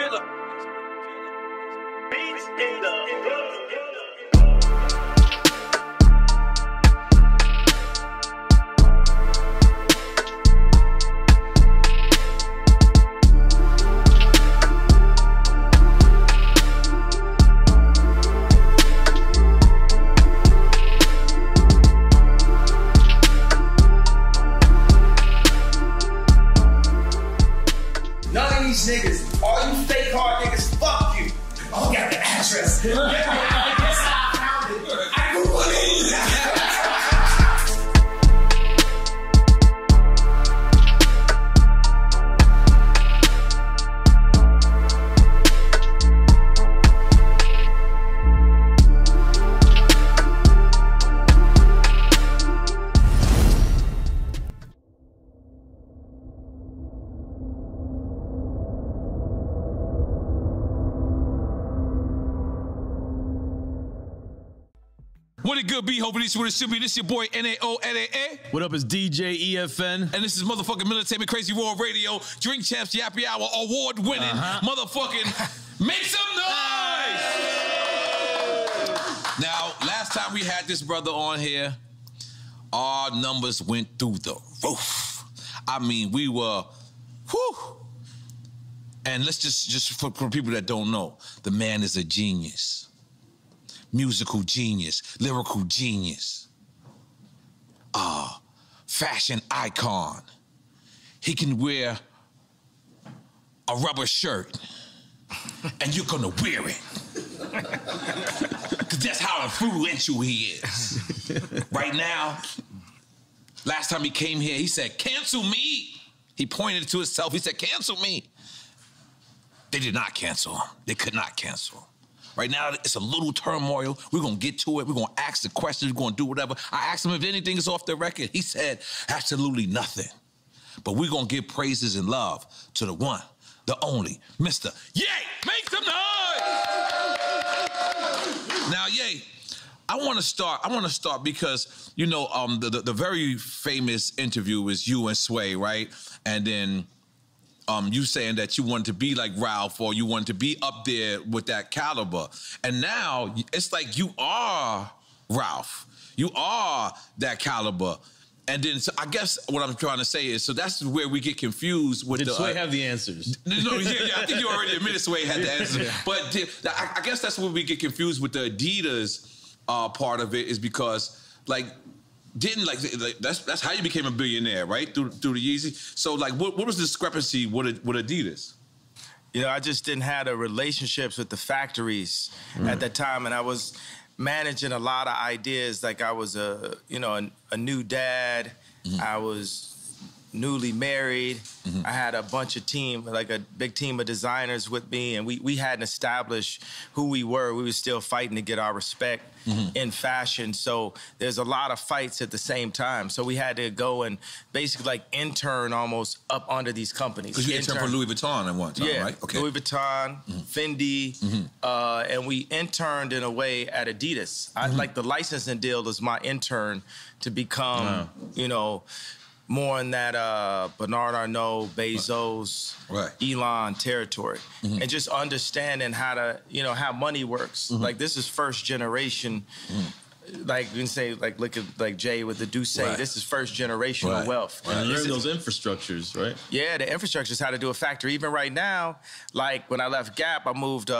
killer. Beats in the niggas, all you fake hard niggas, fuck you. Oh, got the address. That's how I found it. I Googled it. What it good be? Hoping this is what it should be. This your boy N-A-O-N-A-A. What up, it's DJ EFN. And this is motherfucking Military Crazy Raw Radio, Drink Champs Yappy Hour, award-winning motherfucking make some noise! Now, last time we had this brother on here, our numbers went through the roof. I mean, we were, whew. And let's just for people that don't know, the man is a genius. Musical genius, lyrical genius, fashion icon. He can wear a rubber shirt and you're gonna wear it. Cause that's how influential he is. Right now, last time he came here, he said, cancel me. He pointed to himself, he said, cancel me. They did not cancel him. They could not cancel him. Right now, it's a little turmoil. We're gonna get to it. We're gonna ask the questions. We're gonna do whatever. I asked him if anything is off the record. He said, absolutely nothing. But we're gonna give praises and love to the one, the only, Mr. Ye! Make some noise! Now, Ye, I wanna start because, you know, the very famous interview is you and Sway, right? And then, you saying that you wanted to be like Ralph or you wanted to be up there with that caliber. And now it's like you are Ralph. You are that caliber. And then, so I guess what I'm trying to say is, so that's where we get confused with Did Sway have the answers? No, yeah, I think you already admitted Sway had the answers. Yeah. But I guess that's where we get confused with the Adidas part of it is because, like, that's how you became a billionaire, right? Through the Yeezy. So like, what was the discrepancy with Adidas? You know, I just didn't have the relationships with the factories at that time, and I was managing a lot of ideas. Like I was a new dad. I was newly married. I had a bunch of team, like a big team of designers with me, and we hadn't established who we were. We were still fighting to get our respect in fashion. So there's a lot of fights at the same time. So we had to go and basically like intern almost up under these companies. Because you interned for Louis Vuitton at one time, right? Okay. Louis Vuitton, Fendi, and we interned in a way at Adidas. I like the licensing deal was my intern to become, you know, more in that Bernard Arnault, Bezos, Elon territory. And just understanding how to, you know, how money works. Like this is first generation, like you can say, like look at like Jay with the Duce, this is first generational wealth. And learn those infrastructures, right? Yeah, the infrastructure is how to do a factory. Even right now, like when I left Gap, I moved,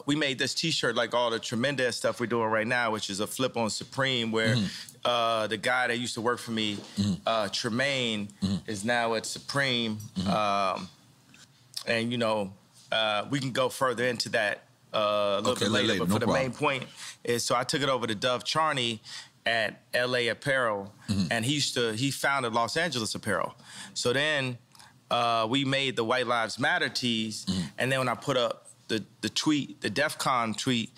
we made this t-shirt, like all the tremendous stuff we're doing right now, which is a flip on Supreme where the guy that used to work for me, Tremaine, is now at Supreme. And, you know, we can go further into that a little bit later. But for the main point is, so I took it over to Dove Charney at LA Apparel, and he founded Los Angeles Apparel. So then we made the White Lives Matter tees, and then when I put up the tweet, the DEF CON tweet,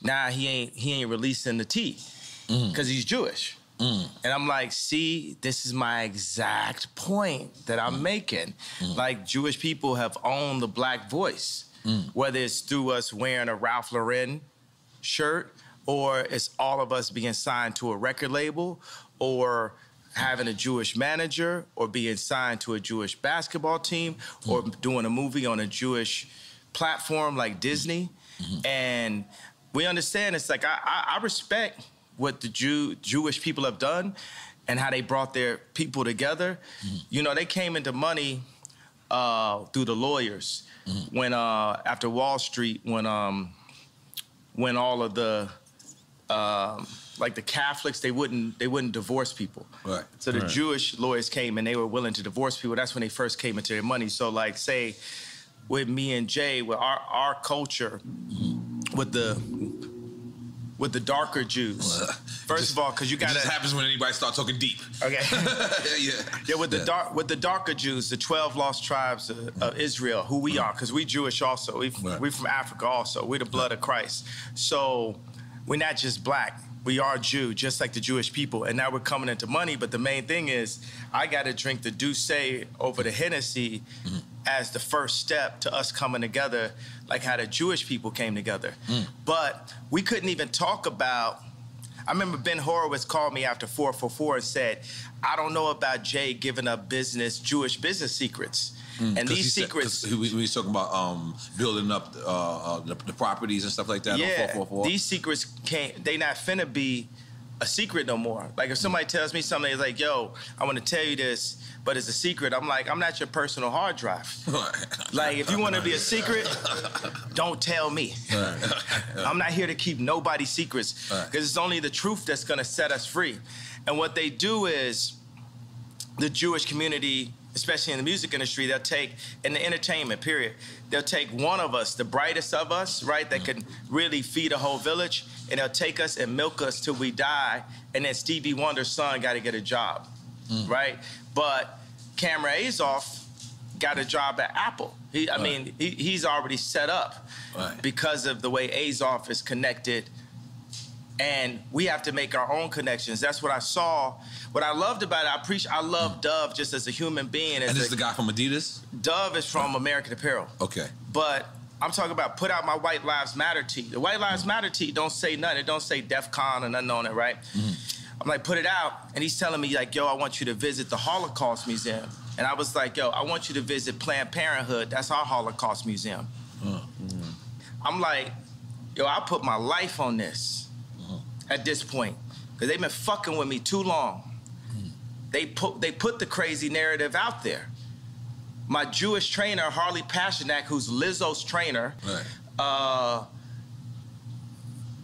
now he ain't releasing the tee because he's Jewish. And I'm like, see, this is my exact point that I'm making. Like, Jewish people have owned the black voice, whether it's through us wearing a Ralph Lauren shirt, or it's all of us being signed to a record label, or having a Jewish manager, or being signed to a Jewish basketball team, or doing a movie on a Jewish platform like Disney, and we understand it's like I respect what the Jewish people have done and how they brought their people together. You know, they came into money through the lawyers when after Wall Street, when all of the like the Catholics, they wouldn't divorce people. Right. So the Jewish lawyers came and they were willing to divorce people. That's when they first came into their money. So like say with me and Jay, with our culture, with the darker Jews. First of all, because you got to. It just happens when anybody starts talking deep. Okay. Yeah. With the darker Jews, the 12 lost tribes of Israel, who we are, because we Jewish also. We from Africa also. We're the blood of Christ. So we're not just black. We are Jew, just like the Jewish people. And now we're coming into money. But the main thing is, I got to drink the Douce over the Hennessy as the first step to us coming together, like how the Jewish people came together. But we couldn't even talk about. I remember Ben Horowitz called me after 444 and said, I don't know about Jay giving up Jewish business secrets. And these secrets. We was talking about building up the properties and stuff like that on 444. These secrets they not finna be a secret no more. Like if somebody tells me something, it's like, yo, I want to tell you this, but it's a secret. I'm like, I'm not your personal hard drive. Like if you want to be a secret, don't tell me. I'm not here to keep nobody's secrets because it's only the truth that's gonna set us free. And what they do is the Jewish community, especially in the music industry, they'll take, in the entertainment period, they'll take one of us, the brightest of us, right, that can really feed a whole village, and they'll take us and milk us till we die, and then Stevie Wonder's son got to get a job, right? But Cameron Azoff got a job at Apple. I mean, he's already set up because of the way Azoff is connected, and we have to make our own connections. That's what I saw. What I loved about it, I love Dove just as a human being. And this is the guy from Adidas? Dove is from American Apparel. Okay. But I'm talking about put out my White Lives Matter tee. The White Lives Matter tee don't say nothing. It don't say DEF CON or nothing on it, right? I'm like, put it out. And he's telling me like, yo, I want you to visit the Holocaust Museum. And I was like, yo, I want you to visit Planned Parenthood. That's our Holocaust Museum. I'm like, yo, I put my life on this at this point. Because they've been fucking with me too long. They put the crazy narrative out there. My Jewish trainer, Harley Pasternak, who's Lizzo's trainer,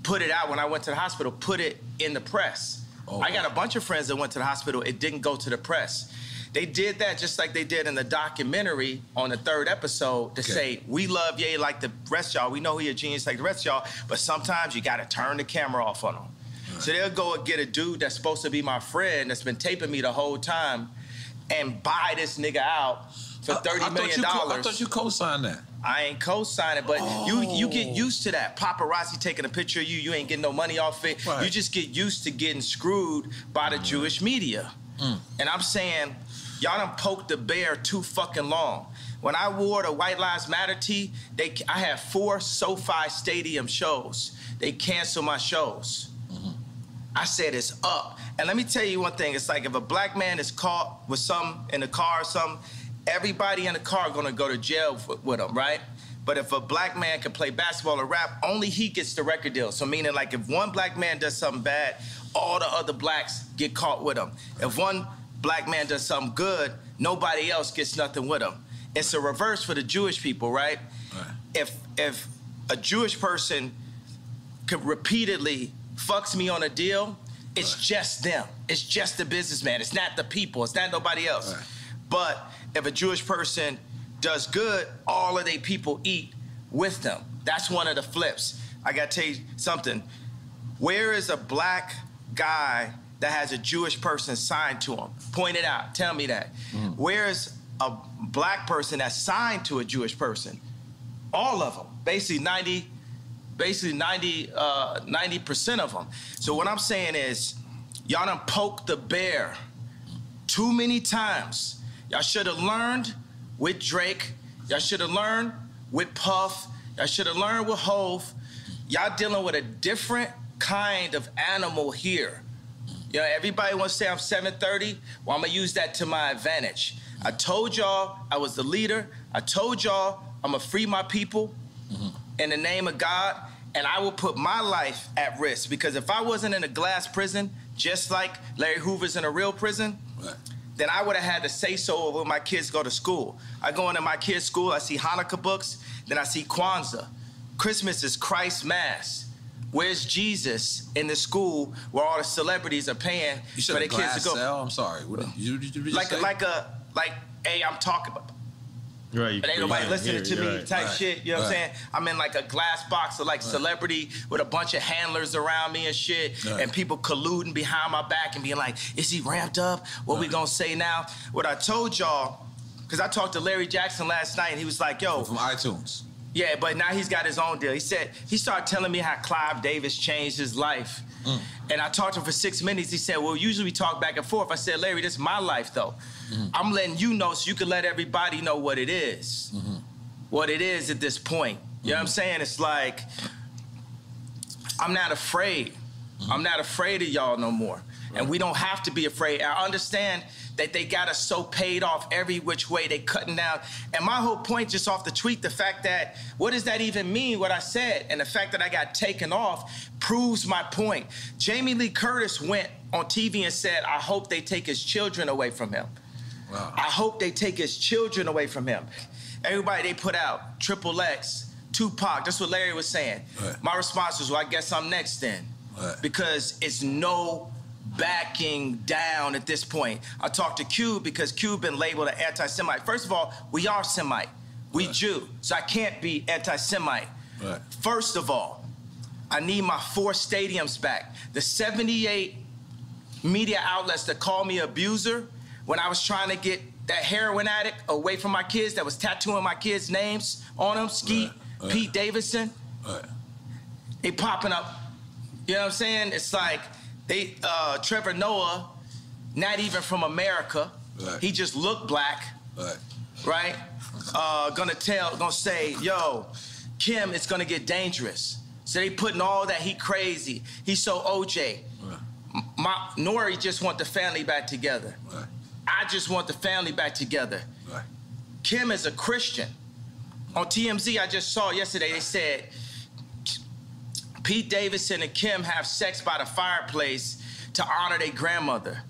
put it out when I went to the hospital, put it in the press. I got a bunch of friends that went to the hospital. It didn't go to the press. They did that just like they did in the documentary on the 3rd episode to say, we love Ye like the rest of y'all. We know he a genius like the rest of y'all, but sometimes you got to turn the camera off on him. So they'll go and get a dude that's supposed to be my friend that's been taping me the whole time and buy this nigga out for $30 million. I thought you co-signed that. I ain't co-signing, but you get used to that. Paparazzi taking a picture of you, you ain't getting no money off it. You just get used to getting screwed by the Jewish media. And I'm saying, y'all done poked the bear too fucking long. When I wore the White Lives Matter tee, I had 4 SoFi Stadium shows. They canceled my shows. I said it's up. And let me tell you one thing. It's like if a black man is caught with something in the car or something, everybody in the car gonna go to jail with him, right? But if a black man can play basketball or rap, only he gets the record deal. So meaning like if one black man does something bad, all the other blacks get caught with him. If one black man does something good, nobody else gets nothing with him. It's a reverse for the Jewish people, right? If a Jewish person could repeatedly fucks me on a deal, it's just them. It's just the businessman. It's not the people. It's not nobody else. But if a Jewish person does good, all of their people eat with them. That's one of the flips. I got to tell you something. Where is a black guy that has a Jewish person signed to him? Point it out. Tell me that. Where is a black person that's signed to a Jewish person? All of them. Basically 90% of them. So what I'm saying is, y'all done poked the bear too many times. Y'all should have learned with Drake. Y'all should have learned with Puff. Y'all should have learned with Hove. Y'all dealing with a different kind of animal here. You know, everybody wants to say I'm 730. Well, I'm gonna use that to my advantage. I told y'all I was the leader. I told y'all I'm gonna free my people. in the name of God, and I will put my life at risk, because if I wasn't in a glass prison, just like Larry Hoover's in a real prison, then I would have had to say so when my kids go to school. I go into my kids' school, I see Hanukkah books, then I see Kwanzaa. Christmas is Christ's Mass. Where's Jesus in the school where all the celebrities are paying for their kids to go? Cell? I'm sorry. What did you like, hey, I'm talking about. Right. But ain't nobody listening to me type shit. You know what I'm saying? I'm in like a glass box of like celebrity with a bunch of handlers around me and shit, and people colluding behind my back and being like, is he ramped up? What we gonna say now? What I told y'all, because I talked to Larry Jackson last night and he was like, yo. From iTunes. Yeah, but now he's got his own deal. He said, he started telling me how Clive Davis changed his life. And I talked to him for 6 minutes. He said, well, usually we talk back and forth. I said, Larry, this is my life, though. I'm letting you know so you can let everybody know what it is. What it is at this point. You know what I'm saying? It's like, I'm not afraid. I'm not afraid of y'all no more. And we don't have to be afraid. I understand that they got us so paid off every which way, they cutting down. And my whole point just off the tweet, the fact that, what does that even mean, what I said? And the fact that I got taken off proves my point. Jamie Lee Curtis went on TV and said, I hope they take his children away from him. Wow. I hope they take his children away from him. Everybody they put out, Triple X, Tupac, that's what Larry was saying. My response was, well, I guess I'm next then. Because it's no backing down at this point. I talked to Cube because Cube been labeled an anti-Semite. First of all, we are Semite. We Jew, so I can't be anti-Semite. First of all, I need my 4 stadiums back. The 78 media outlets that called me abuser when I was trying to get that heroin addict away from my kids that was tattooing my kids' names on them, Skeet, Pete Davidson, they popping up. You know what I'm saying? It's like, they, Trevor Noah, not even from America. He just looked black, right? Gonna say, yo, Kim, it's gonna get dangerous. So they putting all that, he crazy. He's so OJ. Nori just want the family back together. I just want the family back together. Kim is a Christian. On TMZ, I just saw yesterday, they said, Pete Davidson and Kim have sex by the fireplace to honor their grandmother.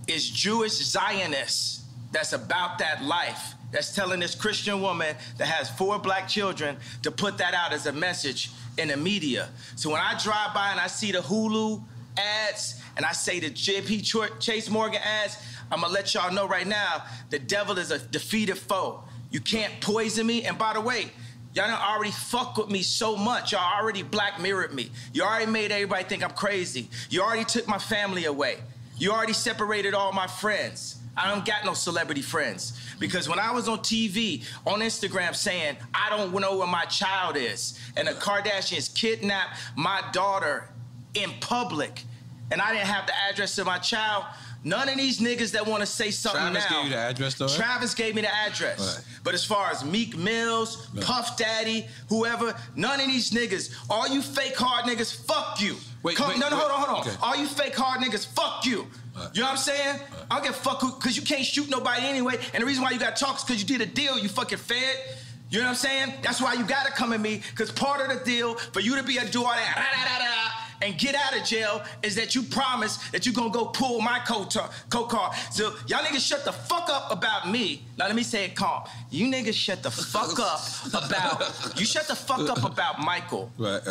It's Jewish Zionists that's about that life, that's telling this Christian woman that has 4 black children to put that out as a message in the media. So when I drive by and I see the Hulu ads and I say the JP Chase Morgan ads, I'm gonna let y'all know right now, the devil is a defeated foe. You can't poison me. And by the way, y'all done already fuck with me so much. Y'all already Black Mirrored me. You already made everybody think I'm crazy. You already took my family away. You already separated all my friends. I don't got no celebrity friends. Because when I was on TV, on Instagram saying, I don't know where my child is, and the Kardashians kidnapped my daughter in public, and I didn't have the address of my child, none of these niggas that want to say something Travis gave you the address, though, right? Travis gave me the address. But as far as Meek Mills, Puff Daddy, whoever, none of these niggas, all you fake hard niggas, fuck you. Hold on. Okay. All you fake hard niggas, fuck you. You know what I'm saying? I don't give a fuck because you can't shoot nobody anyway. And the reason why you got to talk is because you did a deal, you fucking Fèet. You know what I'm saying? That's why you got to come at me, because part of the deal for you to be a do all that and get out of jail is that you promise that you're going to go pull my co-car. So y'all niggas shut the fuck up about me. Now let me say it calm. You niggas shut the fuck up about Michael. Right.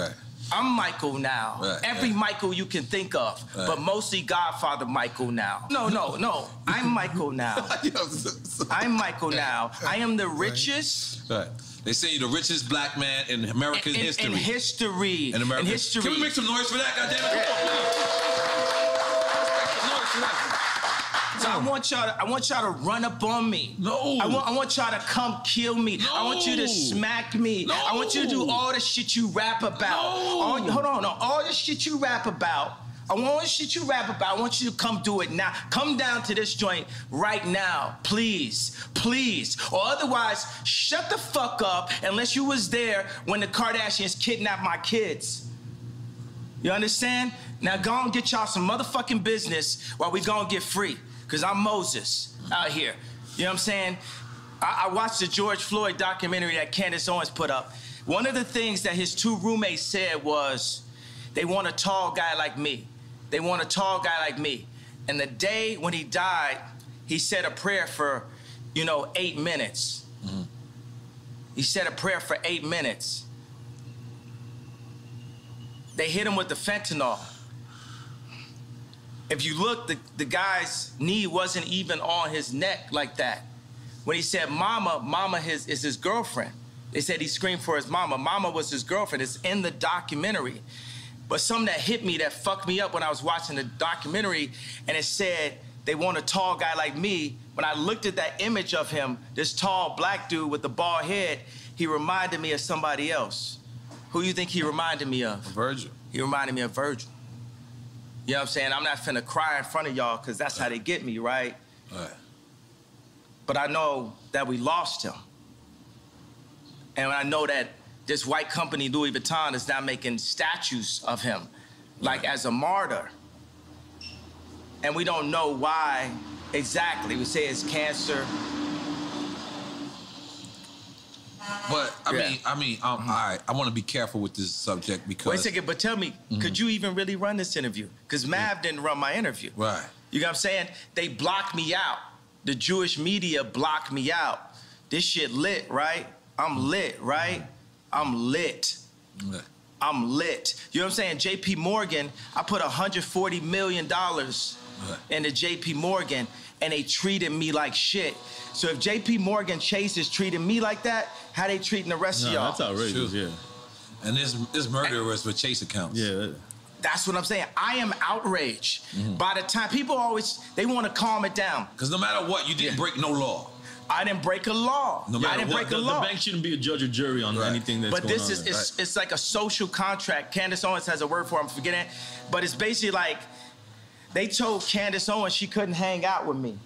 I'm Michael now. Every Michael you can think of, but mostly Godfather Michael now. No. I'm Michael now. I'm Michael now. I am the richest. They say you're the richest black man in American history. In history. In America. In history. Can we make some noise for that, goddammit? So I want y'all to run up on me. No. I want y'all to come kill me. No. I want you to smack me. No. I want you to do all the shit you rap about. No. All the shit you rap about. I want you to come do it now. Come down to this joint right now, please. Or otherwise, shut the fuck up unless you was there when the Kardashians kidnapped my kids. You understand? Now go and get y'all some motherfucking business while we go and get free. Because I'm Moses out here. You know what I'm saying? I watched the George Floyd documentary that Candace Owens put up. One of the things that his two roommates said was, they want a tall guy like me. They want a tall guy like me. And the day when he died, he said a prayer for, 8 minutes. Mm-hmm. He said a prayer for 8 minutes. They hit him with the fentanyl. If you look, the guy's knee wasn't even on his neck like that. When he said mama is his girlfriend. They said he screamed for his mama. Mama was his girlfriend. It's in the documentary. But something that hit me, that fucked me up when I was watching the documentary, and it said, they want a tall guy like me. When I looked at that image of him, this tall black dude with the bald head, he reminded me of somebody else. Who you think he reminded me of? Virgil. He reminded me of Virgil. You know what I'm saying? I'm not finna cry in front of y'all because that's how they get me, right? Right. But I know that we lost him. And I know that this white company, Louis Vuitton, is now making statues of him, like as a martyr. And we don't know why exactly. We say it's cancer. But I mean, all right. I want to be careful with this subject because. Wait a second, but tell me, could you even really run this interview? Because Mav didn't run my interview. Right. You know what I'm saying? They blocked me out. The Jewish media blocked me out. This shit lit, right? I'm lit, right? I'm lit. Yeah. I'm lit. You know what I'm saying? JP Morgan, I put $140 million into JP Morgan, and they treated me like shit. So if JP Morgan Chase is treating me like that, how they treating the rest of y'all? That's outrageous, yeah. And this murderers with Chase accounts. Yeah. That's what I'm saying. I am outraged. By the time people they want to calm it down. Because no matter what, you didn't break no law. I didn't break a law. No matter I didn't what, break a law. The bank shouldn't be a judge or jury on anything that's going on. But this is it's like a social contract. Candace Owens has a word for it, I'm forgetting it. But it's basically like they told Candace Owens she couldn't hang out with me.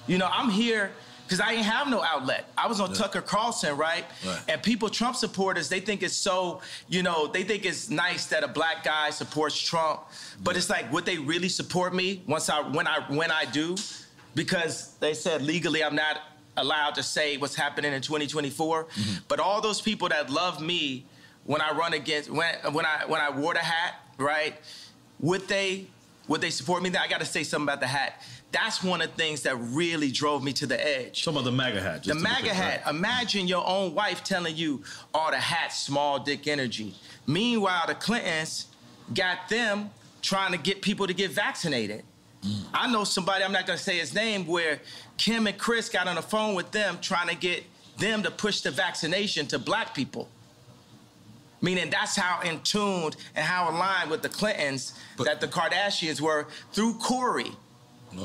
I'm here because I didn't have no outlet. I was on Tucker Carlson, right? And people, Trump supporters, they think it's so, they think it's nice that a black guy supports Trump. But it's like, would they really support me when I do? Because they said legally I'm not allowed to say what's happening in 2024. But all those people that love me when I run against, when I wore the hat, right? Would they support me? I got to say something about the hat. That's one of the things that really drove me to the edge. Talking about the MAGA hat. The MAGA hat. Right? Imagine your own wife telling you, oh, the hat's small dick energy. Meanwhile, the Clintons got them trying to get people to get vaccinated. I know somebody, I'm not going to say his name, where Kim and Chris got on the phone with them trying to get them to push the vaccination to black people. Meaning that's how in tuned and how aligned with the Clintons that the Kardashians were through Corey.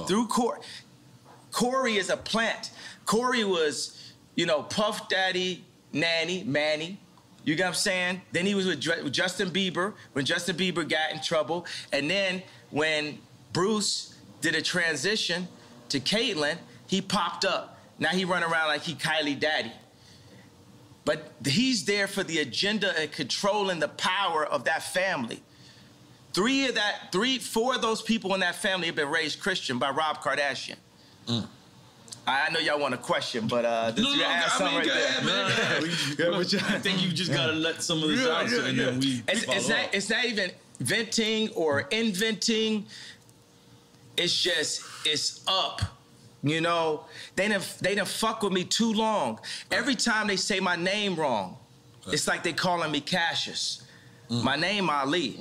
Through Corey. Corey is a plant. Corey was, Puff Daddy, Manny. You get what I'm saying? Then he was with Justin Bieber when Justin Bieber got in trouble. And then when Bruce did a transition to Caitlyn, he popped up. Now he run around like he Kylie Daddy. But he's there for the agenda and controlling the power of that family. 4 of those people in that family have been raised Christian by Rob Kardashian. I know y'all want a question, but I think you just gotta let some of this out, and then we. It's not even venting or inventing. It's up. They done fuck with me too long. Every time they say my name wrong, it's like they calling me Cassius. My name Ali.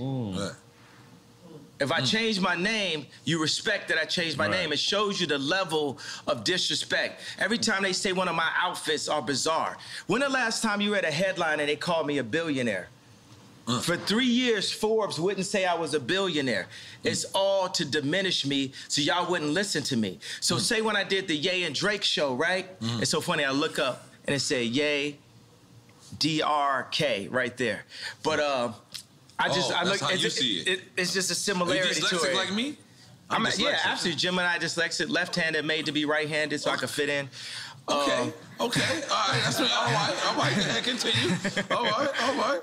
If I change my name, you respect that I changed my name. It shows you the level of disrespect. Every time they say one of my outfits are bizarre. When the last time you read a headline and they called me a billionaire? For 3 years, Forbes wouldn't say I was a billionaire. It's all to diminish me so y'all wouldn't listen to me. So say when I did the Ye and Drake show, right? It's so funny, I look up and it said Ye, D-R-K right there. But I look. It's just a similarity to it. Dyslexic like me? Yeah, absolutely. Gemini dyslexic, left-handed, made to be right-handed, so I could fit in. Okay. All right. That's me. All right. Continue. All right.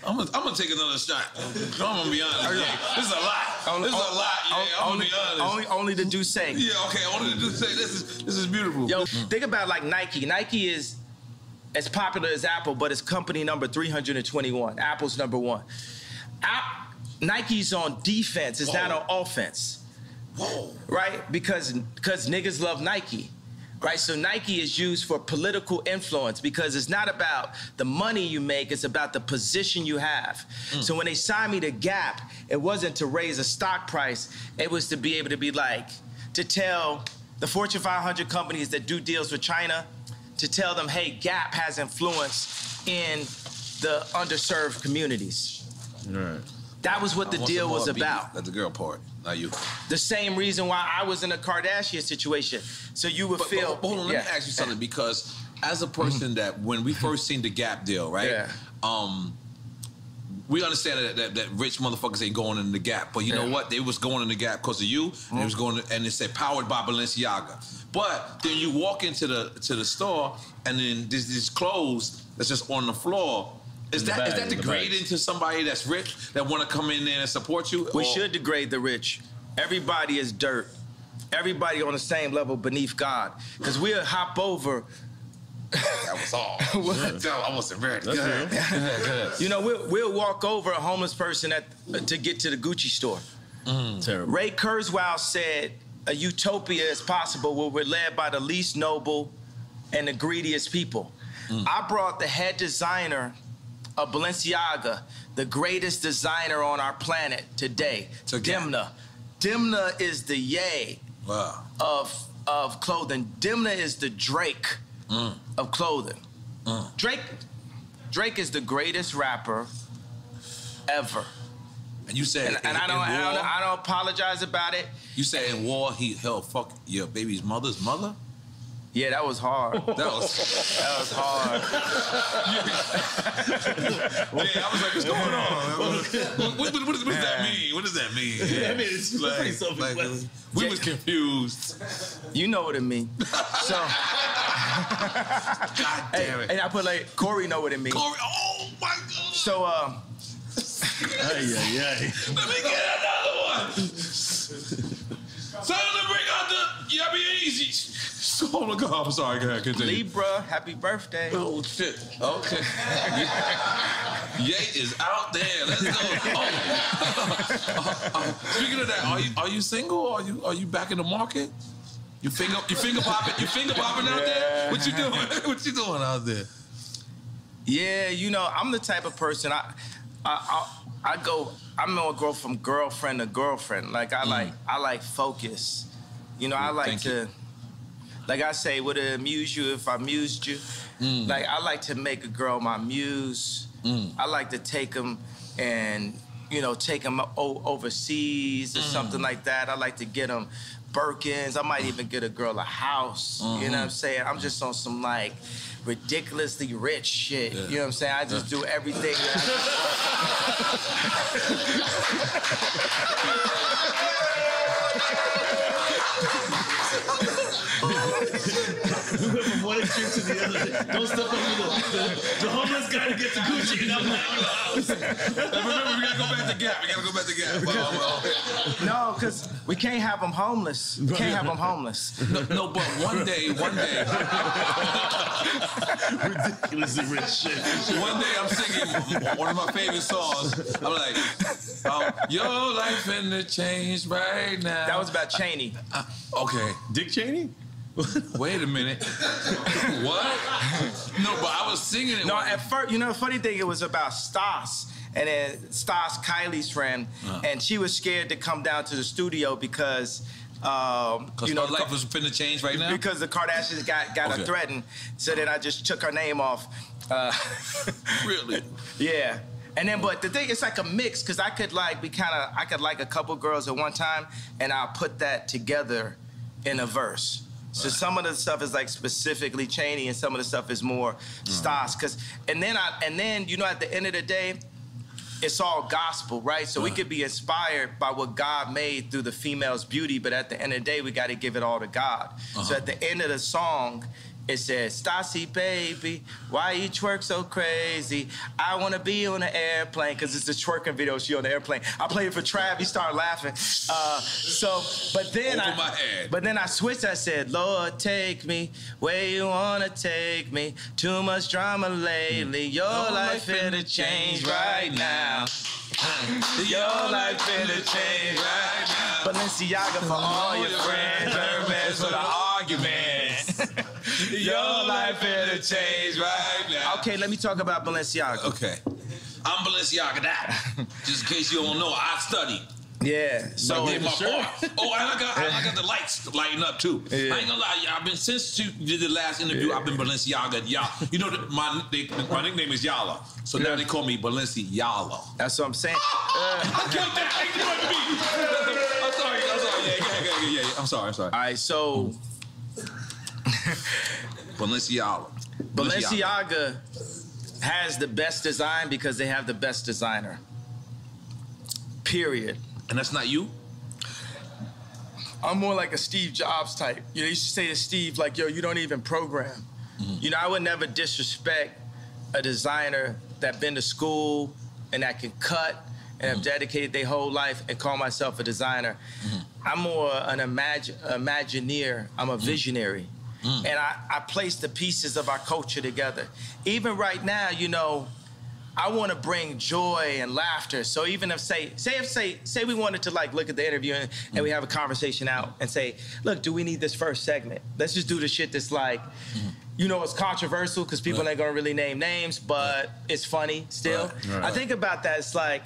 I'm gonna take another shot. I'm gonna be honest. Yeah. This is a lot. This is a lot. Yeah, I'm gonna be honest. Only the Douce. Yeah, okay. Only the Douce. This is beautiful. Yo, think about like Nike. Nike is as popular as Apple, but it's company number 321. Apple's number 1. Nike's on defense. It's not on offense. Whoa. Right? Because niggas love Nike. Right, so Nike is used for political influence because it's not about the money you make, it's about the position you have. So when they signed me to Gap, it wasn't to raise a stock price, it was to be able to be like, to tell the Fortune 500 companies that do deals with China, to tell them, hey, Gap has influence in the underserved communities. Right. That was what the deal was about. That's the girl part, not you. The same reason why I was in a Kardashian situation. So you would feel. Hold on, let me ask you something, because as a person that when we first seen the Gap deal, right? Yeah. We understand that rich motherfuckers ain't going in the Gap, but you know what? They was going in the Gap because of you. And it was going, and it said powered by Balenciaga. But then you walk into the store, and then there's these clothes that's just on the floor. Is that degrading to somebody that's rich that want to come in there and support you? We should degrade the rich. Everybody is dirt. Everybody on the same level beneath God. Because we'll hop over. That was all. I wasn't ready. You know, we'll walk over a homeless person to get to the Gucci store. Terrible. Ray Kurzweil said, a utopia is possible where we're led by the least noble and the greediest people. I brought the head designer of Balenciaga, the greatest designer on our planet today, Dimna. Dimna is the Ye of clothing. Dimna is the Drake of clothing. Drake is the greatest rapper ever. And you said, and I don't apologize about it. You said in war he held fuck your baby's mother's mother? Yeah, that was hard. That was hard. Yeah, I was like, what's going on? What does that mean? What does that mean? Yeah. I mean, it's like we was confused. You know what it means. So, God damn it. And I put like, Corey know what it means. Corey, oh my God. So, Let me get another one. Time to bring out the Yabby Easy. Oh my God, I'm sorry, go ahead, continue. Libra, happy birthday. Oh shit, okay. Ye is out there, let's go. Speaking of that, are you single? Are you back in the market? You finger popping out there? What you doing? What you doing out there? Yeah, you know, I'm the type of person, I'm gonna go from girlfriend to girlfriend. Like I like focus. You know, I like to, like I say, would it amuse you if I amused you? Like I like to make a girl my muse. I like to take them and, you know, take them overseas or something like that. I like to get them Birkins. I might even get a girl a house. You know what I'm saying? I'm just on some like ridiculously rich shit. You know what I'm saying? I just do everything. We went from one extreme to the other. Don't step over the homeless guy to get the Gucci, and I'm like, remember, we gotta go back to Gap. No, because we can't have them homeless. We can't have them homeless. No, but one day. Ridiculously rich shit. One day I'm singing one of my favorite songs. I'm like, your life finna change right now. That was about Cheney. Okay. Dick Cheney? Wait a minute. What? No, but I was singing it. No, at first, you know, the funny thing, it was about Stas. And then Stas, Kylie's friend, and she was scared to come down to the studio because you know, her life was finna change right now? Because the Kardashians got her threatened. So then I just took her name off. Really? Yeah. And then, but the thing, it's like a mix, because I could like a couple girls at one time, and I'll put that together in a verse. So some of the stuff is like specifically Cheney, and some of the stuff is more Stas. And then you know, at the end of the day, it's all gospel, right? So we could be inspired by what God made through the female's beauty, but at the end of the day, we got to give it all to God. So at the end of the song, It said, Stassi, baby, why you twerk so crazy? I want to be on an airplane, because it's a twerking video, she on the airplane. I played it for Trav, he started laughing. But then I switched, I said, Lord, take me where you want to take me. Too much drama lately, your life finna change right now. Your life finna change right now. Balenciaga for all your friends, Hermes for the argument. Your life finna change right now. Okay, let me talk about Balenciaga. Okay. I'm Balenciaga that. Just in case you don't know, I studied. Yeah. So I did my part. Oh, and I got the lights lighting up too. Yeah. I ain't gonna lie, I've been since you did the last interview. I've been Balenciaga. You know, my nickname is Yala, so now they call me Balenciaga. That's what I'm saying. I killed that. I'm sorry. Yeah. I'm sorry. All right, so Balenciaga has the best design because they have the best designer. Period. And that's not you? I'm more like a Steve Jobs type. You know, you should say to Steve, like, yo, you don't even program. You know, I would never disrespect a designer that been to school and that can cut and have dedicated their whole life and call myself a designer. I'm more an Imagineer. I'm a visionary. And I place the pieces of our culture together. Even right now, you know, I want to bring joy and laughter. So even if say we wanted to like look at the interview and we have a conversation out and say, look, do we need this first segment? Let's just do the shit that's like, you know, it's controversial because people ain't gonna really name names, but it's funny still. I think about that. It's like,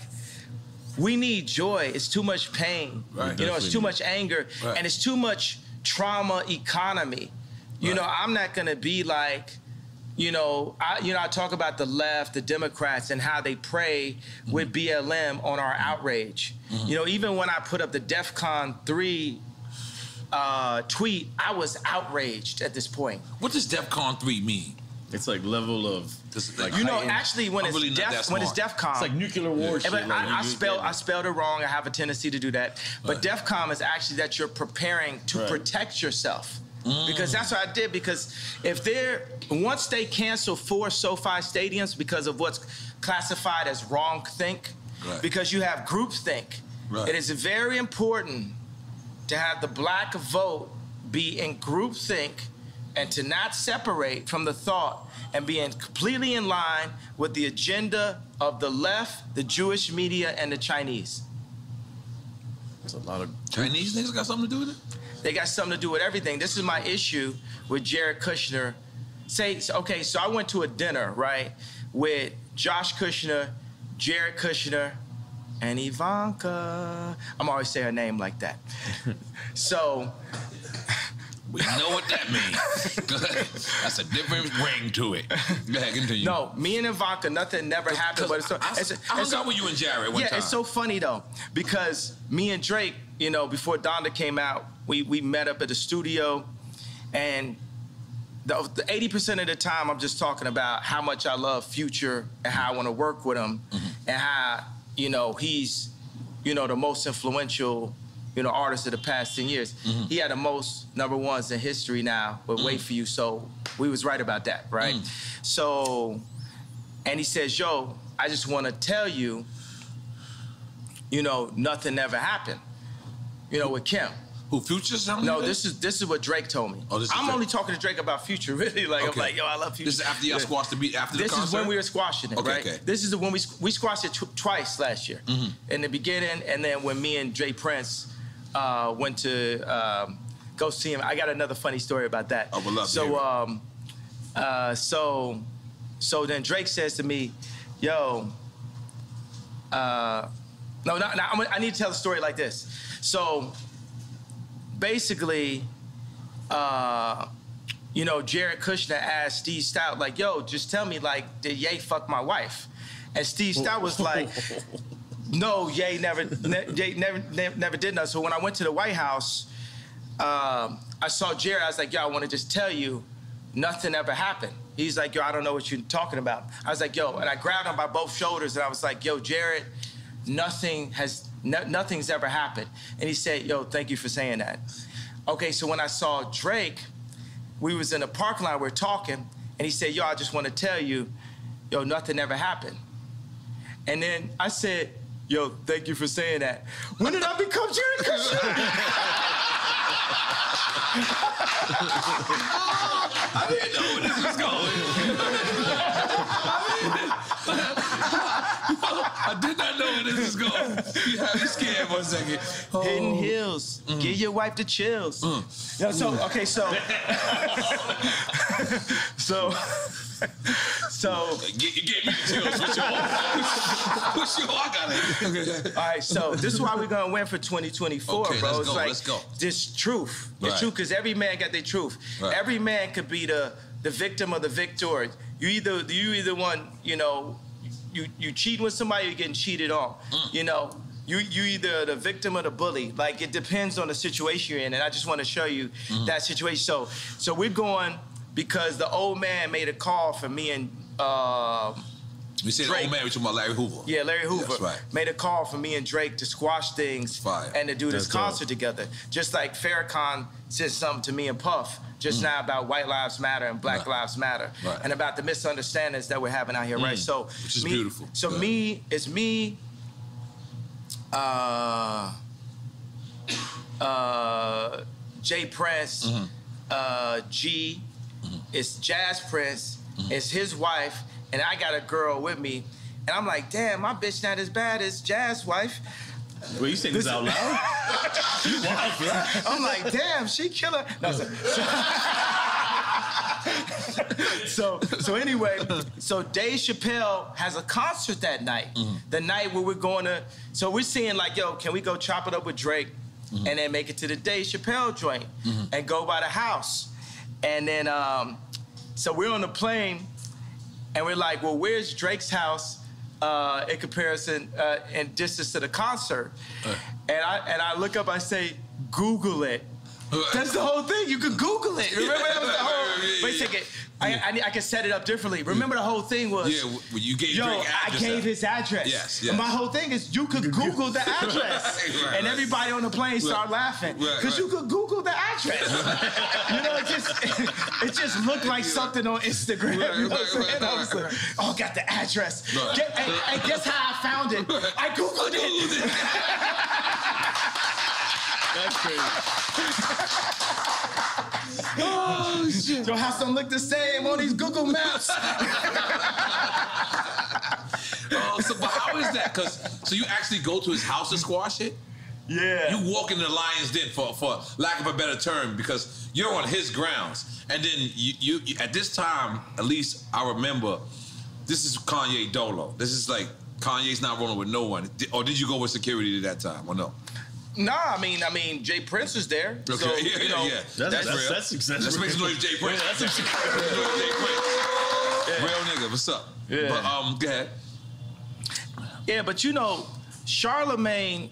we need joy. It's too much pain. You know, it's too much anger and it's too much trauma economy. You know, I'm not gonna be like, I talk about the left, the Democrats, and how they prey with BLM on our outrage. You know, even when I put up the DEFCON 3 tweet, I was outraged at this point. What does DEFCON 3 mean? It's like level of, like, you know, actually when it's DEFCON, it's like nuclear war shit. But I spelled it wrong. I have a tendency to do that. But DEFCON is actually that you're preparing to protect yourself. Because that's what I did. Because once they cancel 4 SoFi stadiums because of what's classified as wrong-think, because you have groupthink, it is very important to have the black vote be in groupthink and to not separate from the thought and be completely in line with the agenda of the left, the Jewish media, and the Chinese. There's a lot of Chinese niggas got something to do with it? They got something to do with everything. This is my issue with Jared Kushner. Okay, so I went to a dinner, right, with Josh Kushner, Jared Kushner, and Ivanka. I'm always saying her name like that. So we know what that means. That's a different ring to it. Go ahead, continue. No, me and Ivanka, nothing never happened. But I hung out with you and Jared one time. Yeah, it's so funny though, because me and Drake, you know, before Donda came out, we met up at the studio, and the 80% of the time I'm just talking about how much I love Future and how I want to work with him, and how, you know, he's, you know, the most influential, you know, artist of the past 10 years. He had the most #1s in history now, but Wait For You, so we was right about that, right? So, and he says, yo, I just want to tell you, you know, nothing ever happened, you know, with Kim. Who, Future? No, this is what Drake told me. Oh, I'm only talking to Drake about Future, really. Like, I'm like, yo, I love Future. This is after y'all squashed the beat, after the concert? This is when we were squashing it, right? Okay. This is when we squashed it twice last year. In the beginning, and then when me and Jay Prince went to go see him. I got another funny story about that. I would love to hear it. So then Drake says to me, yo, I need to tell the story like this. So basically, you know, Jared Kushner asked Steve Stout, like, yo, just tell me, like, did Ye fuck my wife? And Steve Stout was like, no, Ye never did nothing. So when I went to the White House, I saw Jared. I was like, yo, I want to just tell you, nothing ever happened. He's like, yo, I don't know what you're talking about. I was like, yo, and I grabbed him by both shoulders, and I was like, yo, Jared, nothing's ever happened. And he said, yo, thank you for saying that. Okay, so when I saw Drake, we was in a parking lot, we're talking, and he said, yo, I just want to tell you, yo, nothing ever happened. And then I said, yo, thank you for saying that. When did I become Jared Kushner? I didn't know where this was going. I did not know where this was going. You had me scared for a second. Oh. Hidden Hills. Give your wife the chills. You know, so, okay, so... You gave me the chills. What's your? I got it. All right, so this is why we're gonna win for 2024, okay, bro. Let's go. This truth. The truth, because every man got their truth. Right. Every man could be the victim of the victor. You either one, you know, you cheat with somebody, you're getting cheated on. You know, you either the victim or the bully. Like, it depends on the situation you're in, and I just want to show you that situation. So we're going because the old man made a call for me and you said the old man, we're talking about Larry Hoover. Yeah, Larry Hoover. That's right. Made a call for me and Drake to squash things and to do this concert together. Just like Farrakhan said something to me and Puff just now about White Lives Matter and Black Lives Matter and about the misunderstandings that we're having out here, right? So, which is beautiful. So it's me, Jay Prince, G, it's Jazz Prince, it's his wife, and I got a girl with me, and I'm like, damn, my bitch not as bad as Jazz's wife. Well, you saying this out loud? You wild for that. I'm like, damn, she killer. No, so anyway, so Dave Chappelle has a concert that night. The night where we're going to, so we're seeing like, yo, can we go chop it up with Drake and then make it to the Dave Chappelle joint and go by the house? And then, so we're on the plane and we're like, well, where's Drake's house in comparison in distance to the concert? And I look up, I say, Google it. That's the whole thing. You can Google it. Remember that was the whole. Wait a second. I can set it up differently. Remember the whole thing was. Yeah, well, you gave Drake address. I gave his address. Yes. And my whole thing is you could Google the address. And everybody on the plane started laughing. Because you could Google the address. You know, it just looked like something on Instagram. You know what I'm saying? I was like, oh, got the address. And guess how I found it? I Googled it. That's crazy. Oh, shit. Your house don't look the same on these Google Maps. But how is that? So you actually go to his house to squash it? Yeah. You walk in the lion's den, for lack of a better term, because you're on his grounds. And then you at this time, at least I remember, this is Kanye Dolo. This is like, Kanye's not rolling with no one. Or did you go with security at that time, or no? Nah, I mean, Jay Prince was there. Okay, so, you know, That's real. That's successful. Let's make some noise, Jay Prince. That's successful. Real nigga, what's up? Yeah. But go ahead. Yeah, but you know, Charlemagne.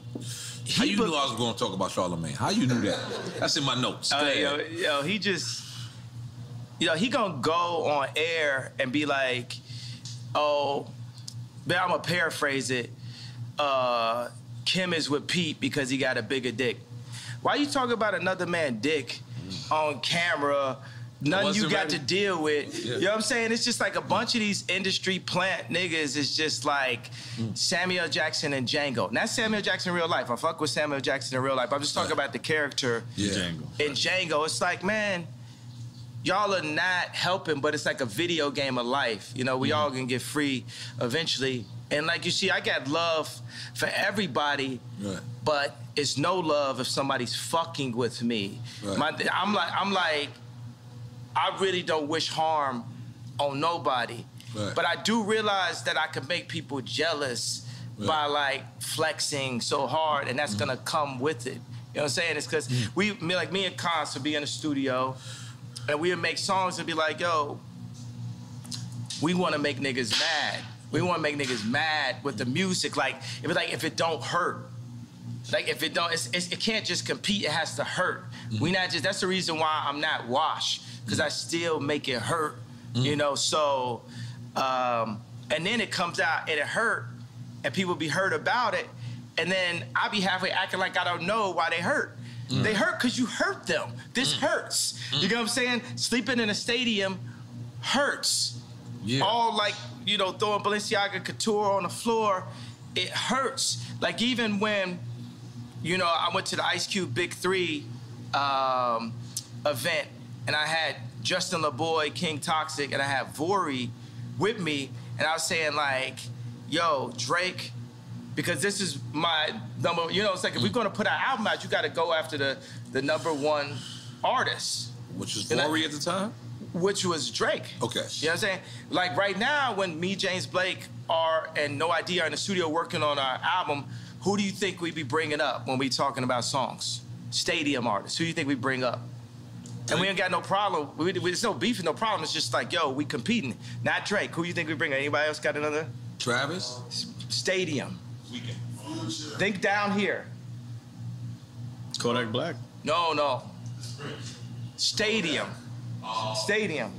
How you knew I was going to talk about Charlemagne? How you knew that? That's in my notes. He just, you know, he gonna go on air and be like, oh, but I'm gonna paraphrase it. Kim is with Pete because he got a bigger dick. Why you talking about another man's dick on camera? Nothing you got to deal with. You know what I'm saying? It's just like a bunch of these industry plant niggas is just like Samuel Jackson and Django. Not Samuel Jackson in real life. I fuck with Samuel Jackson in real life. I'm just talking about the character in Django. It's like, man, y'all are not helping, but it's like a video game of life. You know, we all gonna get free eventually. And like you see, I got love for everybody, but it's no love if somebody's fucking with me. I'm like, I really don't wish harm on nobody. But I do realize that I can make people jealous by like flexing so hard, and that's gonna come with it. You know what I'm saying? It's because me and Cons would be in the studio, and we would make songs and be like, yo, we wanna make niggas mad. We want to make niggas mad with the music. Like if it don't hurt, like if it don't, it can't just compete. It has to hurt. We not just. That's the reason why I'm not washed, because I still make it hurt. You know. So, and then it comes out and it hurt, and people be hurt about it, and then I be halfway acting like I don't know why they hurt. They hurt because you hurt them. This hurts. You know what I'm saying? Sleeping in a stadium hurts. Yeah. All like, you know, throwing Balenciaga Couture on the floor, it hurts. Like even when, you know, I went to the Ice Cube Big 3 event, and I had Justin LaBoy, King Toxic, and I had Vori with me, and I was saying like, yo, Drake, because this is my number, you know, it's like if we're gonna put our album out, you gotta go after the #1 artist. Which was Vori at the time? Which was Drake. Okay. You know what I'm saying? Like right now, when me, James Blake, and No ID are in the studio working on our album, who do you think we be bringing up when we talking about songs? Stadium artists. Who do you think we bring up? And we ain't got no problem. There's no beef and no problem. It's just like, yo, we competing. Not Drake. Who you think we bring? Anybody else got another? Travis? Stadium. Think down here. Kodak Black. No. Stadium. Stadium.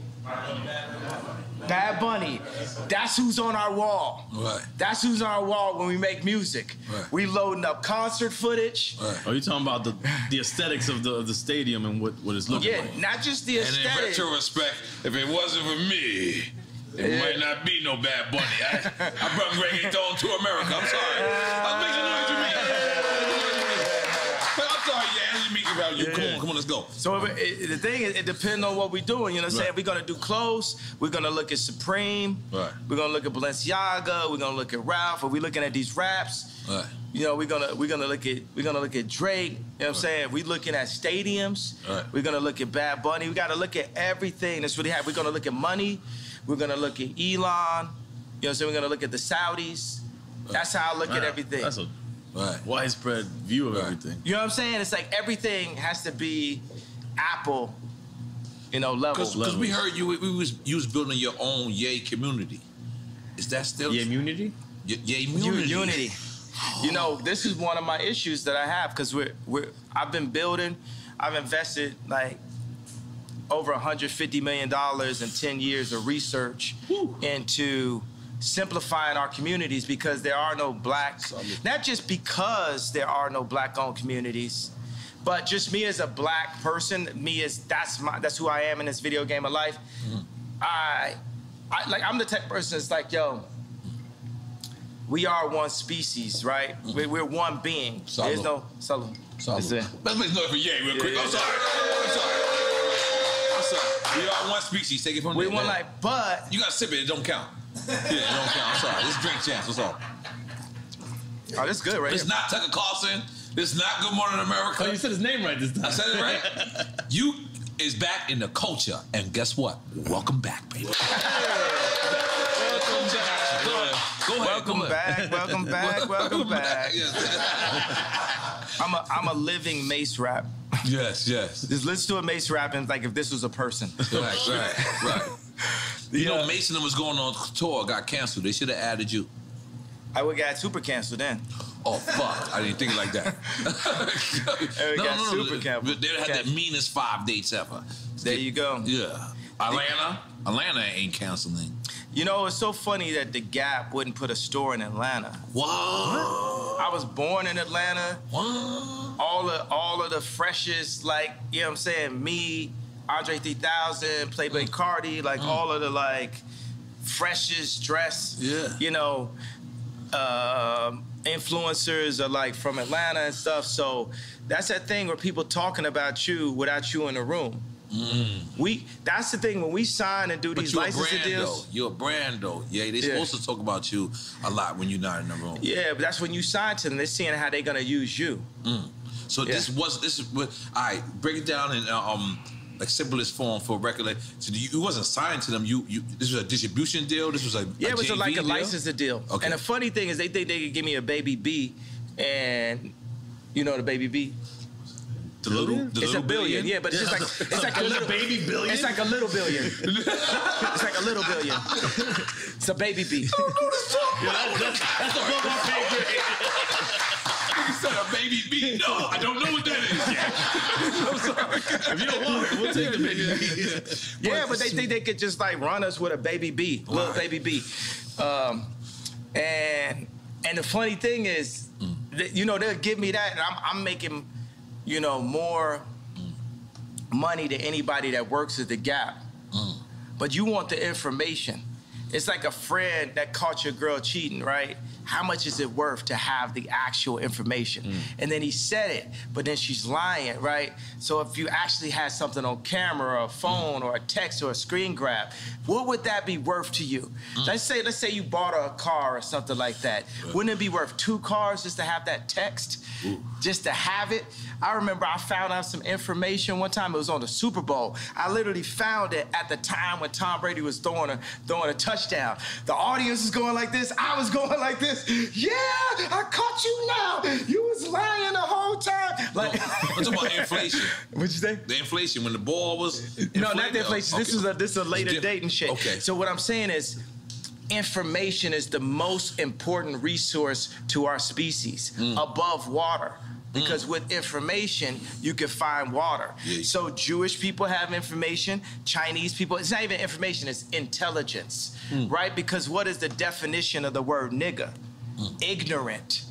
Bad Bunny. That's who's on our wall. Right. That's who's on our wall when we make music. Right. We loading up concert footage. Right. Are you talking about the aesthetics of the stadium and what it's looking like? Yeah, not just the And in aesthetic. retrospect, if it wasn't for me, it might not be no Bad Bunny. I brought reggaeton to America. I'm sorry. I was making noise with me. But I'm sorry, yeah, let me make it about you. Come on, let's go. So the thing is, it depends on what we're doing. You know what I'm saying? We're gonna do close. We're gonna look at Supreme. Right. We're gonna look at Balenciaga. We're gonna look at Ralph. Are we looking at these raps? Right. You know, we're gonna look at Drake. You know what I'm saying? We're looking at stadiums. Right. We're gonna look at Bad Bunny. We gotta look at everything that's really happening. We're gonna look at money. We're gonna look at Elon. You know what I'm saying? We're gonna look at the Saudis. That's how I look at everything. That's a Right. widespread view of everything. You know what I'm saying? It's like everything has to be Apple, you know, level. Because we heard you was building your own Yay community. Is that still Yay Immunity? Yay Immunity. Unity. You know, this is one of my issues that I have because I've been building. I've invested like over $150 million in 10 years of research into simplifying our communities because there are no black, not just because there are no black-owned communities, but just me as a black person, that's who I am in this video game of life. I'm the type of person that's like, yo, we are one species, right? We're one being. Salud. There's no salud. Let's make noise for Yay real quick. I'm sorry. We are one species. Take it from We there. one life, but You gotta sip it. It don't count. Yeah, it don't count. I'm sorry. This is drink chance. What's up? oh, this is good, right? It's not Tucker Carlson. This is not Good Morning America. Oh, you said his name right this time. I said it right. You is back in the culture, and guess what? Welcome back, baby. Welcome back. Go ahead. Welcome back. Welcome back. Welcome back. Yes. I'm a living Mace rap. Yes. Just listen to a Mace rapping like if this was a person. Right. You know, Mason was going on tour, got canceled. They should have added you. I would got super canceled then. Oh, fuck. I didn't think it like that. Super canceled. They had the meanest 5 dates ever. There you go. Yeah. Atlanta ain't canceling. You know, it's so funny that the Gap wouldn't put a store in Atlanta. What? I was born in Atlanta. What? All of the freshest, like, you know what I'm saying, me, Andre 3000, Playboy Cardi, like all of the like freshest dress, you know, influencers are like from Atlanta and stuff. So that's that thing where people talking about you without you in the room. That's the thing when we sign and do these licensing deals. You're a brand though. Yeah, they supposed to talk about you a lot when you're not in the room. Yeah, but that's when you sign to them. They're seeing how they're gonna use you. So this is what all right, break it down in like simplest form for record. Like, so you wasn't signed to them. You this was a distribution deal. This was it was like a licensing deal. Okay. And the funny thing is they think they could give me a baby B, and you know the baby B. It's a billion, yeah, but it's just like a little baby billion. It's like a little billion. It's like a little billion. It's a baby B. That's above our pay grade. You said a baby B. No, I don't know what that is yet. I'm sorry. If you don't want it, we'll take the baby B. Yeah, but they think they could just like run us with a baby B, little baby B. And the funny thing is, you know, they'll give me that, and I'm making you know, more money than anybody that works at the Gap. But you want the information. It's like a friend that caught your girl cheating, right? How much is it worth to have the actual information? And then he said it, but then she's lying, right? So if you actually had something on camera or a phone or a text or a screen grab, what would that be worth to you? Let's say you bought a car or something like that. Wouldn't it be worth 2 cars just to have that text? Just to have it? I remember I found out some information one time. It was on the Super Bowl. I literally found it at the time when Tom Brady was throwing a touchdown. The audience was going like this. I was going like this. Yeah, I caught you now. You was lying the whole time. Like, I'm talking about inflation. What'd you say? The inflation when the ball was. No, not the inflation. Okay. This is a later date and shit. Okay. So what I'm saying is, information is the most important resource to our species above water. Because with information, you can find water. So Jewish people have information, Chinese people, it's not even information, it's intelligence, right? Because what is the definition of the word nigga? Ignorant.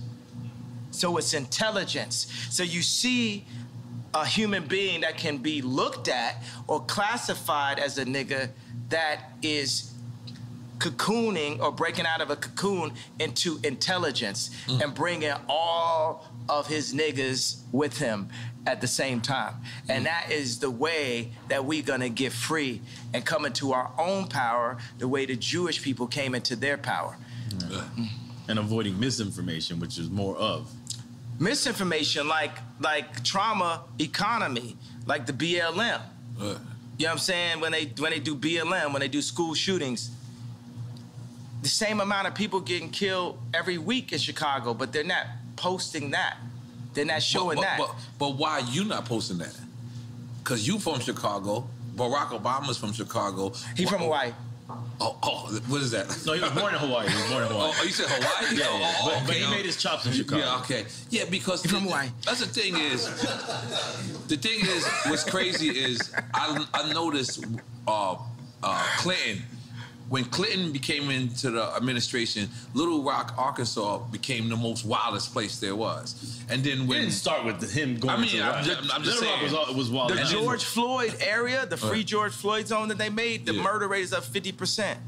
So it's intelligence. So you see a human being that can be looked at or classified as a nigga that is cocooning or breaking out of a cocoon into intelligence and bringing all of his niggas with him at the same time. And that is the way that we're gonna get free and come into our own power the way the Jewish people came into their power. And avoiding misinformation, which is more of. Misinformation like trauma economy, like the BLM. You know what I'm saying? When they do BLM, when they do school shootings, the same amount of people getting killed every week in Chicago, but they're not posting that. They're not showing that. But why are you not posting that? Because you from Chicago. Barack Obama's from Chicago. He from Hawaii. Oh, what is that? No, he was born in Hawaii. Oh, you said Hawaii? Yeah. But he made his chops in Chicago. Yeah, okay. Yeah, because from Hawaii. That's the thing is, what's crazy is I noticed Clinton. When Clinton became into the administration, Little Rock, Arkansas became the most wildest place there was. And then when... It didn't start with him going to I'm just saying. Little Rock was wild. The George Floyd area, the free George Floyd zone that they made, the murder rate is up 50%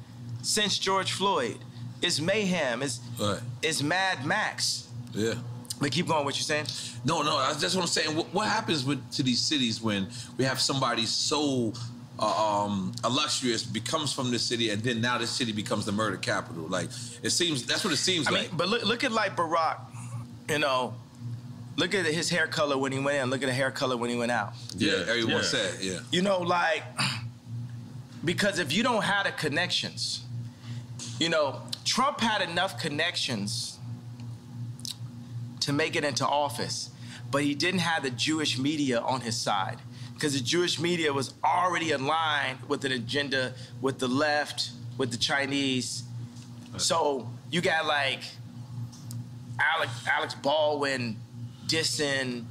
since George Floyd. It's mayhem. It's Mad Max. Yeah. But keep going, what you're saying? No, that's what I'm saying. What happens to these cities when we have somebody so... illustrious becomes from the city, and then now the city becomes the murder capital. Like that's what it seems like. I mean, but look at like Barack, you know, look at his hair color when he went in. Look at the hair color when he went out. Yeah, everyone said, You know, like, because if you don't have the connections, you know, Trump had enough connections to make it into office, but he didn't have the Jewish media on his side. Because the Jewish media was already aligned with an agenda with the left, with the Chinese. So you got like Alex Baldwin dissing,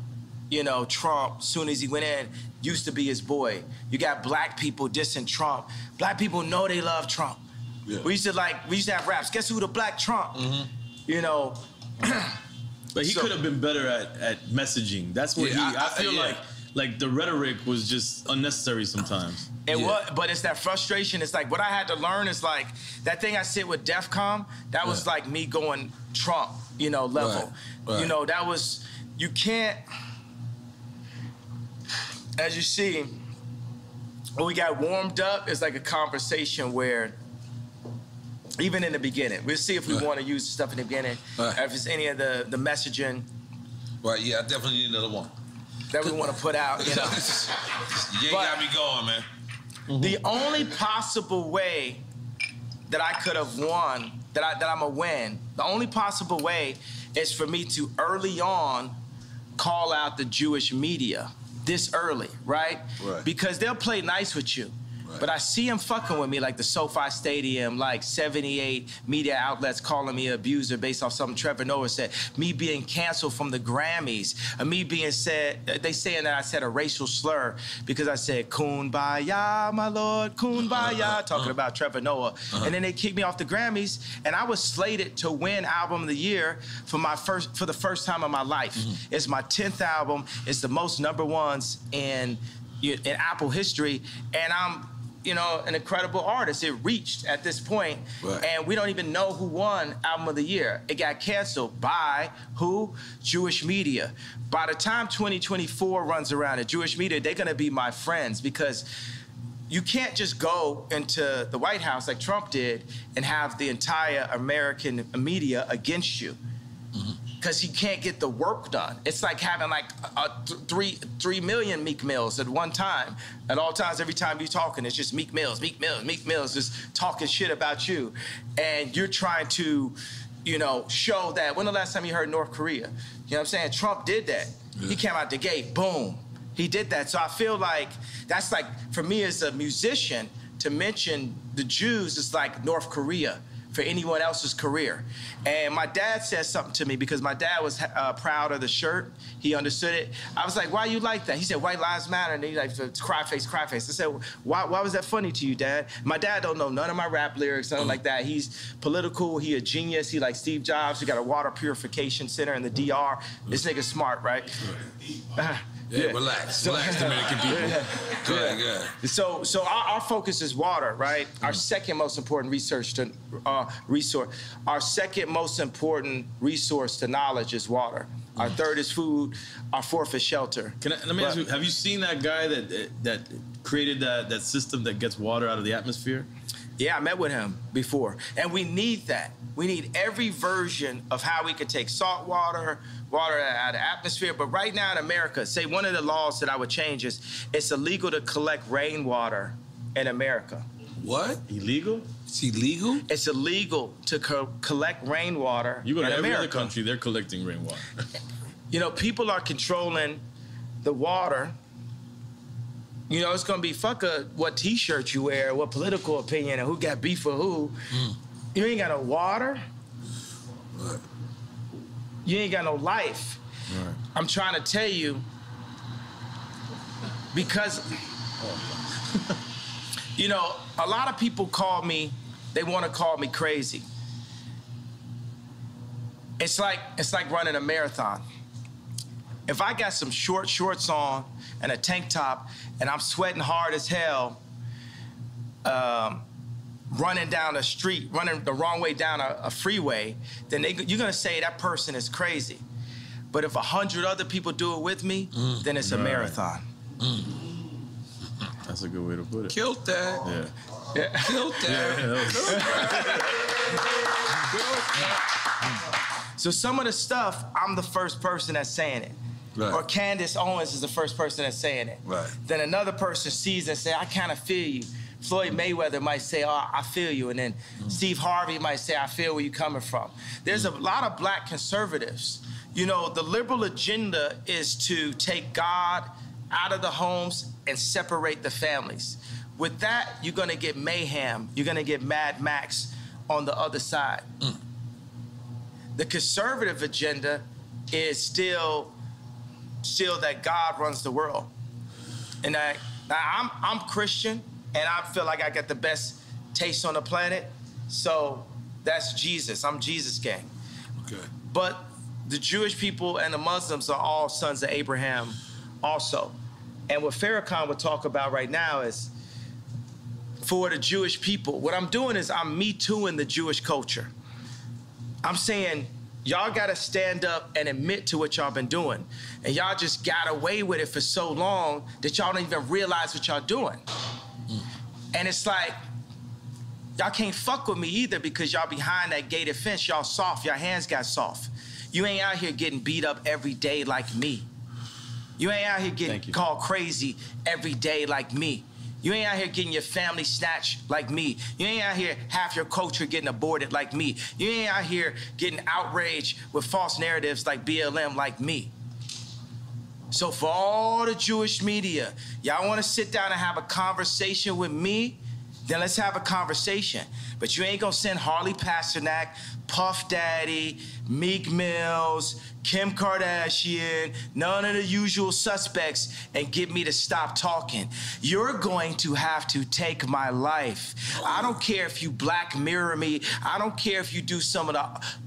you know, Trump soon as he went in, used to be his boy. You got black people dissing Trump. Black people know they love Trump. Yeah. We used to have raps. Guess who the black Trump? You know. But he could have been better at messaging. That's what I feel like the rhetoric was just unnecessary sometimes. It was, but it's that frustration. It's like what I had to learn is like that thing I said with DEFCON, that was like me going Trump, you know, level. Right. You know, that was, you can't, as you see, when we got warmed up, it's like a conversation where, even in the beginning, we'll see if we want to use stuff in the beginning, if it's any of the messaging. Right, yeah, I definitely need another one. That we want to put out, you know. You got me going, man. The only possible way that I could have won, that I'm a win, the only possible way is for me to early on call out the Jewish media this early, right? Because they'll play nice with you. But I see him fucking with me, like the SoFi Stadium, like 78 media outlets calling me an abuser based off something Trevor Noah said. Me being canceled from the Grammys. Me being said, they saying that I said a racial slur because I said, Kumbaya, my lord, Kumbaya, talking about Trevor Noah. And then they kicked me off the Grammys, and I was slated to win Album of the Year for the first time in my life. It's my 10th album. It's the most #1s in Apple history, and I'm, you know, an incredible artist. It reached at this point, and we don't even know who won Album of the Year. It got canceled by who? Jewish media. By the time 2024 runs around, the Jewish media, they're gonna be my friends, because you can't just go into the White House like Trump did and have the entire American media against you. Because he can't get the work done. It's like having like 3 million Meek Mills at one time. At all times, every time you're talking, it's just Meek Mills, Meek Mills, Meek Mills, just talking shit about you. And you're trying to, you know, show that. When the last time you heard North Korea? You know what I'm saying? Trump did that. He came out the gate, boom. He did that. So I feel like that's like, for me as a musician, to mention the Jews is like North Korea for anyone else's career. And my dad said something to me, because my dad was proud of the shirt. He understood it. I was like, why you like that? He said, white lives matter. And he like, cry face, cry face. I said, why was that funny to you, Dad? My dad don't know none of my rap lyrics, nothing like that. He's political, he a genius. He like Steve Jobs. He got a water purification center in the DR. This nigga's smart, right? Yeah, relax, Dominican people. Go ahead. So our focus is water, right? Our second most important resource. Our second most important resource to knowledge is water. Our third is food. Our fourth is shelter. Let me ask you: have you seen that guy that created that system that gets water out of the atmosphere? Yeah, I met with him before, and we need that. We need every version of how we could take salt water out of the atmosphere. But right now in America, say one of the laws that I would change is it's illegal to collect rainwater in America. What? Illegal? It's illegal? It's illegal to collect rainwater in America. You go to every other country, they're collecting rainwater. You know, people are controlling the water. You know, it's gonna be what T-shirt you wear, what political opinion, and who got beef with who. You ain't got no water. Right. You ain't got no life. Right. I'm trying to tell you, because, you know, a lot of people they want to call me crazy. It's like running a marathon. If I got some shorts on and a tank top and I'm sweating hard as hell, running down a street, running the wrong way down a freeway, then you're gonna say that person is crazy. But if 100 other people do it with me, then it's a marathon. That's a good way to put it. Killed that. Yeah. Killed that. So some of the stuff, I'm the first person that's saying it. Right. Or Candace Owens is the first person that's saying it. Right. Then another person sees it and say, I kind of feel you. Floyd Mayweather might say, oh, I feel you. And then Steve Harvey might say, I feel where you're coming from. There's a lot of black conservatives. You know, the liberal agenda is to take God out of the homes and separate the families. With that, you're gonna get mayhem. You're gonna get Mad Max on the other side. The conservative agenda is still that God runs the world. And I'm Christian, and I feel like I got the best taste on the planet. So that's Jesus. I'm Jesus gang. Okay. But the Jewish people and the Muslims are all sons of Abraham also. And what Farrakhan would talk about right now is, for the Jewish people, what I'm doing is I'm Me Tooing the Jewish culture. I'm saying, y'all gotta stand up and admit to what y'all been doing. And y'all just got away with it for so long that y'all don't even realize what y'all doing. And it's like, y'all can't fuck with me either because y'all behind that gated fence, y'all soft, your hands got soft. You ain't out here getting beat up every day like me. You ain't out here getting called crazy every day like me. You ain't out here getting your family snatched like me. You ain't out here half your culture getting aborted like me. You ain't out here getting outraged with false narratives like BLM like me. So for all the Jewish media, y'all want to sit down and have a conversation with me? Then let's have a conversation. But you ain't gonna send Harley Pasternak, Puff Daddy, Meek Mills, Kim Kardashian, none of the usual suspects, and get me to stop talking. You're going to have to take my life. I don't care if you Black Mirror me. I don't care if you do some of the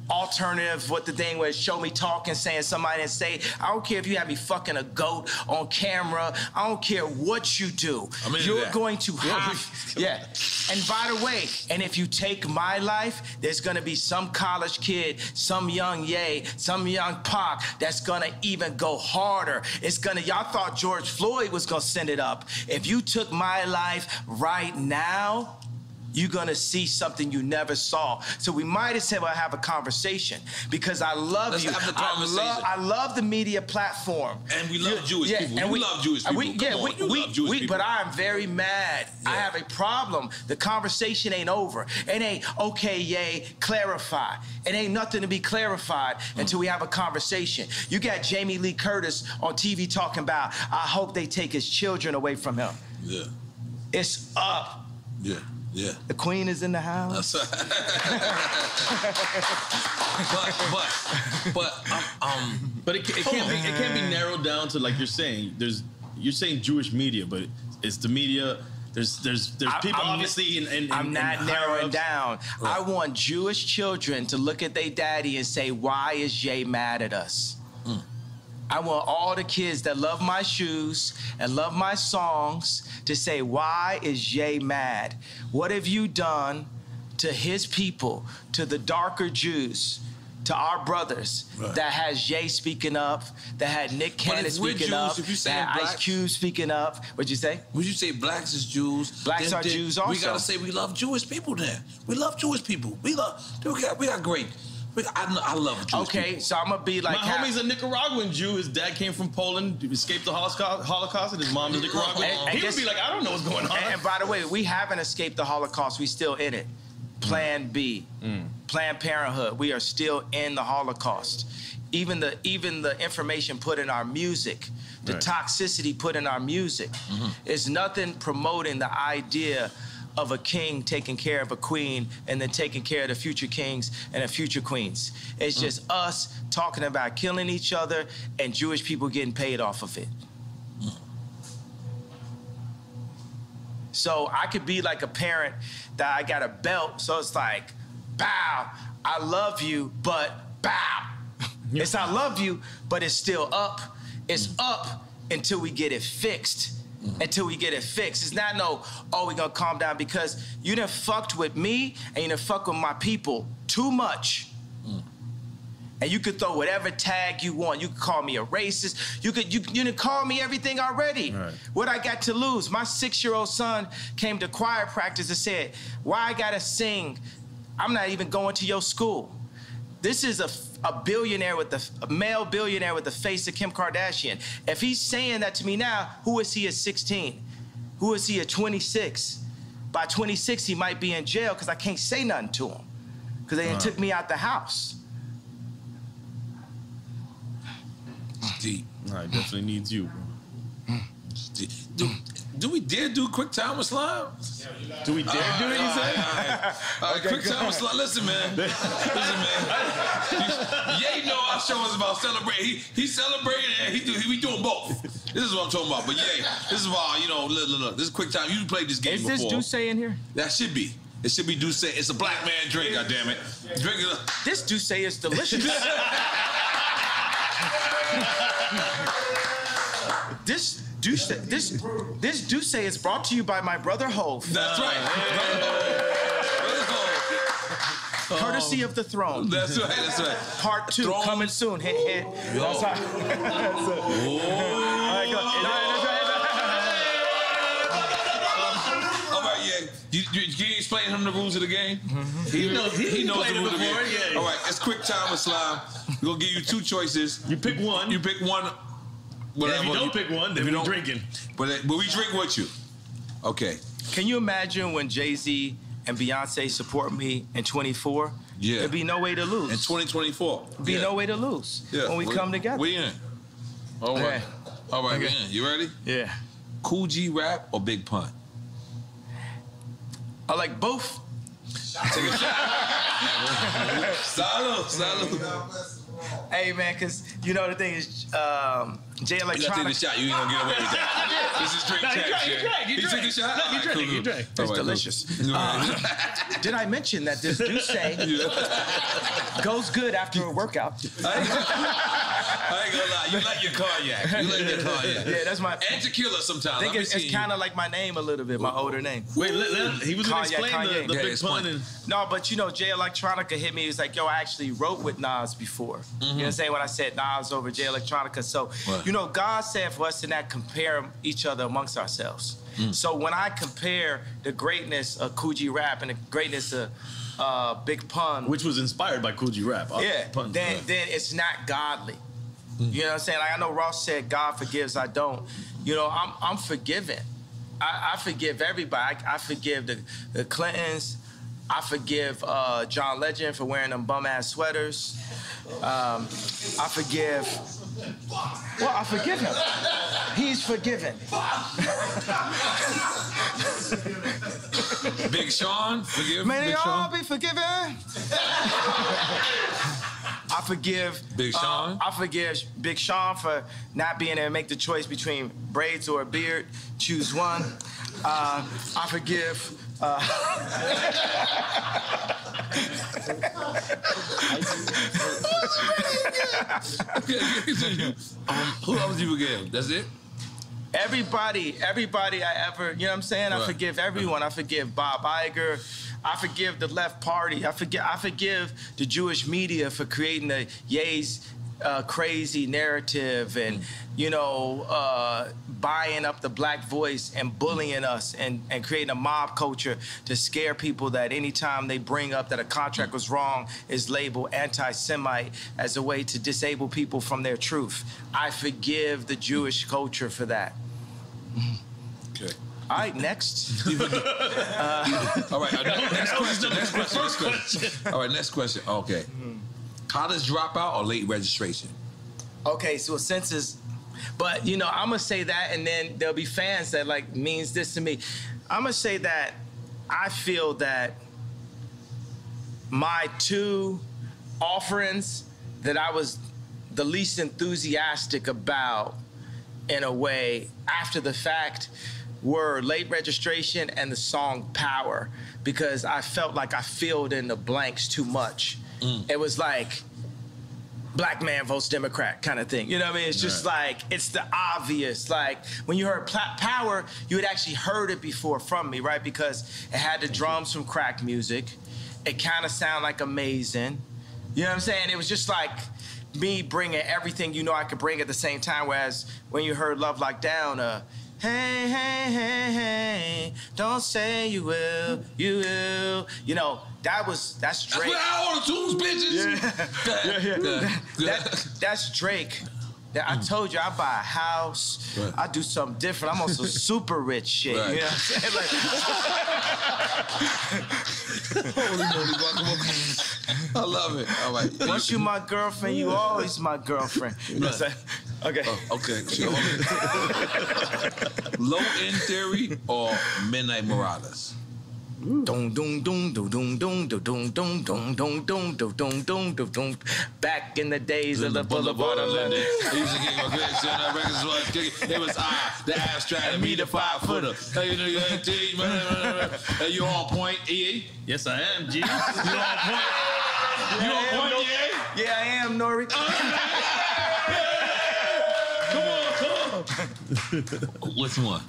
alternative, what the thing was, show me talking, saying somebody didn't say. I don't care if you have me fucking a goat on camera. I don't care what you do. You're going to have, yeah. And by the way, and if you take my life, there's gonna be some college kid, some young Ye, some young Pac that's gonna even go harder. It's gonna, y'all thought George Floyd was gonna send it up. If you took my life right now, you're gonna see something you never saw. So we might as well have a conversation because I love you. Have the conversation. I love the media platform. And we love Jewish people. And we love Jewish people. We love Jewish people. But I'm very mad. Yeah. I have a problem. The conversation ain't over. It ain't, okay, yay, clarify. It ain't nothing to be clarified until we have a conversation. You got Jamie Lee Curtis on TV talking about, I hope they take his children away from him. Yeah. It's up. Yeah. Yeah. The queen is in the house. That's right. but it can't be narrowed down to, like you're saying. You're saying Jewish media, but it's the media. There's people obviously I'm not narrowing down. Right. I want Jewish children to look at their daddy and say, why is Jay mad at us? I want all the kids that love my shoes and love my songs to say, why is Jay mad? What have you done to his people, to the darker Jews, to our brothers, that has Jay speaking up, that had Nick Cannon speaking up, that had Ice Cube speaking up? What'd you say? Would you say blacks is Jews? Blacks are Jews also. We gotta say we love Jewish people then. We love Jewish people. We got great. I love Jewish people. So I'm gonna be like, my homie's a Nicaraguan Jew. His dad came from Poland, escaped the Holocaust, and his mom is Nicaraguan. He would be like, I don't know what's going on. And by the way, we haven't escaped the Holocaust. We still in it. Plan B, Planned Parenthood. We are still in the Holocaust. Even the information put in our music, the toxicity put in our music, is nothing promoting the idea of a king taking care of a queen and then taking care of the future kings and the future queens. It's just us talking about killing each other and Jewish people getting paid off of it. So I could be like a parent that I got a belt, so it's like, bow, I love you, but bow. It's I love you, but it's still up. It's up until we get it fixed. Until we get it fixed. It's not no, oh, we gonna calm down, because you done fucked with me and you done fucked with my people too much. And you could throw whatever tag you want. You could call me a racist. You done call me everything already. What I got to lose? My 6-year-old son came to choir practice and said, why I gotta sing? I'm not even going to your school. This is a billionaire with a male billionaire with the face of Kim Kardashian. If he's saying that to me now, who is he at 16? Who is he at 26? By 26, he might be in jail because I can't say nothing to him because they took me out the house. It's deep. No, it definitely needs you, bro. Do we dare do quick time with slime? Do we dare do it, you say? All right, quick time with slime. Listen, man. Ye know our show is about celebrating. He celebrating and we doing both. This is what I'm talking about. But Ye, this is why, look, this is quick time. You played this game before. Is this Duce in here? That should be. It should be Duce. It's a black man drink, goddammit. Drink it up. This Duce is delicious. This Duce is brought to you by my brother Hove. That's right. Courtesy of the throne. That's right. Part 2 coming soon. Hit. That's right. That's it. All right, yeah. Can you explain him the rules of the game? He knows the rules of the game. Yeah. All right, it's quick time with slime. We're gonna give you 2 choices. You pick one. Whatever. If you don't pick one, then we're drinking. But we drink with you. Okay. Can you imagine when Jay-Z and Beyonce support me in 24? Yeah. There'd be no way to lose. In 2024. There'd be no way to lose when we come together. We in. All right. All right, man. You ready? Yeah. Cool G rap or Big Pun? I like both. Take a shot. Salud. Hey, man, because you know the thing is, Jay Electronica. You gotta take the shot. You ain't gonna get away with that. This is drink check. You took the shot? You drank. It's delicious. Did I mention that this Douce goes good after a workout? I ain't gonna lie. You like your cognac. Yeah, that's my... And tequila sometimes. I think it's kind of like my name a little bit, my older name. Wait, he was gonna explain the Big Pun. No, but you know, Jay Electronica hit me. He was like, yo, I actually wrote with Nas before. You know what I'm saying? When I said Nas over Jay Electronica. So, you know, God said for us to not compare each other amongst ourselves. So when I compare the greatness of Cool G Rap and the greatness of Big Pun, which was inspired by Cool G Rap, then it's not godly. You know what I'm saying? Like I know Ross said, God forgives, I don't. You know, I'm forgiven. I forgive everybody. I forgive the Clintons. I forgive John Legend for wearing them bum-ass sweaters. I forgive... Well, I forgive him. He's forgiven. Big Sean, forgive May they Big all Sean? be forgiven. I forgive Big Sean. I forgive Big Sean for not being able to make the choice between braids or a beard. Choose one. I forgive. Who else you forgive? That's it? Everybody I ever, you know what I'm saying? I forgive everyone. I forgive Bob Iger. I forgive the left party. I forgive the Jewish media for creating the Ye's crazy narrative and, you know, buying up the black voice and bullying us and creating a mob culture to scare people that anytime they bring up that a contract was wrong is labeled anti-Semite as a way to disable people from their truth. I forgive the Jewish culture for that. Okay. All right, next. All right, next question. All right, next question. Okay. College dropout or late registration? Okay, so census, but you know, I'm gonna say that, and then there'll be fans that like means this to me. I'm gonna say that I feel that my two offerings that I was the least enthusiastic about in a way after the fact were late registration and the song Power, because I felt like I filled in the blanks too much. It was like black man votes Democrat kind of thing. You know what I mean? It's just like, it's the obvious. Like when you heard Power, you had actually heard it before from me, right? Because it had the drums from crack music. It kind of sounded like Amazing. You know what I'm saying? It was just like me bringing everything you know I could bring at the same time, whereas when you heard Love Lockdown, hey, hey, hey, hey, don't say you will, you will. You know, that's Drake. That's what all the tunes, bitches. Yeah. That's Drake. I told you I buy a house. Right. I do something different. I'm on some super rich shit. Right. You know what I'm saying? I love it. All right. Once you my girlfriend, you always my girlfriend. You know what I'm saying? Okay. Okay. Low End Theory or Midnight Marauders? Dum dum dum dum dum dum dum dum dum dum dum dum dum dum dum dum dum. Back in the days of the Boulevard of London. He used to get my great shit. That records was kicking. It was the abstract, and me the 5-footer. Hey, you on point, EA? Yes, I am, G. You on point? You on point, EA? Yeah, I am, Nori. Come on. Which one?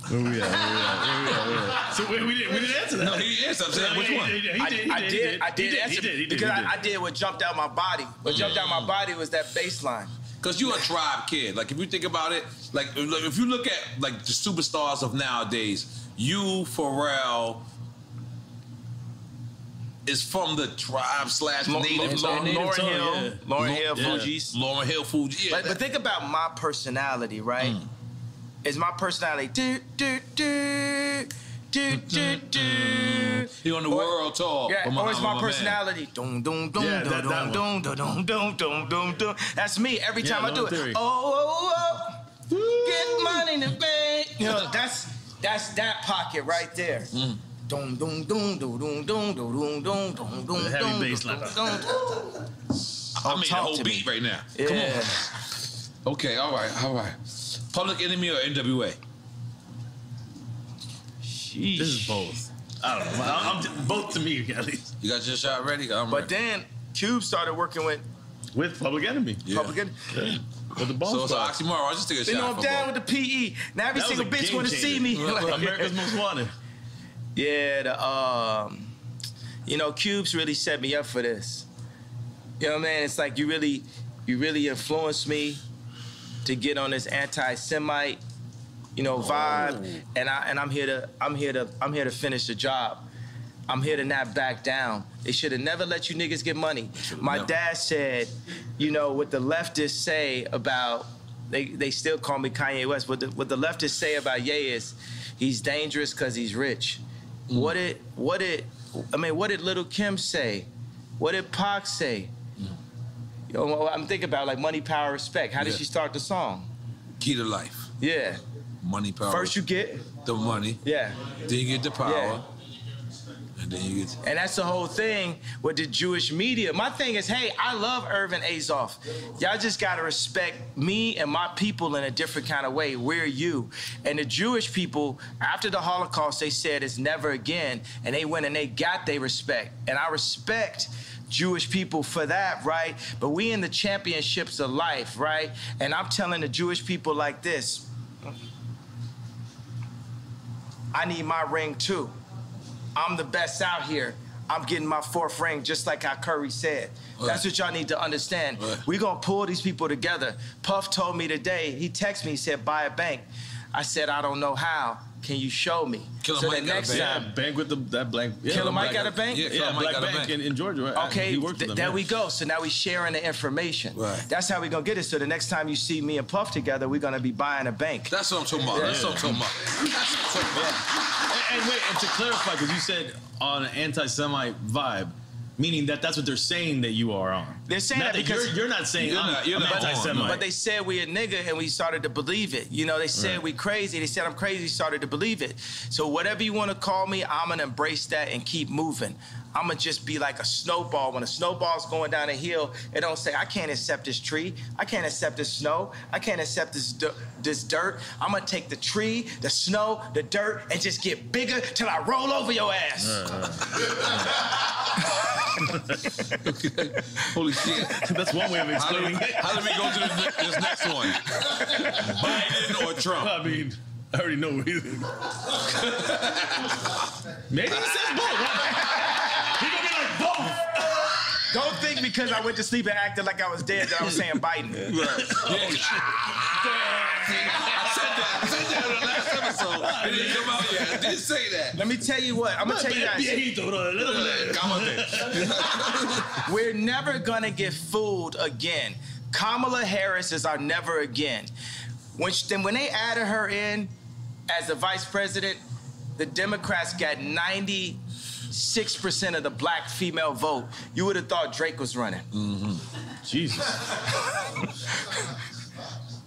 Where we at? So we didn't answer that. No, he didn't answer. I'm saying which one? I did answer because I did what jumped out my body. What jumped out my body was that bass line. Because you're a tribe kid. Like, if you think about it, like, if you look at, like, the superstars of nowadays, you, Pharrell, is from the tribe / native. Lauryn Hill, Fugees. Lauryn Hill, Fugees. Yeah. But think about my personality, right? Is my personality do do do do do do? You on the world tour? Yeah, or is my personality dum dum dum dum dum dum dum dum dum dum? That's me every time I do it. Oh oh oh Get money in the bank. You know, that's that pocket right there. Dum dum dum dum dum dum dum dum dum dum. Heavy bass line. I made a whole beat right now. Yeah. Come on. Okay, all right. Public Enemy or NWA? Sheesh. This is both. I don't know. I'm both to me, at least. You got your shot ready? But then Cube started working with Public Enemy. Yeah. Public Enemy. Yeah. With the So it's an oxymoron. I just take a You shot. know, I'm down with the PE. Now every single bitch want to see me. America's Most Wanted. Yeah, you know, Cube's really set me up for this. You know what I mean? It's like you really influenced me to get on this anti-Semite, vibe, and I'm here to finish the job. I'm here to not back down. They should have never let you niggas get money. My dad said, what the leftists say about, they still call me Kanye West, what the leftists say about Ye is, he's dangerous because he's rich. What did Little Kim say? What did Pac say? I'm thinking about like money, power, respect. How did she start the song? Key to life. Yeah. Money, power. First you get the money. Yeah. Then you get the power. Yeah. And then you get. And that's the whole thing with the Jewish media. My thing is, hey, I love Irvin Azoff. Y'all just gotta respect me and my people in a different kind of way. We're you. And the Jewish people, after the Holocaust, they said it's never again. And they went and they got their respect. And I respect Jewish people for that, right? But we in the championships of life, right? And I'm telling the Jewish people like this, I need my ring too. I'm the best out here. I'm getting my 4th ring, just like how Curry said. Right. That's what y'all need to understand. Right. We're gonna pull these people together. Puff told me today, he texted me, he said, buy a bank. I said, I don't know how. Can you show me? Killer Mike got a bank. Yeah, bank with that blank. Yeah, Killer Mike got a bank? Yeah, Black Bank in Georgia, right? Okay, there we go. So now we sharing the information. Right. That's how we gonna get it. So the next time you see me and Puff together, we're gonna be buying a bank. That's what I'm talking about. That's what I'm talking about. And wait, and to clarify, because you said on an anti-Semite vibe, meaning that's what they're saying that you are on. They're saying not that because you're not saying you're not anti-Semite. But they said we a nigga and we started to believe it. They said we crazy. They said I'm crazy, started to believe it. So whatever you want to call me, I'm gonna embrace that and keep moving. I'm gonna just be like a snowball. When a snowball's going down a hill, it don't say, I can't accept this tree. I can't accept this snow. I can't accept this dirt. I'm gonna take the tree, the snow, the dirt, and just get bigger till I roll over your ass. Okay. Holy shit. That's one way of explaining it. How do we go to this next one? Biden or Trump? I mean, I already know what he thinks. Maybe he says both. He gonna be like both. Don't think because I went to sleep and acted like I was dead that I was saying Biden. Right. I said that in the last episode. It didn't come out yet. I did say that. Let me tell you what. I'm gonna tell you guys. We're never gonna get fooled again. Kamala Harris is our never again. When they added her in as the vice president, the Democrats got 96% of the black female vote. You would have thought Drake was running. Mm-hmm. Jesus.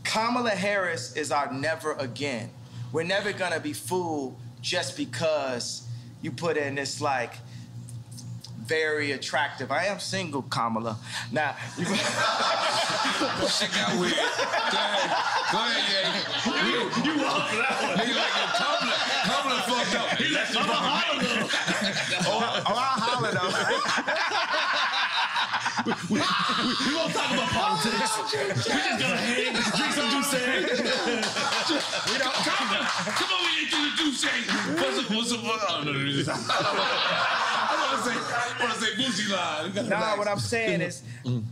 Kamala Harris is our never again. We're never gonna be fooled just because you put in this like very attractive. I am single, Kamala. Now, shit got weird. Go ahead, yeah. You walk for that one. He like Kamala fucked up. He left you behind. I'll holler though. We won't talk about politics. We just gonna hang, drink some juice. We don't come on, we ain't do the juice. I want to say boozy line. Nah, what I'm saying is,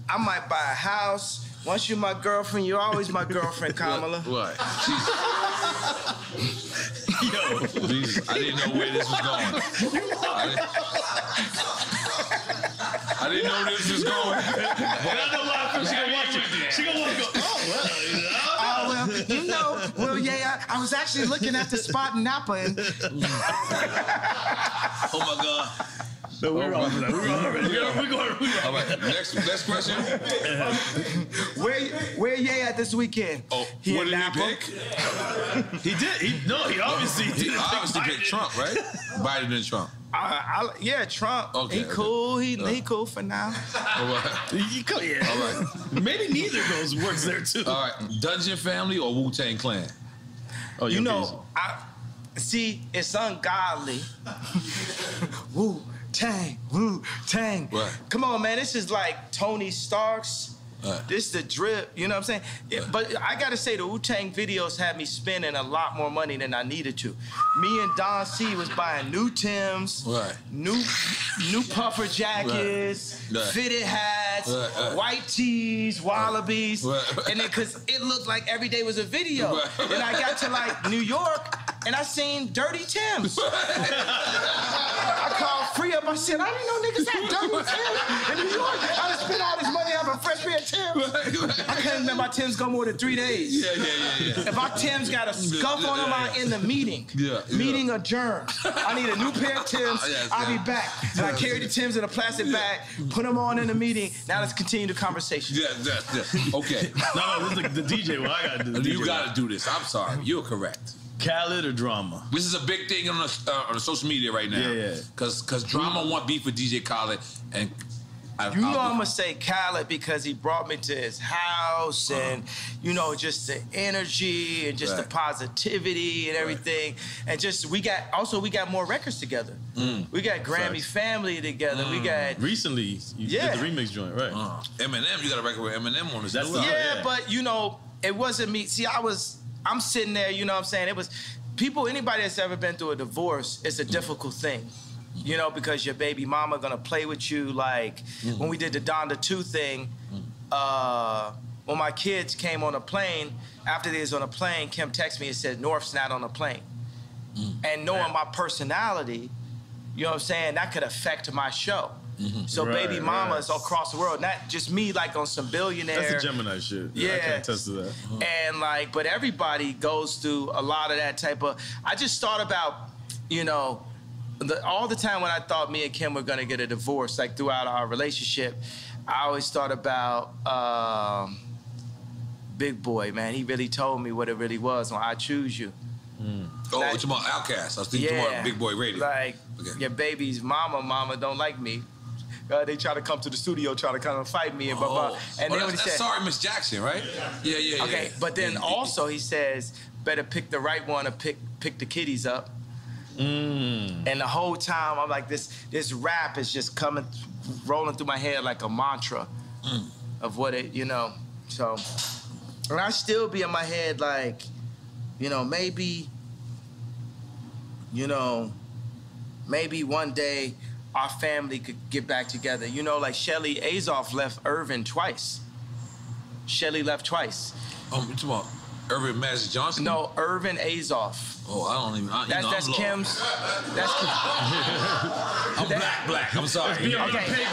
I might buy a house. Once you're my girlfriend, you're always my girlfriend, Kamala. What? Yo, Jesus, I didn't know where this was going. I didn't know this was going. But I know why she gonna watch it. She gonna want to go, I was actually looking at the spot in Napa and... Oh my God. No, we're on that. We're going. All right, next question. Where Ye at this weekend? Oh, he what did Napa? he pick? He did. He obviously did. Obviously picked Trump, right? Biden and Trump. Yeah, Trump. Okay, he cool. He cool for now. All right. Yeah. All right. Maybe neither of those works there too. All right. Dungeon Family or Wu-Tang Clan? Oh, You know, see, it's ungodly. Wu-Tang, Wu-Tang. Right. Come on, man. This is like Tony Stark's. This the drip, you know what I'm saying? Yeah, but I gotta say, the Wu-Tang videos had me spending a lot more money than I needed to. Me and Don C was buying new Timbs, Right. new puffer jackets, Right. fitted hats, Right. white tees, wallabies, Right. and then because it looked like every day was a video. Right. And I got to like New York, and I seen dirty Timbs. I called Free Up. I said, I didn't know niggas had dirty Timbs in New York. I done spent all this money having a fresh pair of Timbs. I couldn't let my Timbs go more than 3 days. Yeah. If my Timbs got a scuff on them, I'm in the meeting. Yeah. Meeting adjourned. I need a new pair of Timbs. Yes, I'll be back. And I carry the Timbs in a plastic bag, put them on in the meeting. Now let's continue the conversation. Yeah. Okay. No, this is the DJ. Well, I gotta do. The You DJ. got to do this. I'm sorry. You're correct. Khaled or drama? This is a big thing on the social media right now. Yeah. Because drama want beef with DJ Khaled, and You know I'm gonna say Khaled because he brought me to his house and just the energy and just the positivity and everything. And just we got more records together. We got Grammy Family together. We got recently you did the remix joint, right? Eminem, you got a record with Eminem on this. That's new album. yeah, but it wasn't me. See, I'm sitting there, you know what I'm saying? It was anybody that's ever been through a divorce, it's a difficult thing. Because your baby mama gonna play with you. Like when we did the Donda 2 thing, when my kids came on a plane, after they was on a plane, Kim texted me and said, North's not on a plane. And knowing my personality, you know what I'm saying, that could affect my show. So baby mama is across the world, not just me like on some billionaire. That's the Gemini shit. Yeah. I can attest to that. And but everybody goes through a lot of that type of, I just thought about, all the time when I thought me and Kim were gonna get a divorce, like throughout our relationship, I always thought about Big Boy, man. He really told me what it really was when I Choose You. Oh, it's about Outkast. I was thinking about Big Boy Radio. Like, your baby's mama don't like me. They try to come to the studio, try to come and fight me and blah, blah. And then when he said, Sorry, Miss Jackson, right? Yeah. Okay, but then also he says, better pick the right one or pick the kiddies up. And the whole time I'm like, this rap is just rolling through my head like a mantra of what it, So, and I still be in my head like, maybe one day our family could get back together. Like Shelly Azoff left Irvin twice. Shelly left twice. You talking about Irvin Magic Johnson? No, Irvin Azoff. Oh, I don't even. That's Kim's. That's Kim. I'm black. I'm sorry. Okay.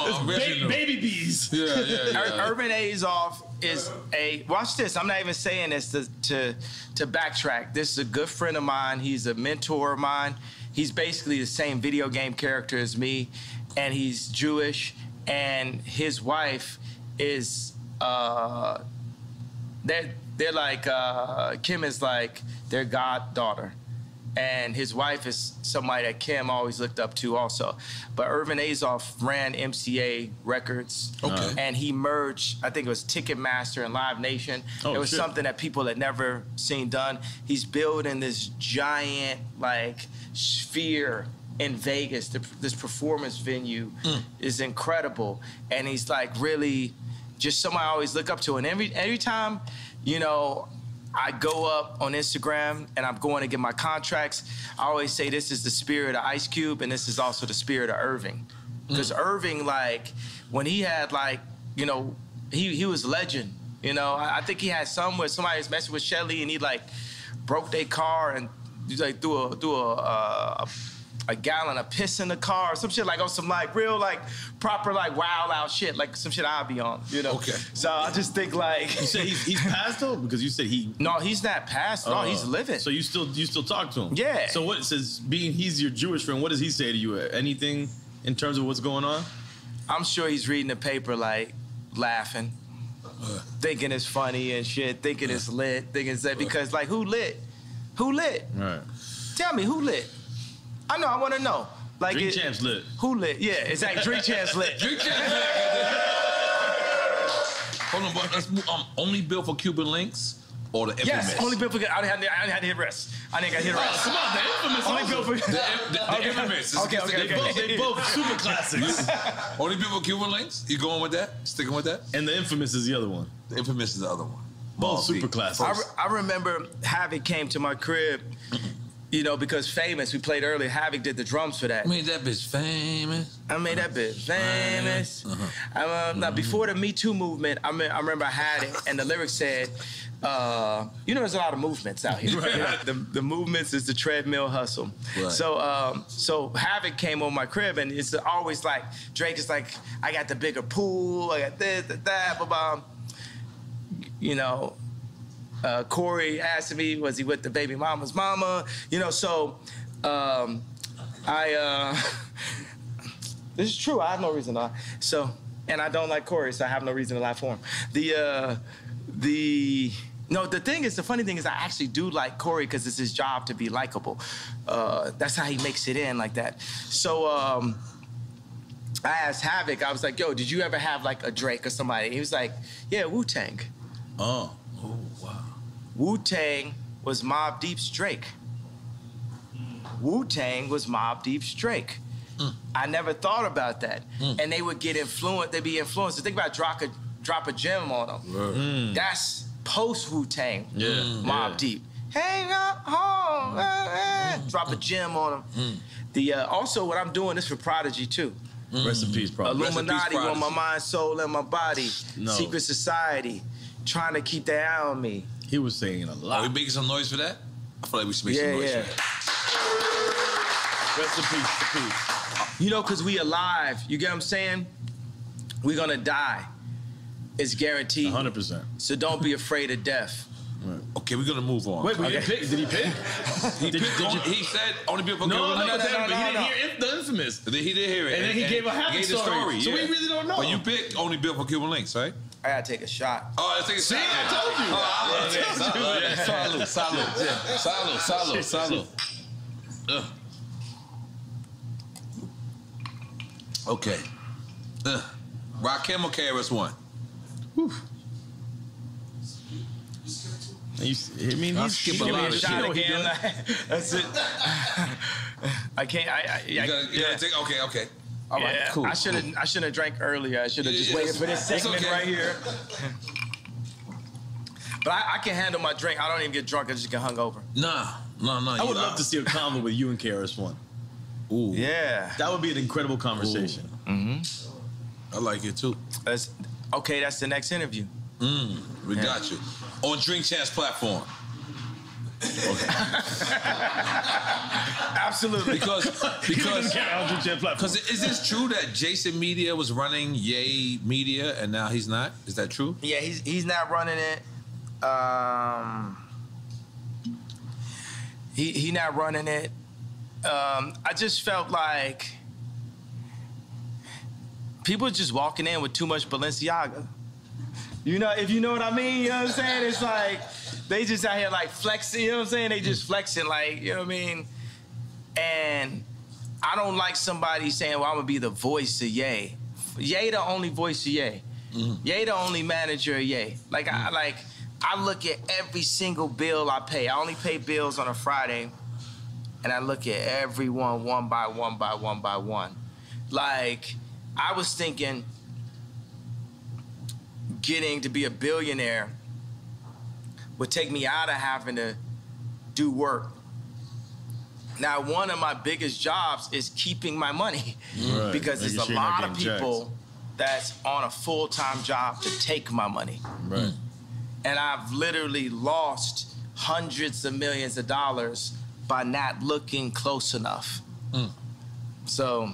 I'm baby bees. Yeah. Irvin Azoff is watch this. I'm not even saying this to backtrack. This is a good friend of mine. He's a mentor of mine. He's basically the same video game character as me, and he's Jewish, and his wife is they're like Kim is like their goddaughter, and his wife is somebody that Kim always looked up to also. But Irvin Azoff ran MCA Records, and he merged, I think it was Ticketmaster and Live Nation. It was something that people had never seen done. He's building this giant sphere in Vegas. This performance venue is incredible, and he's like really just somebody I always look up to. And every time, I go up on Instagram and I'm going to get my contracts, I always say this is the spirit of Ice Cube and this is also the spirit of Irving. Because Irving, when he had he was a legend. I think he had some where somebody was messing with Shelly and he broke their car and threw a a gallon of piss in the car, or some shit like on some like real like proper like wild out shit, like some shit I'll be on, you know. Okay. So I just think like you said he's passed though, because you said he. No, he's not passed. No, he's living. So you still talk to him? Yeah. So what says being he's your Jewish friend? What does he say to you? Anything in terms of what's going on? I'm sure he's reading the paper like laughing, thinking it's funny and shit, thinking it's lit, thinking it's that because like who lit? Who lit? Right. Tell me who lit? I know. I want to know. Like Drink Champs lit. Who lit? Yeah, exactly. Drink Champs lit. Drink Champs lit. Hold on, but let's move. Only built for Cuban links or the infamous? Yes, only built for. I didn't have to hit rest. I didn't got to hit rest. Come on, the infamous. Only built for the infamous. Okay. They both super classics. Only built for Cuban links. You going with that? Sticking with that? And the infamous is the other one. The infamous is the other one. Both super classics. I remember Havoc came to my crib. You know, because Famous, we played earlier, Havoc did the drums for that. I made that bitch famous. I made that bitch famous. Now, before the Me Too movement, I remember I had it, and the lyrics said, you know, there's a lot of movements out here. Right. You know, the movements is the treadmill hustle. Right. So Havoc came on my crib, and it's always like, Drake is like, I got the bigger pool, I got this, that, blah, blah. You know, Corey asked me, was he with the baby mama's mama? You know, so this is true. I have no reason to lie. So, and I don't like Corey, so I have no reason to lie for him. The funny thing is I actually do like Corey because it's his job to be likable. That's how he makes it in like that. So I asked Havoc, I was like, yo, did you ever have like a Drake or somebody? He was like, yeah, Wu-Tang. Oh, wow. Wu-Tang was Mobb Deep's Drake. Wu-Tang was Mobb Deep's Drake. I never thought about that. And they would get influenced, they'd be influenced. So think about drop a gem on them. That's post Wu-Tang, Mobb Deep. Hang up home, drop a gem on them. Also, what I'm doing is for Prodigy too. Rest in peace, Prodigy. Illuminati on my mind, soul, and my body. No. Secret Society, trying to keep their eye on me. He was saying a lot. Are we making some noise for that? I feel like we should make some noise for that. Rest in peace. You know, because we alive. You get what I'm saying? We're going to die. It's guaranteed. 100%. So don't be afraid of death. Right. Okay, we're gonna move on. Wait, we didn't pick. Did he pick? He said only people. No, he didn't hear the infamous. He did hear it, and then he gave a happy story. So we really don't know. But you picked only built for Cuban links, right? I gotta take a shot. Oh, let's take a shot. I told you. Salud. Okay. Rakim or KRS-One? I mean, he's skip a lot of shit. Again. That's it. I can't. You gotta take. Okay. All right, cool. I shouldn't have drank earlier. I should have just waited for this segment right here. But I can handle my drink. I don't even get drunk. I just get hungover. No. I would love to see a convo with you and KRS-One. Ooh. Yeah. That would be an incredible conversation. I like it too. That's the next interview. We got you. On Drink Champs platform. Okay. Absolutely. Because is this true that Jason Media was running Ye Media and now he's not? Is that true? Yeah, he's not running it. He not running it. I just felt like people just walking in with too much Balenciaga. You know, if you know what I mean, you know what I'm saying? It's like, they just out here like flexing, you know what I'm saying? They just flexing like, you know what I mean? And I don't like somebody saying, well, I'm gonna be the voice of Ye. Ye the only voice of Ye. Ye the only manager of Ye. Like, I look at every single bill I pay. I only pay bills on a Friday, and I look at everyone one by one. Like, I was thinking, getting to be a billionaire would take me out of having to do work. Now, one of my biggest jobs is keeping my money because there's a lot of people that's on a full-time job to take my money. Right. And I've literally lost hundreds of millions of dollars by not looking close enough. So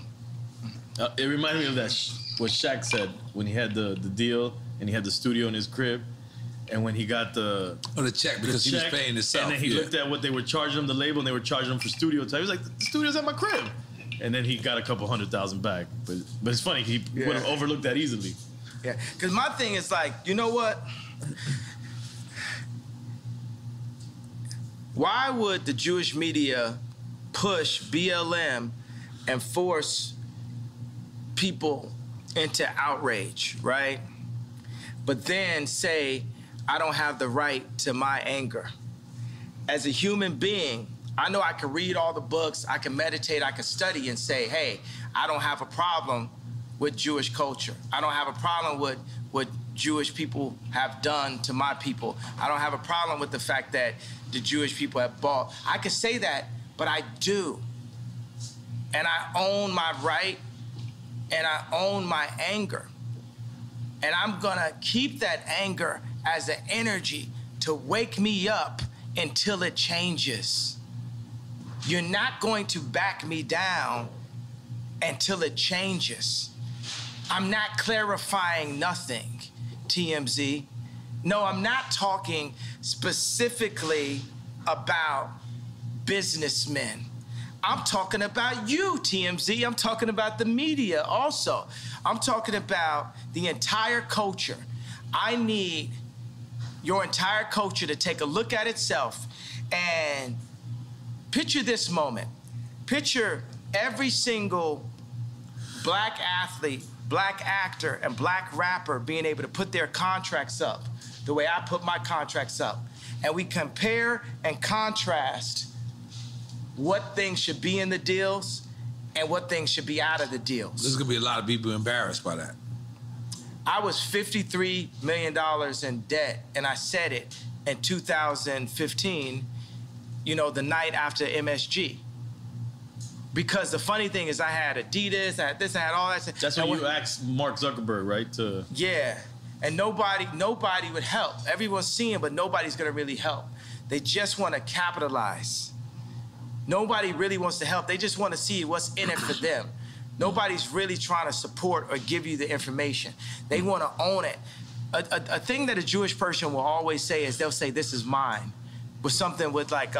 it reminded me of that what Shaq said when he had the deal and he had the studio in his crib, and when he got the check because he was paying himself, and then he looked at what they were charging him, the label, and they were charging him for studio time. He was like, the studio's at my crib, and then he got a couple $100,000 back. But it's funny, he would have overlooked that easily. Yeah, because my thing is like, you know what? Why would the Jewish media push BLM and force people into outrage, right? But then say, I don't have the right to my anger. As a human being, I know I can read all the books, I can meditate, I can study and say, hey, I don't have a problem with Jewish culture. I don't have a problem with what Jewish people have done to my people. I don't have a problem with the fact that the Jewish people have bought. I can say that, but I do. And I own my right, and I own my anger. And I'm gonna keep that anger as an energy to wake me up until it changes. You're not going to back me down until it changes. I'm not clarifying nothing, TMZ. No, I'm not talking specifically about businessmen. I'm talking about you, TMZ. I'm talking about the media also. I'm talking about the entire culture. I need your entire culture to take a look at itself and picture this moment. Picture every single black athlete, black actor, and black rapper being able to put their contracts up the way I put my contracts up. And we compare and contrast what things should be in the deals and what things should be out of the deals. There's gonna be a lot of people embarrassed by that. I was $53 million in debt, and I said it in 2015, you know, the night after MSG. Because the funny thing is I had Adidas, I had this, I had all that. That's when you asked Mark Zuckerberg, right? Yeah, and nobody would help. Everyone's seeing, but nobody's gonna really help. They just wanna capitalize. Nobody really wants to help. They just wanna see what's in it for them. Nobody's really trying to support or give you the information. They wanna own it. A thing that a Jewish person will always say is they'll say, this is mine. With something with like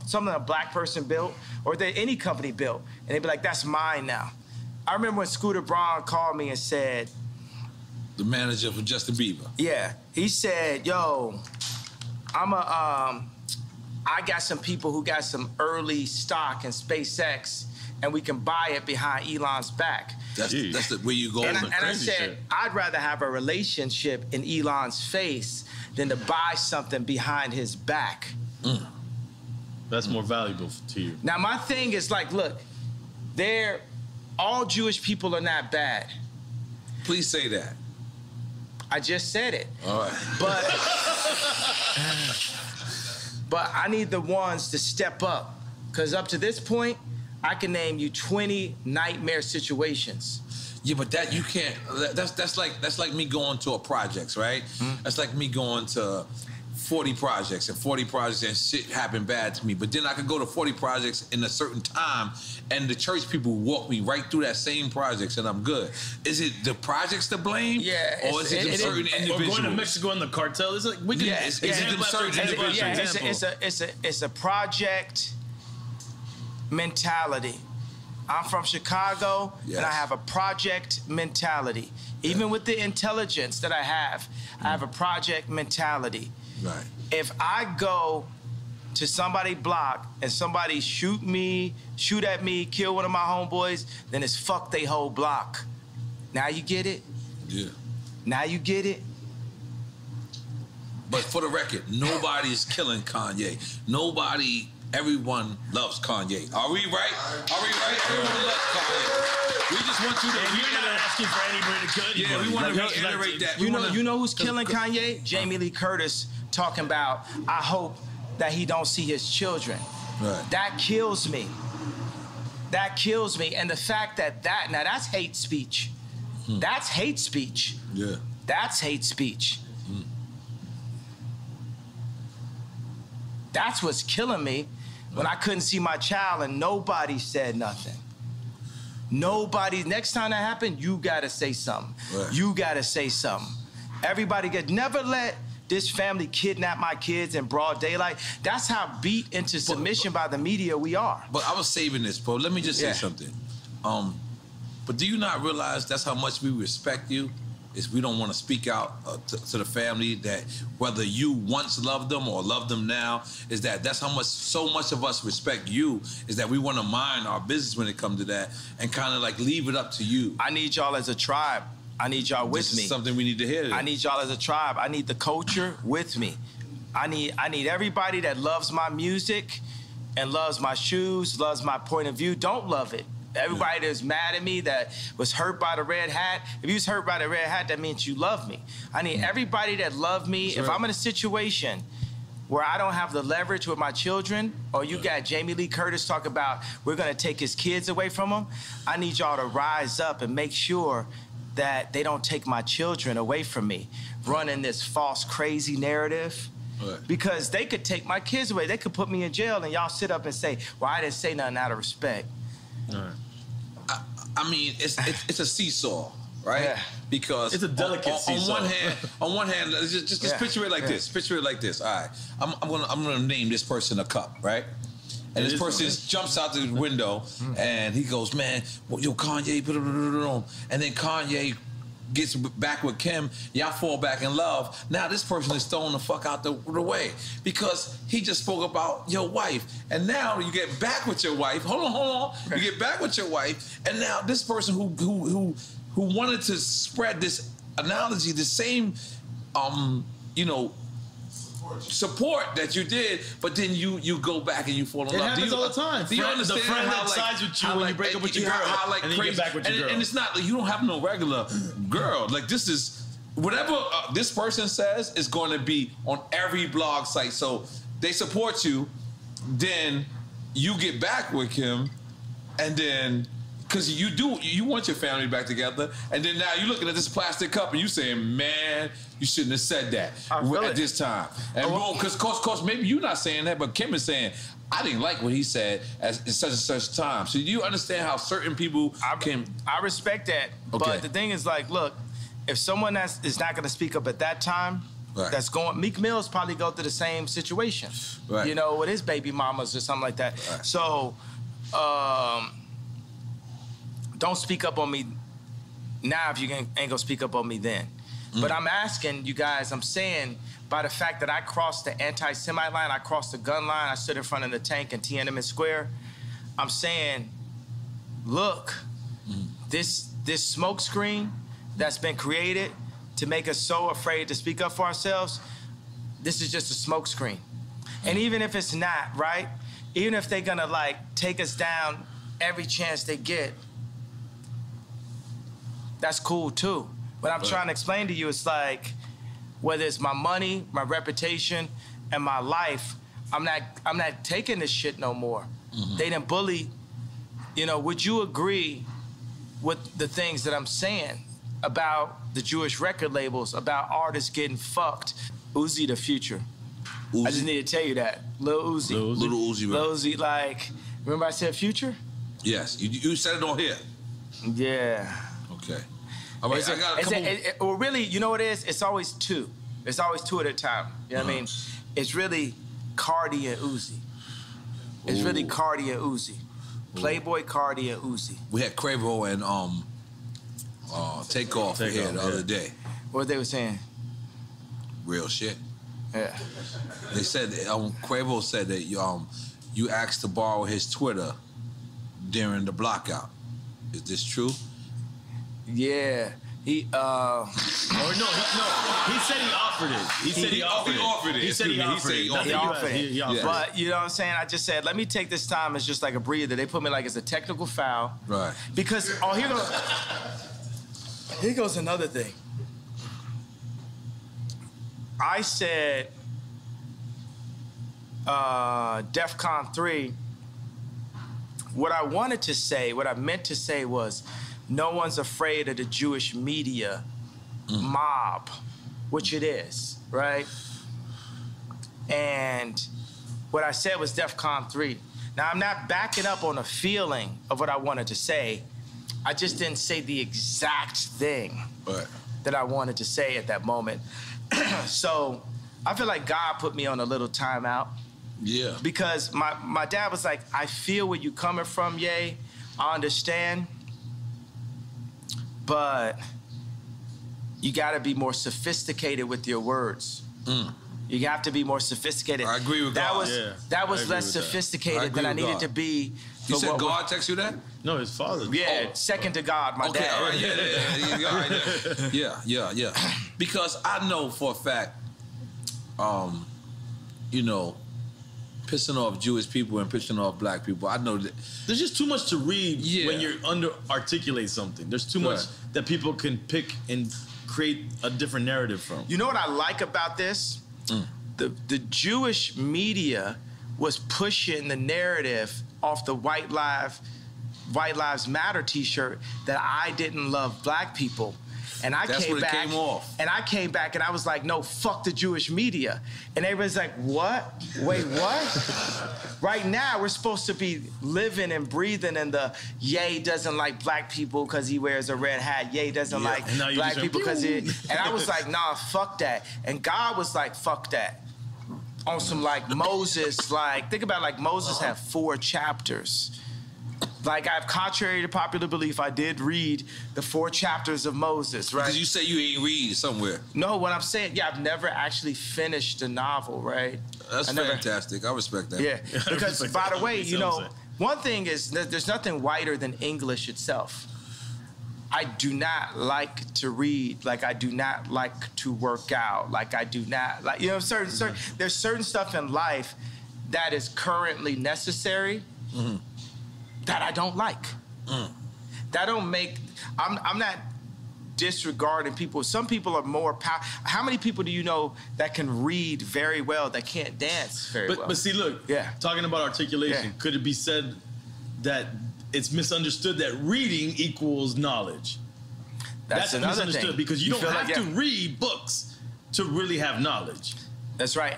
something a black person built or that any company built. And they'd be like, that's mine now. I remember when Scooter Braun called me and said, the manager for Justin Bieber. Yeah, he said, yo, I got some people who got some early stock in SpaceX and we can buy it behind Elon's back. That's the way you go. And I said, shit. I'd rather have a relationship in Elon's face than to buy something behind his back. That's more valuable to you. Now, my thing is like, look, all Jewish people are not bad. Please say that. I just said it. All right. But I need the ones to step up. Because up to this point, I can name you 20 nightmare situations. Yeah, but that you can't. That's like me going to a projects, right? That's like me going to 40 projects and 40 projects and shit happened bad to me. But then I could go to 40 projects in a certain time and the church people walk me right through that same projects and I'm good. Is it the projects to blame? Yeah. Or is it certain individuals? Or going to Mexico in the cartel? Is it we can is it certain individuals? It's a project mentality. I'm from Chicago, and I have a project mentality. Even with the intelligence that I have a project mentality. Right. If I go to somebody's block and somebody shoot at me, kill one of my homeboys, then it's fuck they whole block. Now you get it? Yeah. Now you get it? But for the record, nobody's killing Kanye. Everyone loves Kanye. Are we right? Everyone loves Kanye. We just want you to. We're not asking for anybody to kill anybody. Yeah, we want to reiterate that. You know who's killing Kanye? Jamie Lee Curtis talking about, I hope that he don't see his children. Right. That kills me. That kills me. And the fact that now that's hate speech. That's hate speech. Yeah. That's hate speech. That's what's killing me. When I couldn't see my child and nobody said nothing. Nobody, next time that happened, you gotta say something. Right. You gotta say something. Everybody never let this family kidnap my kids in broad daylight. That's how beat into submission by the media we are. But I was saving this, bro. Let me just say something. But do you not realize that's how much we respect you? Is we don't want to speak out to the family that whether you once loved them or love them now, is that's how much, so much of us respect you, is that we want to mind our business when it comes to that and kind of like leave it up to you. I need y'all as a tribe. I need y'all with me. This is something we need to hear. I need y'all as a tribe. I need the culture with me. I need everybody that loves my music and loves my shoes, loves my point of view. Don't love it. Everybody that's mad at me, that was hurt by the red hat, if you was hurt by the red hat, that means you love me. I need everybody that love me. Sure. If I'm in a situation where I don't have the leverage with my children, or you got Jamie Lee Curtis talk about we're gonna take his kids away from him, I need y'all to rise up and make sure that they don't take my children away from me, running this false, crazy narrative. Right. Because they could take my kids away. They could put me in jail and y'all sit up and say, well, I didn't say nothing out of respect. All right. I mean, it's a seesaw, right? Yeah. Because it's a delicate seesaw. On one hand, just picture it like this. Picture it like this. All right, I'm gonna name this person a cup, right? And this person jumps out the window and he goes, man, yo, Kanye, and then Kanye gets back with Kim, y'all fall back in love. Now this person is thrown the fuck out the way because he just spoke about your wife. And now you get back with your wife. Hold on. You get back with your wife, and now this person who wanted to spread this analogy, the same support that you did, but then you go back and you fall in love. It happens all the time. Do you understand the friend how that sides with you when you break up with your girl, and then you get back with your girl. And it's not like you don't have no regular girl. Like this is whatever this person says is going to be on every blog site. So they support you, then you get back with him, and then because you want your family back together, and then now you're looking at this plastic cup and you saying, man, you shouldn't have said that at this time. And because course maybe you're not saying that, but Kim is saying, I didn't like what he said at such and such time. So do you understand how certain people can? I respect that, but the thing is, like, look, if someone is not going to speak up at that time, that's going. Meek Mill's probably go through the same situation, you know, with his baby mamas or something like that. Right. So, don't speak up on me now if you ain't gonna speak up on me then. But I'm asking you guys, I'm saying, by the fact that I crossed the anti-Semite line, I crossed the gun line, I stood in front of the tank in Tiananmen Square, I'm saying, look, this smoke screen that's been created to make us so afraid to speak up for ourselves, this is just a smoke screen. And even if it's not, right? Even if they're gonna like take us down every chance they get, that's cool too. What I'm trying to explain to you is like, whether it's my money, my reputation, and my life, I'm not taking this shit no more. They done bully. You know, would you agree with the things that I'm saying about the Jewish record labels, about artists getting fucked? Uzi the future. Uzi. I just need to tell you that. Lil Uzi. Little Uzi, right? Lil Uzi, like, remember I said future? Yes, you said it on here. Yeah. Okay. All right, I got a couple. Well, really, you know what it is? It's always two. It's always two at a time. You know what I mean? It's really Cardi and Uzi. It's really Cardi and Uzi. Playboy Cardi and Uzi. We had Quavo and Takeoff here the other day. What they were saying? Real shit. Yeah. They said Quavo said that you asked to borrow his Twitter during the blockout. Is this true? Yeah. He He said he offered it. He said he offered it. He said he offered it. But you know what I'm saying? I just said, let me take this time as just like a breather. They put me like it's a technical foul. Right. Because here goes another thing. I said DEFCON 3. What I wanted to say, what I meant to say was, no one's afraid of the Jewish media mob, which it is, right? And What I said was DEFCON 3. Now, I'm not backing up on a feeling of what I wanted to say. I just didn't say the exact thing that I wanted to say at that moment. So I feel like God put me on a little timeout. Yeah. Because my dad was like, I feel where you coming from, Ye. I understand. But you got to be more sophisticated with your words. You have to be more sophisticated. I agree with God. That was less sophisticated than I needed to be. You said God text you that? No, his father. Yeah, second to God, my dad. All right, yeah. Because I know for a fact, you know, pissing off Jewish people and pissing off black people. I know that there's just too much to read when you're articulate something. There's too much that people can pick and create a different narrative from. You know what I like about this? The Jewish media was pushing the narrative off the White Lives Matter T-shirt that I didn't love black people. And I came back and I was like, no, fuck the Jewish media. And everybody's like, what? Wait, what? Right now, we're supposed to be living and breathing in the Ye doesn't like black people because he wears a red hat. Ye doesn't like black people because he... And I was like, nah, fuck that. And God was like, fuck that. On some like Moses, like, think about like Moses had 4 chapters. Like, contrary to popular belief, I did read the 4 chapters of Moses, right? Because you say you ain't read somewhere. No, what I'm saying, I've never actually finished a novel, right? That's fantastic. I respect that. Yeah, because by the way, you know, one thing is that there's nothing whiter than English itself. I do not like to read, like I do not like to work out, like I do not like, you know, there's certain stuff in life that is currently necessary that I don't like. That don't make, I'm not disregarding people. Some people are more powerful. How many people do you know that can read very well, that can't dance very well? But see, look, talking about articulation, could it be said that it's misunderstood that reading equals knowledge? That's misunderstood thing. Because you don't have to read books to really have knowledge. That's right.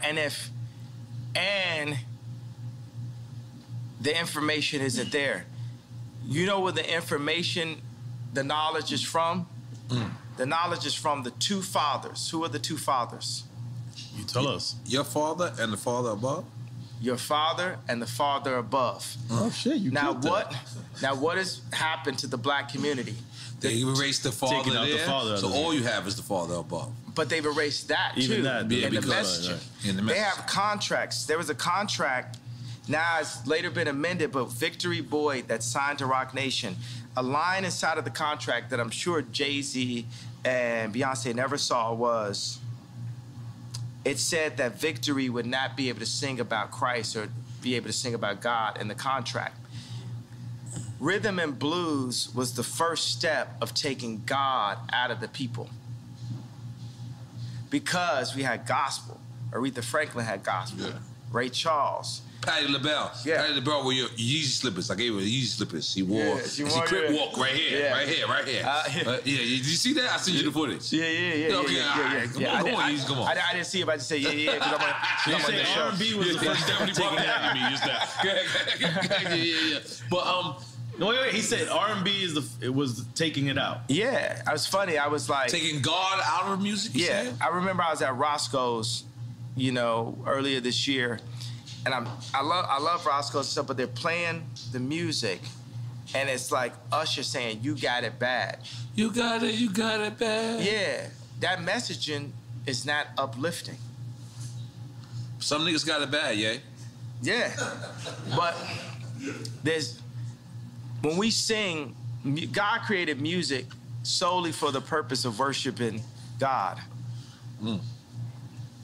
And the information isn't there. You know where the information, the knowledge is from? The knowledge is from the 2 fathers. Who are the 2 fathers? You tell us. Your father and the father above? Your father and the father above. Oh shit! Now what has happened to the black community? They erased the father there, so all you have is the father above. But they've erased that too. In the messaging. They have contracts. There was a contract. Now it's later been amended, but Victory Boyd that signed to Rock Nation, a line inside of the contract that I'm sure Jay-Z and Beyonce never saw was, it said that Victory would not be able to sing about Christ or be able to sing about God in the contract. Rhythm and blues was the first step of taking God out of the people. Because we had gospel. Aretha Franklin had gospel. Ray Charles. Patti LaBelle. Patti LaBelle wore your Yeezy slippers. I gave her Yeezy slippers. She wore. She crip walk right here. Right here. Did you see that? I sent you the footage. Come on, Come on. I didn't see it, but I just say because I'm on the show. R&B was the first step to taking it out of me. Just that. But no, wait. He said R&B was taking it out. Yeah, it was funny. I was like taking God out of music. Yeah, I remember I was at Roscoe's, you know, earlier this year. And I love Roscoe's and stuff, but they're playing the music, and it's like Usher saying, "You got it bad." You got it bad. Yeah, that messaging is not uplifting. Some niggas got it bad, Yeah, but when we sing, God created music solely for the purpose of worshiping God.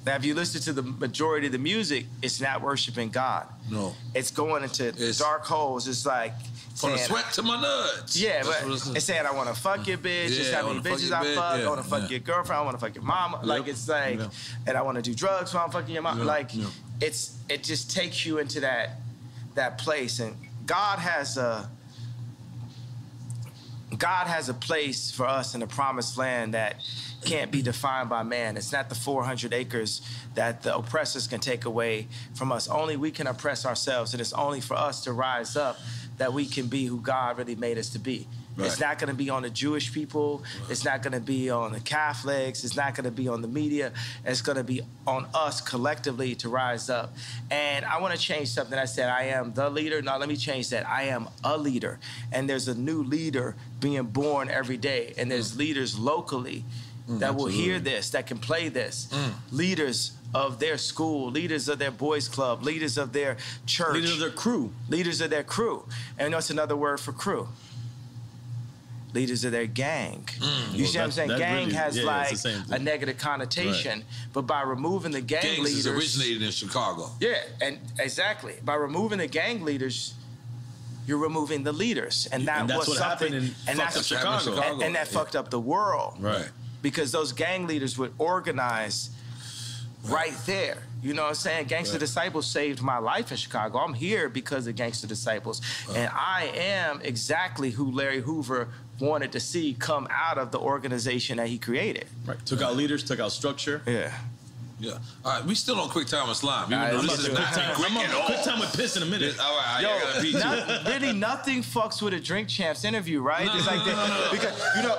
Now, if you listen to the majority of the music, it's not worshiping God. No. It's going into dark holes. It's like from the sweat to my nuts. Yeah, but it's saying I want to fuck your bitch. It's how many bitches I fuck. I want to fuck your girlfriend. I want to fuck your mama. Like it's like, and I want to do drugs while I'm fucking your mom. Like it just takes you into that place. And God has God has a place for us in the promised land that can't be defined by man. It's not the 400 acres that the oppressors can take away from us. Only we can oppress ourselves, and it's only for us to rise up that we can be who God really made us to be. Right. It's not going to be on the Jewish people. It's not going to be on the Catholics. It's not going to be on the media. It's going to be on us collectively to rise up. And I want to change something. I said I am the leader. No, let me change that. I am a leader. And there's a new leader being born every day. And there's leaders locally that will hear this, that can play this. Leaders of their school, leaders of their boys club, leaders of their church. Leaders of their crew. Leaders of their crew. And you know what's another word for crew? Leaders of their gang. You see what I'm saying? Gang really, has like a negative connotation, right. But by removing the gang leaders... Gangs originated in Chicago. Yeah, and exactly. By removing the gang leaders, you're removing the leaders. And that was what something... happened in Chicago. And that fucked up the world. Right. Because those gang leaders would organize right there. You know what I'm saying? Gangster Disciples saved my life in Chicago. I'm here because of Gangster Disciples. And I am exactly who Larry Hoover wanted to see come out of the organization that he created. Right. Took out leaders, took out structure. Yeah. Yeah. All right, we still on quick time with slime. This is quick time with piss in a minute. All right, yo, I gotta beat you. Really, nothing fucks with a Drink Champs interview, right? No, it's like because you know,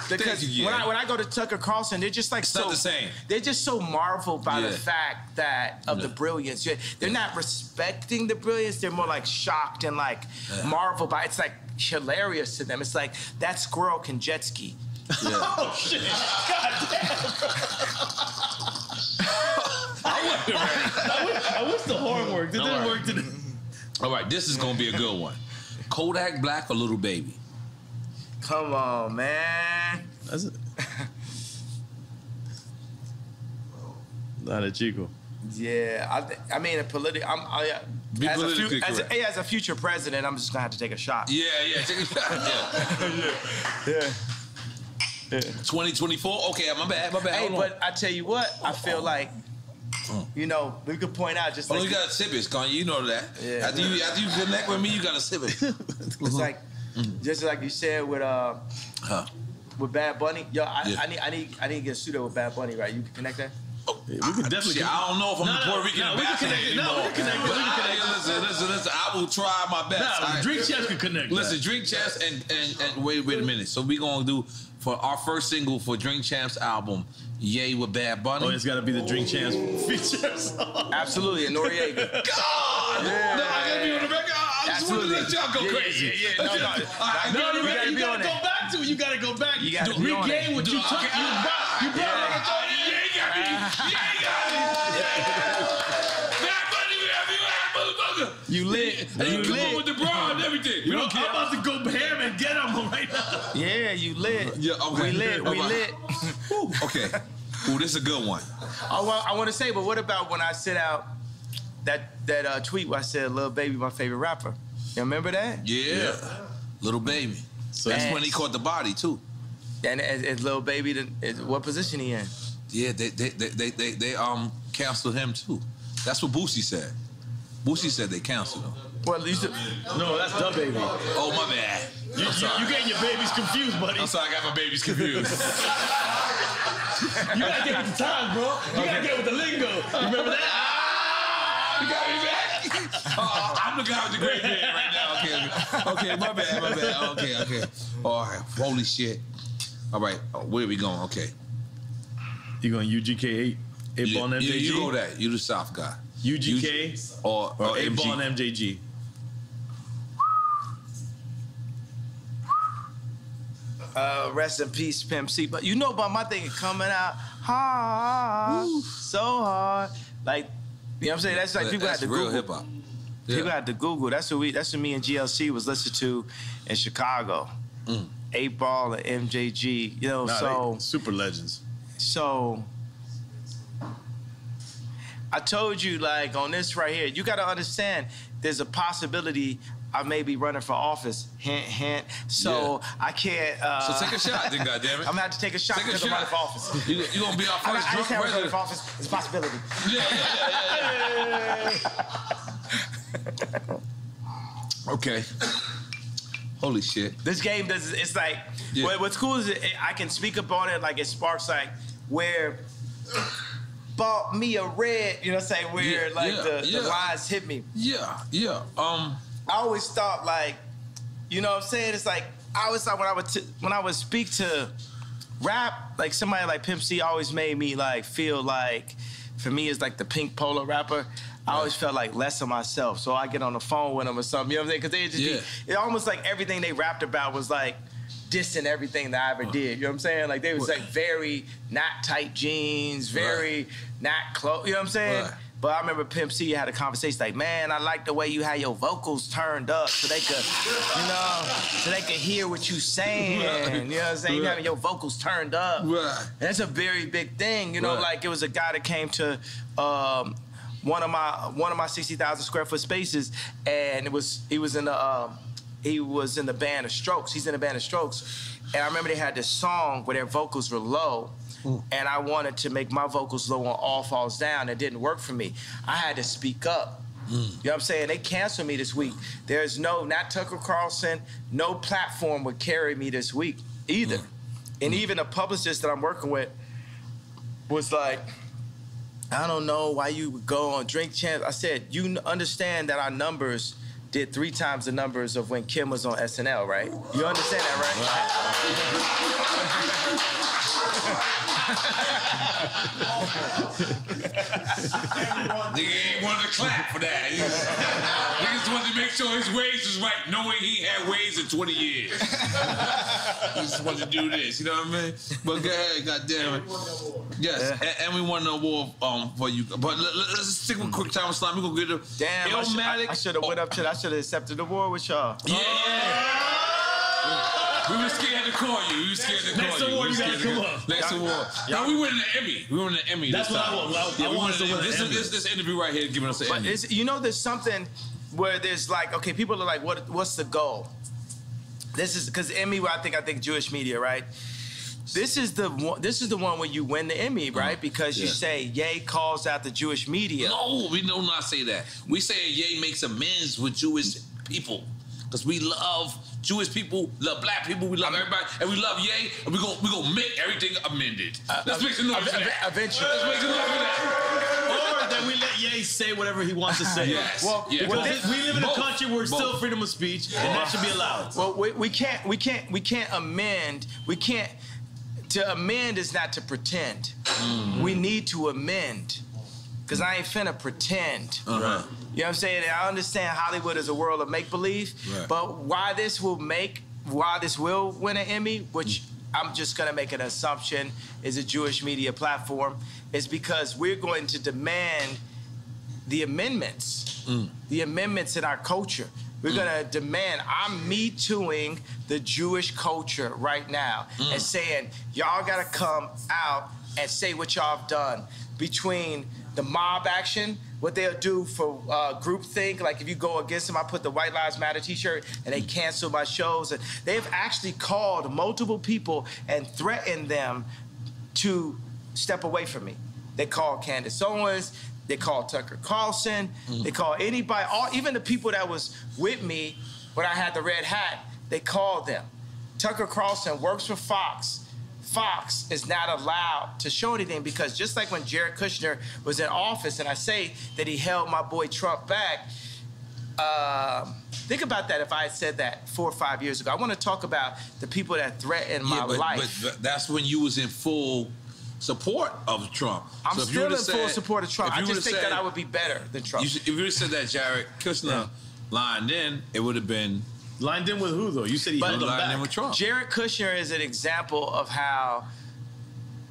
because when I go to Tucker Carlson, they're just like it's not the same. They're just so marveled by the fact that of the brilliance. They're not respecting the brilliance. They're more like shocked and like marveled by. It's like hilarious to them. It's like that squirrel can jet ski. Yeah. Oh shit! God damn. I wish the horn worked. It didn't work today. All right, this is gonna be a good one. Kodak Black or Little Baby? Come on, man. That's it. Not a Chico. Yeah, I mean, as a future president, I'm just gonna have to take a shot. Yeah, take a shot. Yeah. 2024. Okay, my bad. Hey, but I tell you what, I feel like, you know, we could point out just. You gotta sip it, Kanye. You know that. Yeah. After you connect with me, you gotta sip it. It's like, just like you said with Bad Bunny. Yo, I need to get a suit up with Bad Bunny, right? You can connect that. Yeah, we could definitely. I don't know if I'm a Puerto Rican ambassador anymore. We can connect. Listen. I will try my best. Drink Champs can connect. Listen, Drink Champs and wait a minute. So we gonna do for our first single for Drink Champs album, Yay with Bad Bunny. Oh, it's gotta be the Drink Champs feature song. Absolutely, and Noriega. God! Yeah. No, I gotta be on the record. I just want to let y'all go crazy. Yeah. No, you gotta go back to it. You gotta go back. You gotta regain what you took. You brought it. You lit. And you come on with the bra and everything. We don't care. I'm about to go ham and get him right now. Yeah, you lit. Yeah, okay. We lit. Okay. Ooh, this is a good one. I want to say, but what about when I sent out that tweet where I said, "Lil Baby, my favorite rapper." You remember that? Yeah. Little Baby. So that's when he caught the body too. And is Lil Baby, what position he in? Yeah, they canceled him too. That's what Boosie said. Boosie said they canceled him. Well, no, that's the baby. Oh, my bad. You getting your babies confused, buddy. I'm sorry, I got my babies confused. You gotta get with the times, bro. You gotta get with the lingo. You remember that? You got me back? I'm the guy with the great beard right now. Okay, my bad. Okay. All right, holy shit. All right, where are we going? Okay. You going UGK 8 ball and MJG? You go that. You the South guy. UGK or 8 ball and MJG? Rest in peace, Pimp C. But you know about my thing coming out hard, so hard. Like, you know what I'm saying? That's like people had to Google. Hip hop. Yeah. People had to Google. That's what me and GLC was listening to in Chicago. 8 Ball and MJG. You know, so super legends. So I told you, like, on this right here, you got to understand there's a possibility I may be running for office. Hint, hint. So I can't. So take a shot, then, goddammit. I'm going to have to take a shot because I'm running for office. You're going to be our first drunk president. Running for office. It's a possibility. Yeah. Okay. Holy shit. This game does, it's like, what's cool is I can speak up on it, like it sparks like where bought me a red, you know what I'm saying, where the lines hit me. Yeah. I always thought like, you know what I'm saying, it's like, I always thought when I would speak to rap, like somebody like Pimp C always made me like feel like, for me it's like the Pink Polo rapper. I always felt like less of myself, so I get on the phone with them or something. You know what I'm saying? Because they just it almost like everything they rapped about was like dissing everything that I ever did. You know what I'm saying? Like they was like very not tight jeans, very not close. You know what I'm saying? Right. But I remember Pimp C had a conversation like, man, I like the way you had your vocals turned up so they could, you know, so they could hear what you saying. You know what I'm saying? You having your vocals turned up. Right. And that's a very big thing. You know, like it was a guy that came to one of my 60,000 square foot spaces, and he was in the band of Strokes. He's in the band of Strokes, and I remember they had this song where their vocals were low. And I wanted to make my vocals low on All Falls Down. It didn't work for me. I had to speak up. You know what I'm saying? They canceled me this week. There's not Tucker Carlson, no platform would carry me this week either. And even a publicist that I'm working with was like, I don't know why you would go on Drink Champs. I said, you understand that our numbers did 3 times the numbers of when Kim was on SNL, right? You understand that, right? Nigga ain't wanted to clap for that. Niggas wanted to make sure his ways was right, knowing he had ways in 20 years. He just wanted to do this, you know what I mean? But go ahead, goddammit. Yes, and we won an award for you. But let's stick with Quick Time Slime. We're gonna get the I should have went up to I should have accepted the award with y'all. Yeah. We were scared to call you. We were scared to call you. Next award, you gotta come up. Next award. No, we won an Emmy. We won an Emmy. That's what I want. I want to win an Emmy. This interview right here giving us an Emmy. You know, there's something where there's like, okay, people are like, what's the goal? This is because Emmy. I think Jewish media, right? This is the one where you win the Emmy, right? Because you say Ye calls out the Jewish media. No, we do not say that. We say Ye makes amends with Jewish people because we love Jewish people, love black people, we love everybody, and we love Ye, and we gonna make everything amended. Let's make some noise for that. Eventually. Let's make some noise for that. Or then we let Ye say whatever he wants to say. Yes. Well, we live in a country where it's still freedom of speech, and that should be allowed. Well, we can't amend. To amend is not to pretend. We need to amend. Because I ain't finna pretend. You know what I'm saying? I understand Hollywood is a world of make-believe, but why this will win an Emmy, which I'm just gonna make an assumption is a Jewish media platform, is because we're going to demand the amendments in our culture. We're gonna demand, I'm Me Tooing the Jewish culture right now and saying, y'all gotta come out and say what y'all have done between the mob action, what they'll do for groupthink, like if you go against them, I put the White Lives Matter t-shirt and they cancel my shows. And they've actually called multiple people and threatened them to step away from me. They called Candace Owens, they called Tucker Carlson, they called anybody, even the people that was with me when I had the red hat, they called them. Tucker Carlson works for Fox. Fox is not allowed to show anything because just like when Jared Kushner was in office and I say that he held my boy Trump back, think about that if I had said that 4 or 5 years ago. I want to talk about the people that threatened my life. But that's when you was in full support of Trump. I'm still in full support of Trump. I just think that I would be better than Trump. If you would have said that Jared Kushner lined in, it would have been... Lined in with who, though? You said he held him back. In with Trump. Jared Kushner is an example of how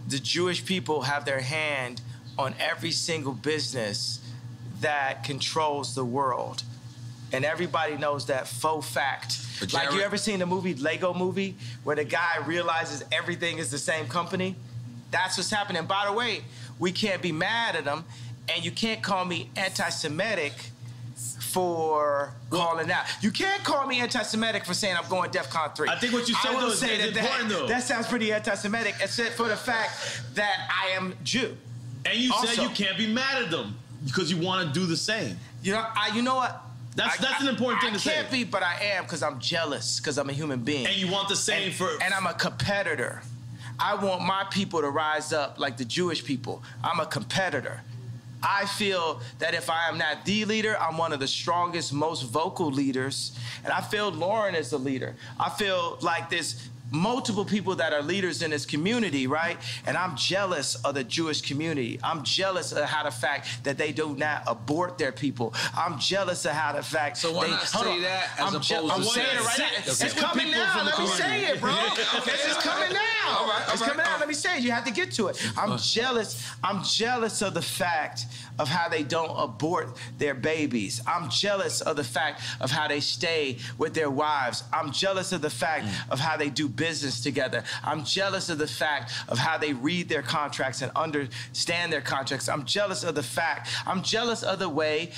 the Jewish people have their hand on every single business that controls the world. And everybody knows that faux fact. Like, you ever seen the movie, Lego Movie, where the guy realizes everything is the same company? That's what's happening. By the way, we can't be mad at him, and you can't call me anti-Semitic for calling out. You can't call me anti-Semitic for saying I'm going DEFCON 3. I think what you said though is important though. That sounds pretty anti-Semitic, except for the fact that I am Jew. And you said you can't be mad at them because you want to do the same. You know what? That's an important thing to say. I can't be, but I am because I'm jealous because I'm a human being. And you want the same And I'm a competitor. I want my people to rise up like the Jewish people. I'm a competitor. I feel that if I am not the leader, I'm one of the strongest, most vocal leaders. And I feel Lauren is the leader. I feel like there's multiple people that are leaders in this community, right? And I'm jealous of the Jewish community. I'm jealous of how the fact that they do not abort their people. I'm jealous of how the fact. So why not say that as opposed to I'm saying it right now. It's coming now. Let me say it, bro. It's coming now. All right. It's coming out. Let me say it. You have to get to it. I'm jealous. I'm jealous of the fact of how they don't abort their babies. I'm jealous of the fact of how they stay with their wives. I'm jealous of the fact of how they do business together. I'm jealous of the fact of how they read their contracts and understand their contracts. I'm jealous of the fact. I'm jealous of the way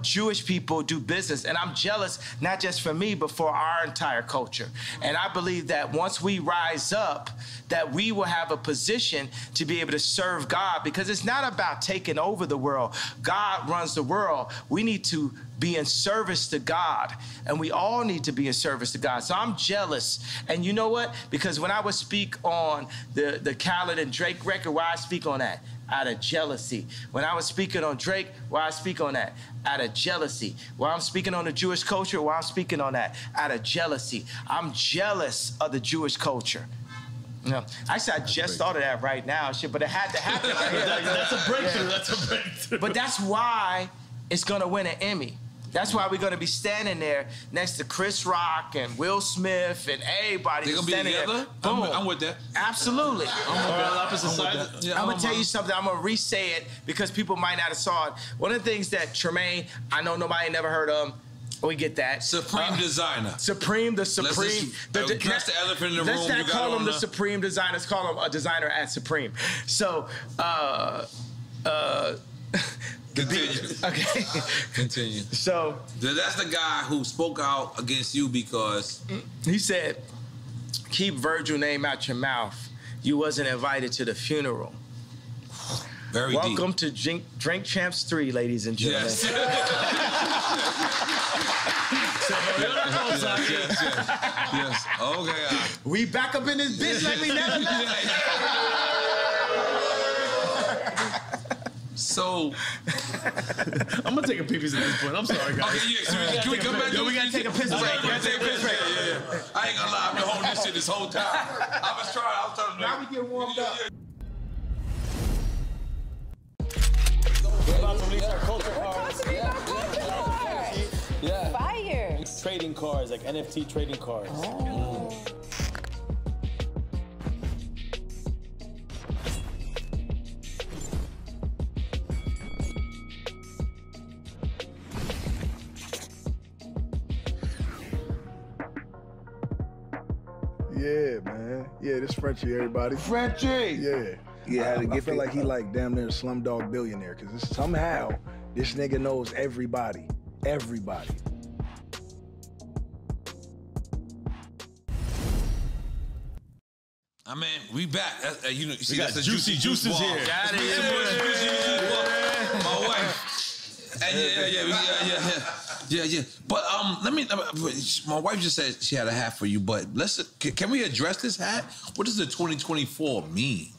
Jewish people do business. And I'm jealous, not just for me, but for our entire culture. And I believe that once we rise up, that we will have a position to be able to serve God, because it's not about taking over the world. God runs the world. We need to be in service to God, and we all need to be in service to God. So I'm jealous. And you know what? Because when I would speak on the Khaled and Drake record, why I speak on that? Out of jealousy. When I was speaking on Drake, why I speak on that? Out of jealousy. While I'm speaking on the Jewish culture, why I'm speaking on that? Out of jealousy. I'm jealous of the Jewish culture. You know, actually, I just thought of that right now, shit, but it had to happen right here. That's a breakthrough. Yeah. That's a breakthrough. But that's why it's gonna win an Emmy. That's why we're gonna be standing there next to Chris Rock and Will Smith and everybody. They're gonna be together? Boom. I'm with that. Absolutely. I'm gonna tell you something. I'm gonna re-say it because people might not have saw it. One of the things that Tremaine, I know nobody never heard of him. We get that. Supreme designer. Supreme, the Supreme. That's the elephant in the room. Let's not call him the Supreme designer. Let's call him a designer at Supreme. So, Continue. Okay. Continue. So that's the guy who spoke out against you because he said, "Keep Virgil name out your mouth. You wasn't invited to the funeral." Very Welcome deep. to Drink Champs 3, ladies and gentlemen. Yes. Yes. Okay. We back up in this bitch like we never left. So I'm gonna take a pee-pee at this point. I'm sorry, guys. Okay, yeah. So can we come back? Yo, we gotta take a piss break. We gotta take a piss break. Yeah. I ain't gonna lie. I've been holding this shit this whole time. I was trying. Now we get warmed up. We're about to release our culture cards. Yeah. Fire. Trading cards, like NFT trading cards. Oh. Yeah, man. Yeah, this Frenchie, everybody. Frenchie! Yeah. Yeah, I feel like he like damn near a Slumdog Billionaire, because somehow this nigga knows everybody. Everybody. I mean, we back. You know, see, got that's Juicy Juices here. Got it. Yeah. My wife. And yeah. But my wife just said she had a hat for you. But can we address this hat? What does the 2024 mean?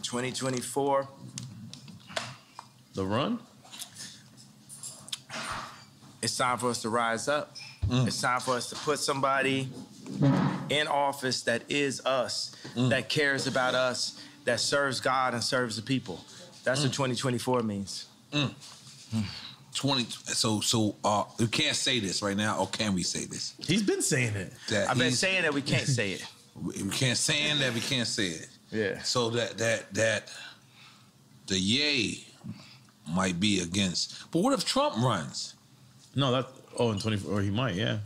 2024. The run? It's time for us to rise up. It's time for us to put somebody in office that is us, that cares about us, that serves God and serves the people. That's what 2024 means. 20. So we can't say this right now, or can we say this? He's been saying it. I've been saying that we can't say it. We can't say that we can't say it. Yeah. So that the yay might be against. But what if Trump runs? No, in 24, or he might, yeah.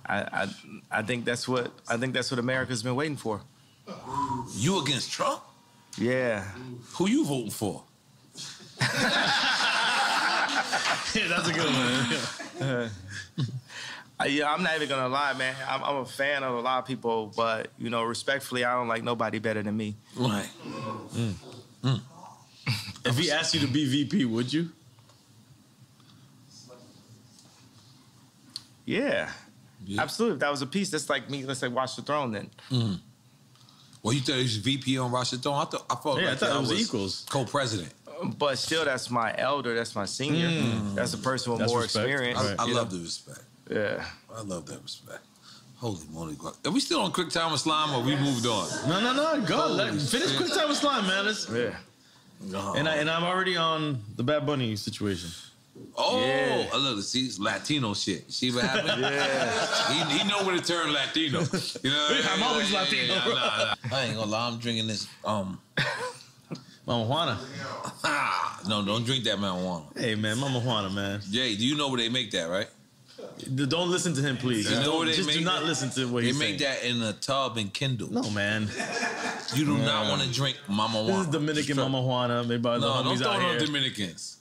I think that's what America's been waiting for. You against Trump? Yeah. Who you voting for? Yeah, that's a good one. Yeah, I'm not even gonna lie, man. I'm a fan of a lot of people, but respectfully, I don't like nobody better than me. Right. If he asked you to be VP, would you? Yeah. Absolutely. If that was a piece, that's like me, let's say Watch the Throne then. Well, you thought he was VP on Watch the Throne? I thought it was equals. Co-president. But still, that's my elder, that's my senior. That's a person with more experience. I love the respect. Yeah. I love that respect. Holy moly. Are we still on Quick Time with Slime or we moved on? No. Go. Finish Quick Time with Slime, man. And I'm already on the Bad Bunny situation. Oh, I love to see Latino shit. See what happened? Yeah. He know when to turn Latino. You know, I'm always Latino. Nah. I ain't gonna lie. I'm drinking this Mama Juana. No, don't drink that marijuana. Hey man, Mama Juana, man. Jay, do you know where they make that, right? Don't listen to him, please. You know where they just make do not listen to what he's saying. They make that in a tub and Kindle. No, man. You do not want to drink Mama Juana. This is Dominican Mama Juana made by the homies don't out throw here. no Dominicans.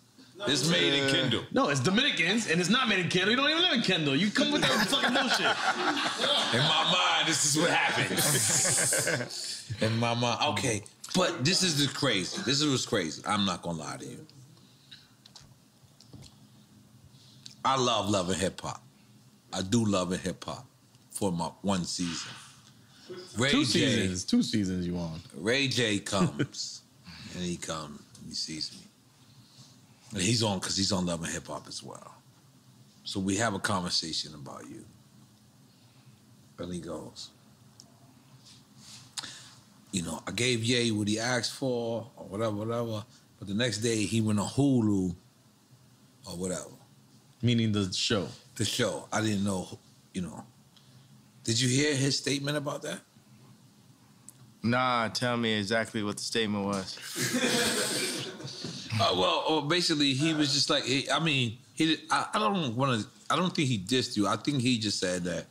It's made in Kindle. No, it's Dominicans, and it's not made in Kindle. You don't even live in Kindle. You come with that fucking bullshit. In my mind, this is what happens. In my mind. Okay, but this is the crazy. This is what's crazy. I'm not going to lie to you. I love loving hip-hop. I do love hip-hop for my one season. Two seasons you on. Ray J comes, and he sees me. And he's on because he's on Love and Hip Hop as well. So we have a conversation about you. And he goes, you know, I gave Ye what he asked for or whatever. But the next day he went on Hulu or whatever. Meaning the show. The show. I didn't know, you know. Did you hear his statement about that? Nah, tell me exactly what the statement was. Basically, he was just like, I don't think he dissed you. I think he just said that.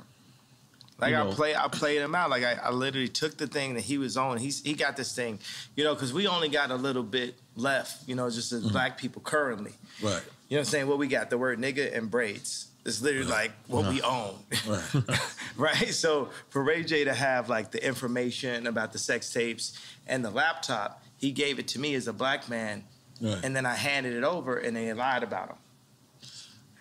Like, I played him out. Like, I literally took the thing that he was on. He got this thing, you know, because we only got a little bit left, you know, just as black people currently. Right. You know what I'm saying? What we got, the word nigga and braids. It's literally like what we own. Right. Right? So for Ray J to have like the information about the sex tapes and the laptop, he gave it to me as a black man. Right. And then I handed it over and they lied about him.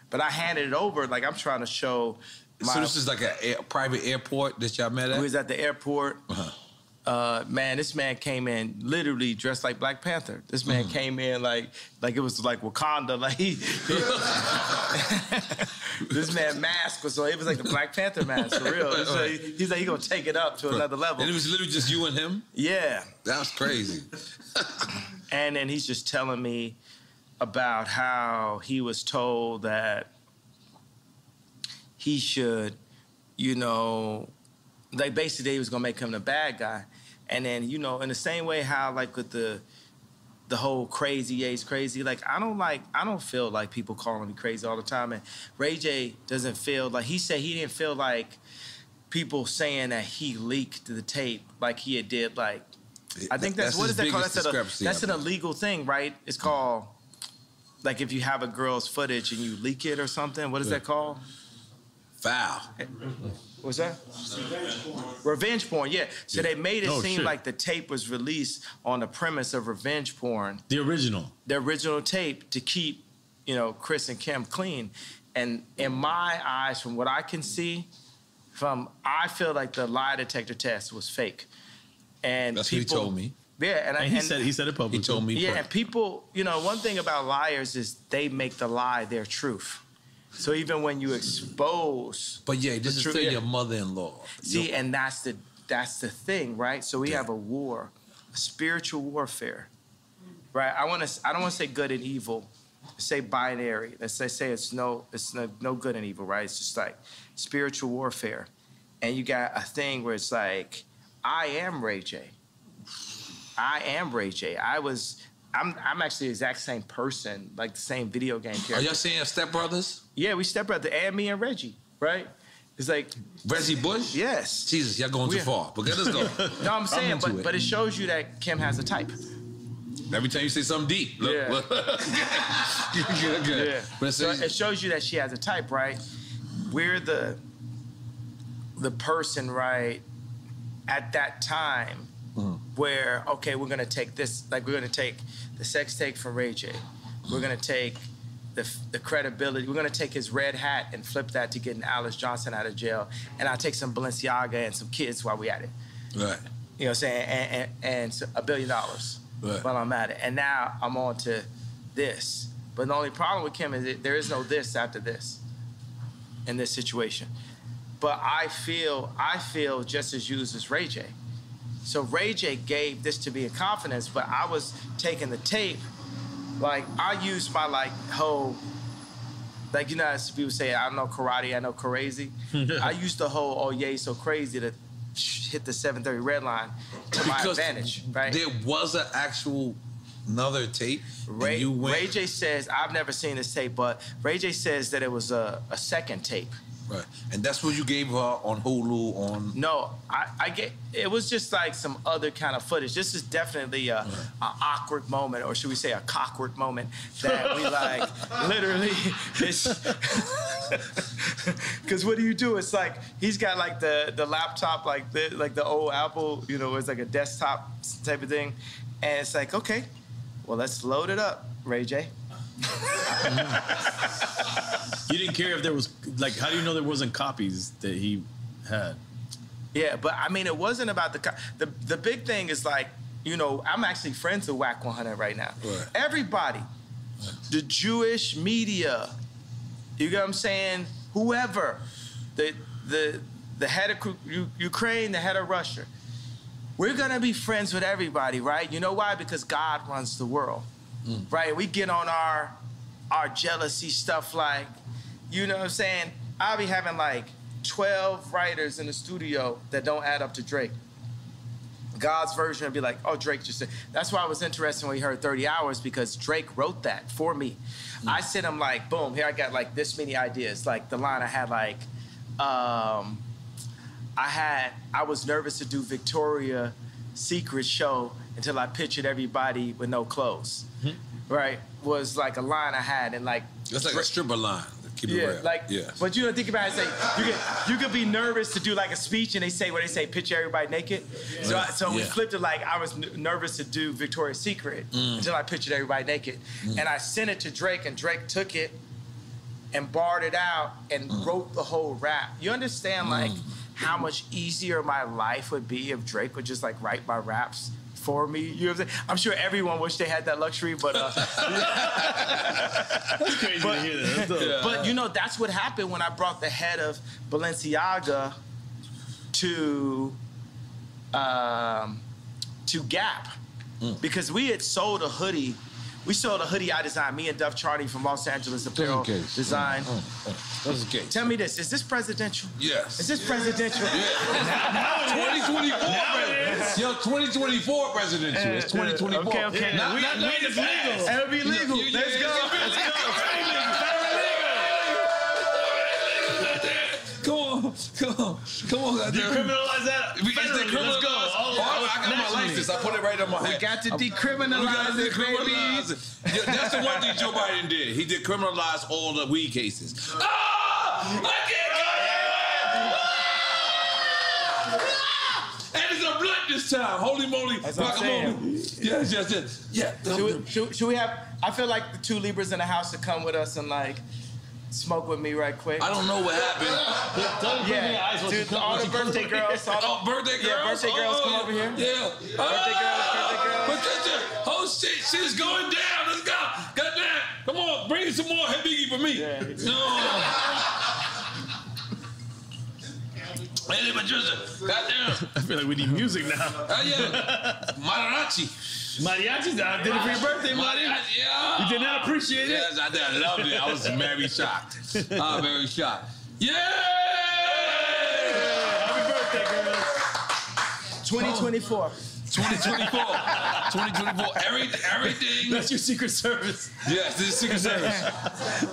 But I handed it over like I'm trying to show So this is like a private airport that y'all met at? We was at the airport. Man, this man came in literally dressed like Black Panther. This man came in like it was like Wakanda. Like this man mask was so it was like the Black Panther mask for real. So he's like he gonna take it up to another level. And it was literally just you and him? Yeah. That was crazy. And then he's just telling me about how he was told that he should, you know, like basically he was gonna make him the bad guy. And then, you know, in the same way how like with the whole crazy, Ye's crazy, like I don't feel like people calling me crazy all the time. And Ray J doesn't feel like, he said he didn't feel like people saying that he leaked the tape like he had did like, I think that's what is that called? That's an illegal thing, right? It's called, like if you have a girl's footage and you leak it or something, what is that called? Foul. What's that? Revenge porn, yeah. So they made it seem like the tape was released on the premise of revenge porn. The original tape to keep, you know, Chris and Kim clean. And in my eyes, from what I can see, I feel like the lie detector test was fake. And that's what he told me. Yeah, and he said it publicly. He told me. Yeah, and people, you know, one thing about liars is they make the lie their truth. So even when you expose, but yeah, this is still your mother-in-law. See, and that's the thing, right? So we have a war, a spiritual warfare, right? I don't want to say good and evil. Say binary. Let's say it's no good and evil, right? It's just like spiritual warfare, and you got a thing where it's like, I am Ray J. I am Ray J. I'm actually the exact same person, like the same video game character. Are y'all saying Step Brothers? Yeah, we Step Brothers, and me and Reggie, right? It's like Reggie Bush? Yes. Jesus, y'all going too far. But let's go. No, I'm saying, but it shows you that Kim has a type. Every time you say something deep. Look, yeah. Good. Yeah. But so it shows you that she has a type, right? We're the person, right, at that time where, okay, we're going to take this, like we're going to take the sex tape from Ray J. We're going to take the credibility. We're gonna take his red hat and flip that to getting Alice Johnson out of jail, and I'll take some Balenciaga and some kids while we at it. Right. You know what I'm saying? And so $1 billion while I'm at it. And now I'm on to this. But the only problem with Kim is there is no this after this in this situation. But I feel just as used as Ray J. So Ray J gave this to me in confidence, but I was taking the tape. Like, I used my, like, whole, like, you know, as people say, I don't know karate, I know crazy. I used the whole, oh, yeah, so crazy to hit the 730 red line to my advantage, right? There was an actual another tape. Ray J says, I've never seen this tape, but Ray J says that it was a second tape. Right, and that's what you gave her on Hulu on... No, it was just like some other kind of footage. This is definitely an awkward moment, or should we say a cockward moment, that we like, literally, because what do you do? It's like, he's got like the laptop, like the old Apple, you know, it's like a desktop type of thing, and it's like, okay, well, let's load it up, Ray J. You didn't care if there was, like, how do you know there wasn't copies that he had? Yeah, but I mean, it wasn't about the big thing is like, you know, I'm actually friends with Whack 100 right now. Right. Everybody, the Jewish media, you get what I'm saying? Whoever, the head of Ukraine, the head of Russia, we're gonna be friends with everybody, right? You know why? Because God runs the world, right? We get on our jealousy stuff, like, you know what I'm saying? I'll be having like 12 writers in the studio that don't add up to Drake. God's version would be like, oh, Drake just said. That's why I was interested when we heard 30 Hours, because Drake wrote that for me. I sent him like, boom, here I got like this many ideas. Like the line I had like, I was nervous to do Victoria's Secret show until I pictured everybody with no clothes. Right? Was like a line I had, and like... That's like a stripper line. Keep it real. Like, but you know, think about it, it's like, you could be nervous to do like a speech, and they say, picture everybody naked. So we flipped it, like, I was nervous to do Victoria's Secret until I pictured everybody naked. And I sent it to Drake, and Drake took it and barred it out and wrote the whole rap. You understand, like, how much easier my life would be if Drake would just, like, write my raps for me? You know what I'm saying? I'm sure everyone wished they had that luxury, but that's crazy to hear that. But you know, that's what happened when I brought the head of Balenciaga to Gap, because we had sold a hoodie. We sold a hoodie I designed, me and Duff Charney from Los Angeles Apparel Design. That's okay. Tell me this, is this presidential? Yes. Is this presidential? Yeah. 2024, yo, 2024 presidential. It's 2024. Okay. Not it's legal. It'll be legal. Let's go. Come on. Decriminalize that. Let's go. I got my license. I put it right on my head. We got to decriminalize it, baby. That's the one thing Joe Biden did. He decriminalized all the weed cases. I can't. And it's a blunt this time. Holy moly. Guacamole. Yes. Yeah. Should we have, I feel like the two Libras in the house to come with us and like smoke with me right quick. I don't know what happened. Dude, all the birthday girls. Birthday girls? Yeah, birthday girls, come over here. Yeah. Birthday girls. Patricia, oh shit's going down. Let's go. Goddamn. Come on, bring some more Hey Biggie for me. Yeah. No. Hey, Patricia, goddamn. I feel like we need music now. Yeah. Mariachi. Mariachi's I did it for your birthday, Marty. Yeah. You did not appreciate it? Yes, I did. I loved it. I was very shocked. Very shocked. Yeah! Happy birthday, girls. 2024. 2024. Everything. That's your Secret Service. Yes, this is Secret Service.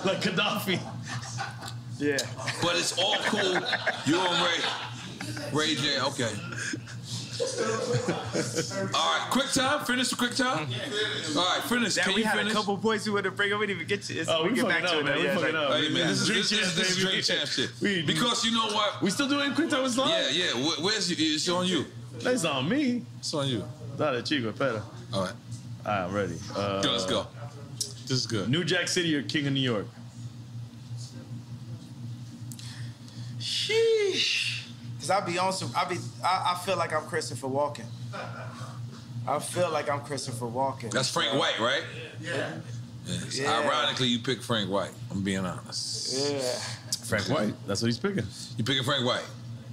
Like Gaddafi. Yeah. But it's all cool. You and Ray J, okay. All right, quick time. Finish the quick time. All right, finish. Can we you had finish? a couple points we wanted to bring up. We didn't even get to this. We get back to it. We fucking up. Hey, man, this is Drink Champ shit. Because you know what? We still doing quick time with Islam? Yeah. Where's you? It's on you. It's on me. It's on you. Dale, chico, espera. All right. I'm ready. Let's go. This is good. New Jack City or King of New York? Sheesh. Cause I feel like I'm Christopher Walken. I feel like I'm Christopher Walken. That's Frank White, right? Yeah. Yeah. Ironically, you pick Frank White. I'm being honest. Yeah. Frank White. That's what he's picking. You picking Frank White?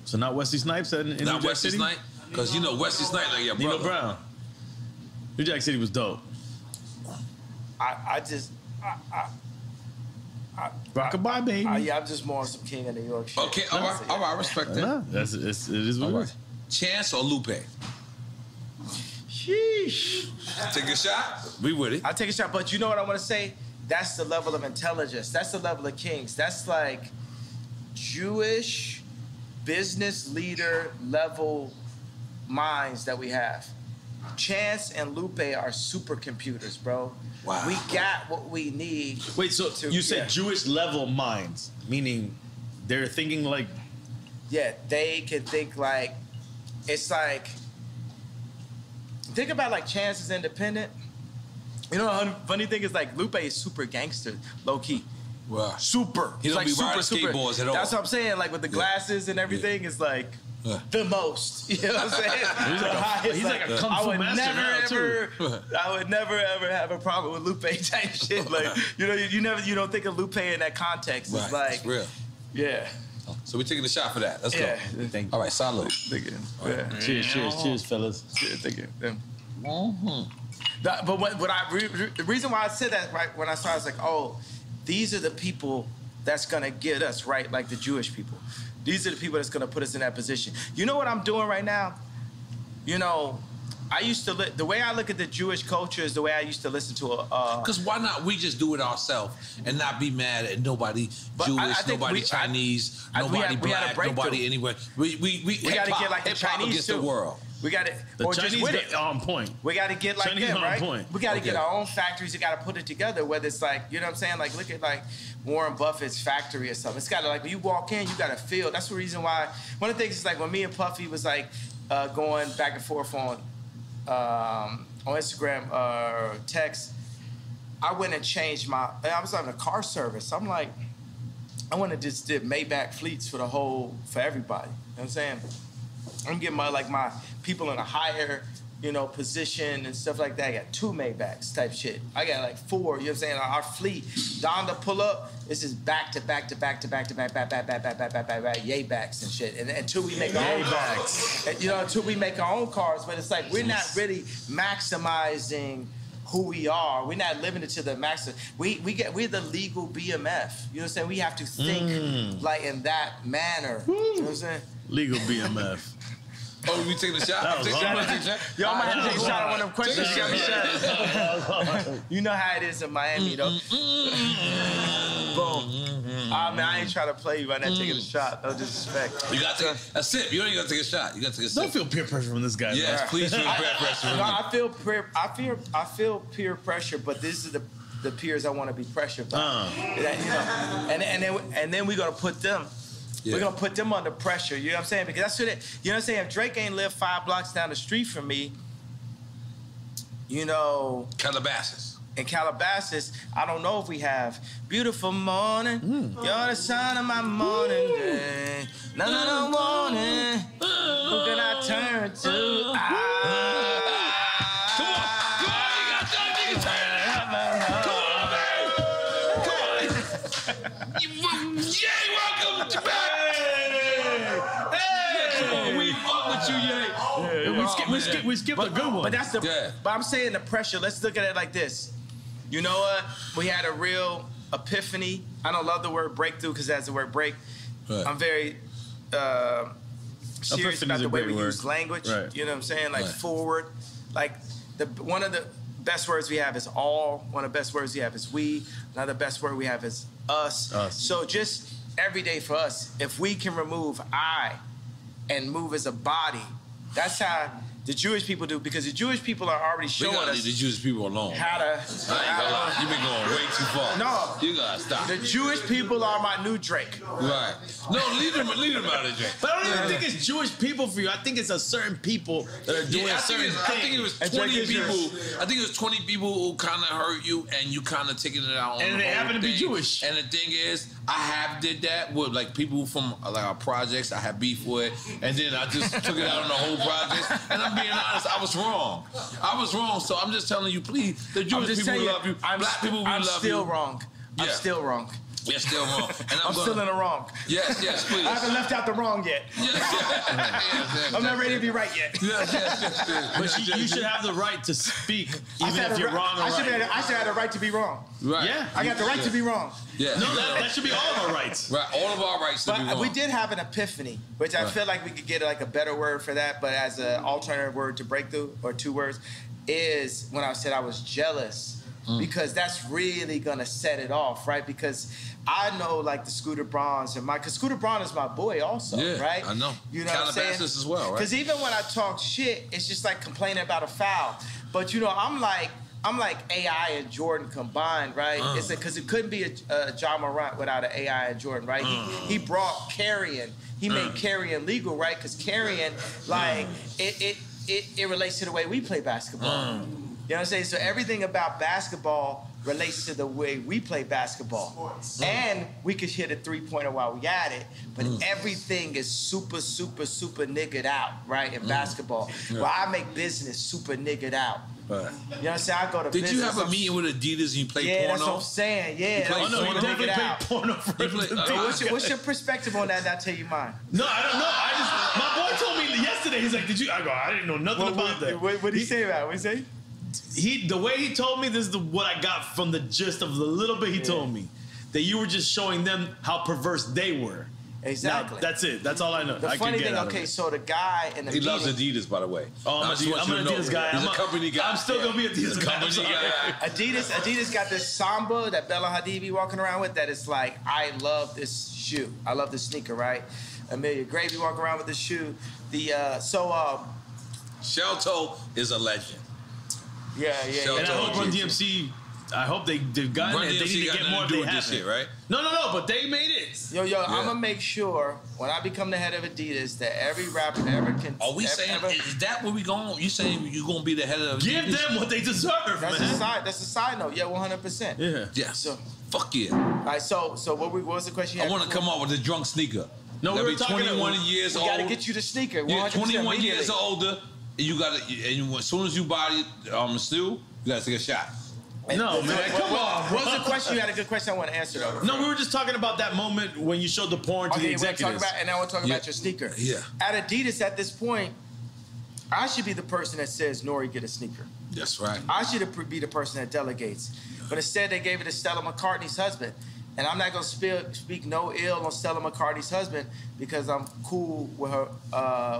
So not Wesley Snipes in New Jack Wesley City? Snipes? Because you know Wesley Snipes like your brother. Nino Brown. New Jack City was dope. Rockabye, baby. Yeah, I'm just more on some King of New York shit. Okay, all right, I respect that. Nah, it is what it is. Chance or Lupe? Sheesh. Take a shot? We with it. I take a shot, but you know what I want to say? That's the level of intelligence. That's the level of kings. That's like Jewish business leader level minds that we have. Chance and Lupe are supercomputers, bro. Wow. We got what we need. Wait, so you said Jewish level minds, meaning they're thinking like... Yeah, they can think like, it's like, think about like Chance is independent. You know, the funny thing is like Lupe is super gangster, low key. Wow. Super. He don't like be riding skateboards at all. That's what I'm saying. Like with the glasses and everything, it's like the most. You know what I'm saying? He's like a kung fu master now too. I would never ever have a problem with Lupe type shit. Like you don't think of Lupe in that context. It's like it's real. Yeah. So we're taking the shot for that. Let's go. Thank you. All right, salute. Thank you. Yeah. Cheers, fellas. Cheers, thank you. But the reason why I said that right when I started, I was like, oh, these are the people that's gonna get us right, like the Jewish people. These are the people that's gonna put us in that position. You know what I'm doing right now? You know, I used to the way I look at the Jewish culture is the way I used to listen to a. Because why not we just do it ourselves and not be mad at nobody Jewish, nobody Chinese, nobody black, nobody anywhere. We gotta get like the Chinese against the world. We got it. The Chinese get on point. We got to get like Chinese them, on right? point. We got to get our own factories. We got to put it together. Whether it's like, you know what I'm saying? Like, look at like Warren Buffett's factory or something. It's got to like when you walk in, you got to feel. That's the reason why. One of the things is like when me and Puffy was like going back and forth on Instagram or text. I went and changed I was having a car service. I'm like, I went and just did Maybach fleets for everybody. You know what I'm saying? I'm getting my people in a higher, position and stuff like that. I got 2 Maybachs type shit. I got like 4, you know what I'm saying? Our fleet, Don to pull up, this is back to back, yay backs and shit. And until we make our own cars. Until we make our own cars, but it's like we're not really maximizing who we are. We're not living it to the max. We're the legal BMF. You know what I'm saying? We have to think like in that manner. You know what I'm saying? Legal BMF. Oh, we taking a shot? Y'all might have to take a shot on one of them questions. You got me shot. You know how it is in Miami, though. Boom. I ain't trying to play you by not taking a shot. No disrespect. You got to take a sip. You don't even got to take a shot. You got to take a sip. Don't feel peer pressure from this guy. Yes, man. please feel peer pressure. I feel peer pressure, but this is the peers I want to be pressured by. And then we're gonna put them. Yeah. We're gonna put them under pressure. You know what I'm saying? Because that's what you know what I'm saying. If Drake ain't lived 5 blocks down the street from me, Calabasas. In Calabasas, I don't know if we have beautiful morning. You're the sun of my morning day. No morning. Who can I turn to? Come on, you got that nigga turn. Come on, man. Yay, welcome to back. We skipped a good one. But that's but I'm saying the pressure. Let's look at it like this. You know what? We had a real epiphany. I don't love the word breakthrough because that's the word break. Right. I'm very serious about the way we use language. Right. You know what I'm saying? Like forward. Like one of the best words we have is all. One of the best words we have is we. Another best word we have is us. So just every day for us, if we can remove I and move as a body, that's how The Jewish people do, because the Jewish people are already showing us. Leave the Jewish people alone. How to. I ain't gonna lie. You've been going way too far. No. You gotta stop. The Jewish people are my new Drake. Right. No, leave them out of Drake. But I don't even think it's Jewish people for you. I think it's a certain people that are doing certain things. I think it was 20 people. I think it was 20 people who kind of hurt you, and you kind of taking it out on and the they whole happen to be thing. Jewish. And the thing is, I have did that with like people from like our projects. I had beef with, and then I just took it out on the whole project. And I'm being honest, I was wrong. I was wrong. So I'm just telling you, please, the Jewish people will love you. Black people will love you. I'm still wrong. I'm still wrong. You're still wrong. And I'm still in the wrong. Yes, please. I haven't left out the wrong yet. Yes. I'm not ready to be right yet. Yes. But you should have the right to speak, even if you're wrong or right. I should have the right to be wrong. Right. Yeah. I got the right to be wrong. Yeah. No, that should be all of our rights. Right. All of our rights to be wrong. We did have an epiphany, which I feel like we could get like a better word for that, but as an alternative word to breakthrough, or 2 words, is when I said I was jealous. Because that's really gonna set it off, right? Because I know like the Scooter Brauns and because Scooter Braun is my boy also, right? I know. You know what I'm saying? as well, right? Because even when I talk shit, it's just like complaining about a foul. But you know, I'm like AI and Jordan combined, right? It's because it couldn't be a Ja Morant without an AI and Jordan, right? He brought carrying. He made carrying legal, right? Because carrying, like, it relates to the way we play basketball. You know what I'm saying? So everything about basketball relates to the way we play basketball. And we could hit a 3-pointer while we at it, but everything is super, super, super niggered out, right, in basketball. Well, I make business super niggered out. Right. You know what I'm saying? I go to business. Did you have a meeting with Adidas and you played porno? Yeah, that's what I'm saying. Yeah. You definitely played porno for What's your perspective on that? And I'll tell you mine. No, I don't know. My boy told me yesterday, he's like, I didn't know nothing about that. What did he say about it? What did he say? The way he told me, this is what I got from the gist of the little bit he told me, that you were just showing them how perverse they were. Exactly. Now, that's it. That's all I know. The funny thing, okay, so the guy in the He loves Adidas, by the way. Oh, I'm an Adidas guy. He's a company guy. I'm still gonna be Adidas guy. Adidas got this Samba that Bella Hadid be walking around with. That is like, I love this shoe. I love this sneaker, right? Amelia Gravy walking around with this shoe. Shelto is a legend. Yeah. And I hope Run DMC. I hope they've gotten it. They need to get more. They have this shit, right? No, but they made it. Yo, I'm gonna make sure when I become the head of Adidas that every rapper ever can. Are we saying is that where we going? You saying you gonna be the head of Give Adidas? them what they deserve, that's man. That's a side note. Yeah, 100%. Yeah. So fuck yeah. All right. So what was the question? I want to come up with a drunk sneaker. No, we're talking 21 years old. We gotta get you the sneaker. Yeah, 21 years or older. And you gotta, and as soon as you buy it, still, you gotta take a shot. No, man, come on, bro. What was the question? You had a good question I want to answer, though. No, we were just talking about that moment when you showed the porn to the executives. And now we're talking about your sneaker. Yeah. At Adidas, at this point, I should be the person that says, Nori, get a sneaker. That's right. I should be the person that delegates. But instead, they gave it to Stella McCartney's husband. And I'm not going to speak no ill on Stella McCartney's husband because I'm cool with her,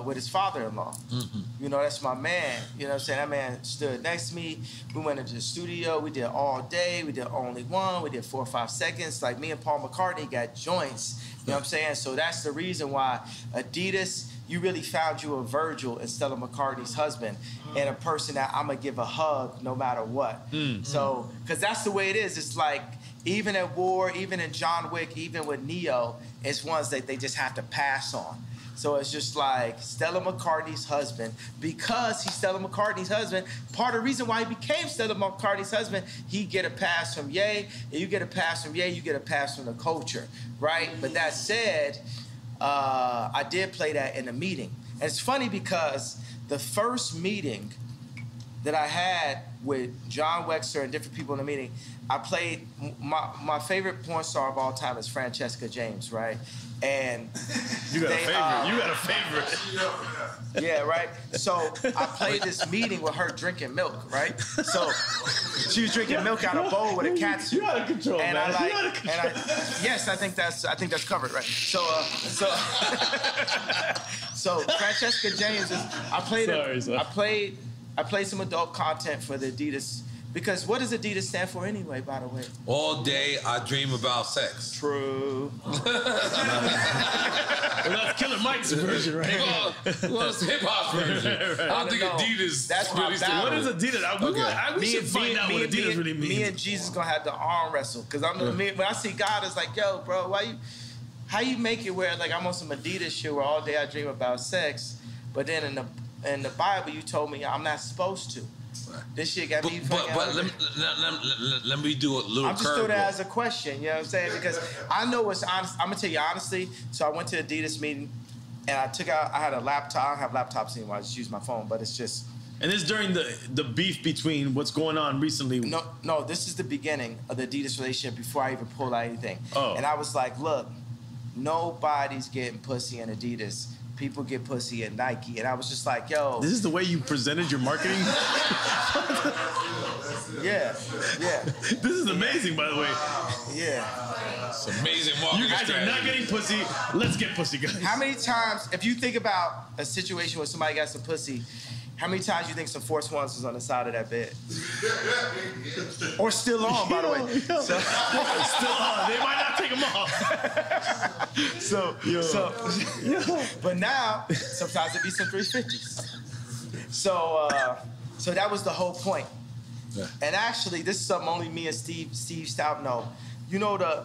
with his father-in-law. Mm-hmm. You know, that's my man. You know what I'm saying? That man stood next to me. We went into the studio. We did all day. We did only one. We did 4 or 5 seconds. Like me and Paul McCartney got joints. You know what I'm saying? So that's the reason why Adidas, you really found you a Virgil in Stella McCartney's husband and a person that I'm going to give a hug no matter what. Mm-hmm. So, because that's the way it is. It's like, even at war, even in John Wick, even with Neo, it's ones that they just have to pass on. So it's just like Stella McCartney's husband, because he's Stella McCartney's husband, part of the reason why he became Stella McCartney's husband, he get a pass from Ye, and you get a pass from Ye, you get a pass from the culture, right? But that said, I did play that in a meeting. And it's funny because the first meeting that I had with John Wexler and different people in the meeting, I played, my favorite porn star of all time is Francesca James, right? And you got a favorite. Yeah, right? So I played this meeting with her drinking milk, right? So she was drinking milk out of a bowl with a cat. You out of control, and man. Yes, I think that's covered, right? So Francesca James is, I played some adult content for the Adidas Because what does Adidas stand for anyway, by the way? All day I dream about sex. True. Well, that's Killer Mike's version, right? Well, it's hip hop version. Right. I think Adidas. That's my What is Adidas? We should find out what Adidas really means. Me and Jesus gonna have to arm wrestle because when I see God, it's like, yo, bro, how you make it where like I'm on some Adidas shit where all day I dream about sex, but then in the Bible you told me I'm not supposed to. This shit got me. But let me do a little. I'm just throwing that as a question. You know what I'm saying? Because I know it's honest. I'm gonna tell you honestly. So I went to the Adidas meeting, and I had a laptop. I don't have laptops anymore. I just use my phone. But it's just. And this during the beef between what's going on recently. No. This is the beginning of the Adidas relationship before I even pulled out anything. Oh. And I was like, look, nobody's getting pussy in Adidas. People get pussy at Nike. And I was just like, yo. This is the way you presented your marketing? Yeah. This is amazing, by the way. Yeah. It's amazing marketing. You guys are not getting pussy. Let's get pussy, guys. How many times, if you think about a situation where somebody got some pussy, how many times you think some Force Ones was on the side of that bed? Or still on, by the way. So, still on. They might not take them off. But now, sometimes it be some 350s. So that was the whole point. Yeah. And actually, this is something only me and Steve Stout know. You know the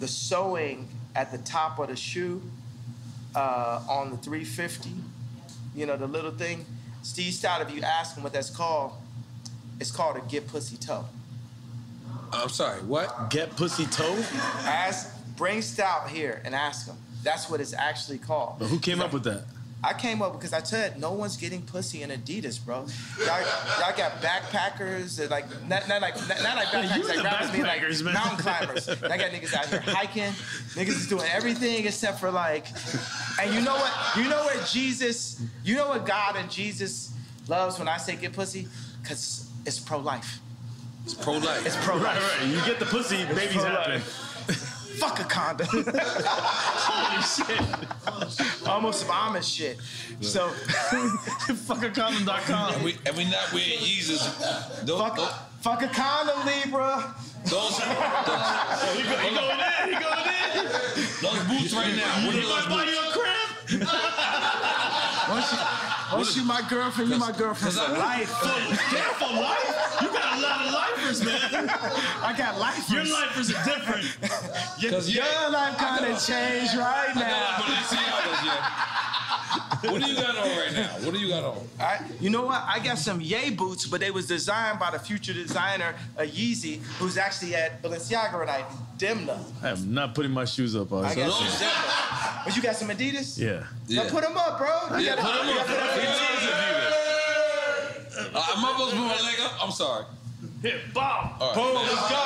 sewing at the top of the shoe on the 350. You know, the little thing. Steve Stout, if you ask him what that's called, it's called a get pussy toe. I'm sorry, what? Get pussy toe? Bring Stout here and ask him. That's what it's actually called. But who came up with that? I came up because I said no one's getting pussy in Adidas, bro. Y'all got backpackers that like not like backpackers like rappers mean like mountain climbers. I got niggas out here hiking. Niggas is doing everything except for like. And you know what? You know what Jesus? You know what God and Jesus loves when I say get pussy? Cause it's pro-life. It's pro-life. It's pro-life. Right. You get the pussy, babies happen. Fuck a condom. Holy shit. Almost some Amish shit. Yeah. So, fuckacondom.com. And we not wearing Yeezys. Fuck a condom, Libra. He going in. Those boots right now. What are those buy you a crib? Once you my girlfriend, you my girlfriend for life. For life? You got a lot of lifers, man. I got lifers. Your lifers are different. Your life kind of changed right now. What do you got on right now? What do you got on? You know what? I got some Ye boots, but they was designed by the future designer, Yeezy, who's actually at Balenciaga tonight, Demna. I am not putting my shoes up. I got some Demna. But you got some Adidas? Yeah. Now put them up, bro. Put them up. Am I supposed to put my leg up? I'm sorry. Here, bomb. Right. Boom, let's go.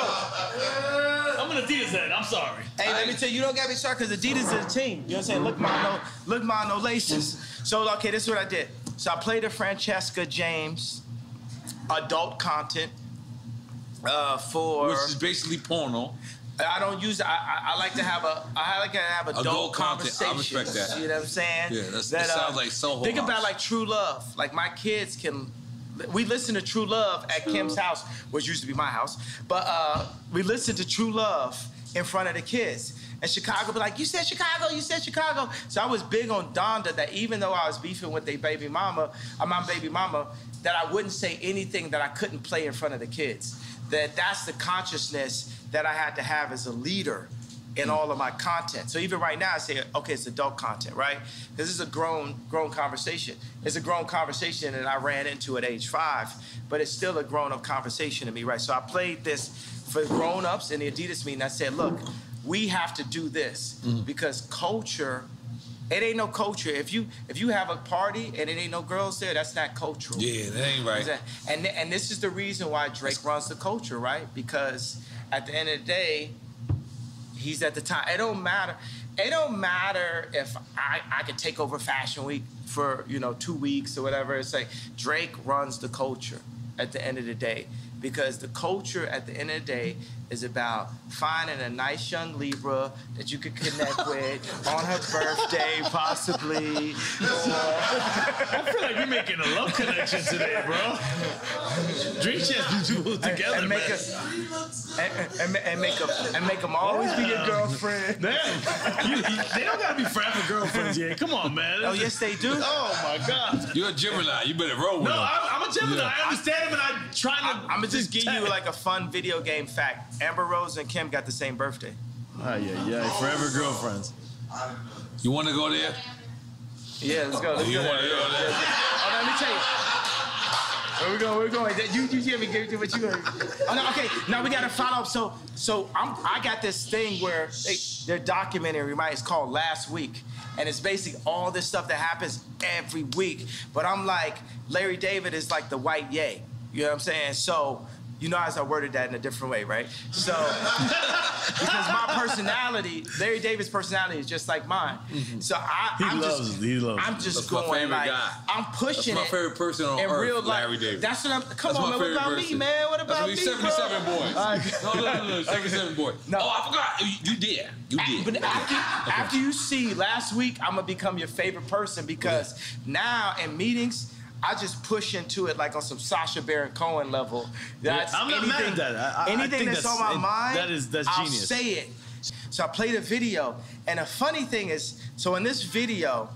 I'm an Adidas head. I'm sorry. Hey, let me tell you, you don't got me started because Adidas is a team. You know what I'm saying? Look, no laces. So, okay, this is what I did. So I played a Francesca James adult content for... Which is basically porno. I don't use it. I like to have adult conversations. I respect that. You know what I'm saying? Yeah, that sounds like Soho Think House. about like True Love. Like my kids can... We listen to True Love at Kim's house, which used to be my house. But we listen to True Love in front of the kids. And Chicago be like, you said Chicago. So I was big on Donda that even though I was beefing with my baby mama, that I wouldn't say anything that I couldn't play in front of the kids. That's the consciousness that I had to have as a leader in all of my content. So even right now, I say, okay, it's adult content, right? This is a grown conversation. It's a grown conversation that I ran into at age 5, but it's still a grown-up conversation to me, right? So I played this for grown-ups in the Adidas meeting. I said, look, we have to do this because culture, it ain't no culture. If you have a party and it ain't no girls there, that's not cultural. Yeah, that ain't right. And this is the reason why Drake runs the culture, right? Because at the end of the day, he's at the top. It don't matter. It don't matter if I could take over Fashion Week for 2 weeks or whatever. It's like Drake runs the culture at the end of the day. because the culture at the end of the day is about finding a nice young Libra that you could connect with on her birthday, possibly. I feel like we're making a love connection today, bro. Dream Chance people together, and make them always be your girlfriend. Damn, they don't gotta be forever girlfriends, yeah. Come on, man. Oh yes, they do. Oh my God. You're a Gemini. You better roll with them. No, I'm a Gemini. Yeah. I understand him, and I'm trying to. I'm gonna just give you like a fun video game fact. Amber Rose and Kim got the same birthday. Yeah, forever girlfriends. You want to go there? Yeah, let's go. You want to go there? Oh, let me tell you. Where we going? You hear me? Give what you heard. Oh no, okay. Now we gotta follow up. So I got this thing where their documentary, right? It's called Last Week, and it's basically all this stuff that happens every week. But I'm like, Larry David is like the white Ye. You know what I'm saying? So. You know, as I worded that in a different way, right? So, because my personality, Larry David's personality is just like mine. Mm-hmm. So I'm just going like, guy. I'm pushing That's my favorite person on earth, real life. Larry David. That's what I'm, come on, man, what about me, man? What about me, 77 bro? boys. No, 77 boys. No. Oh, I forgot. You did. But after you see Last Week, I'm going to become your favorite person because now in meetings, I just push into it like on some Sacha Baron Cohen level. That's I'm not mad at that. Anything that's on my mind, that's I'll genius. say it. So I played a video, and a funny thing is, so in this video,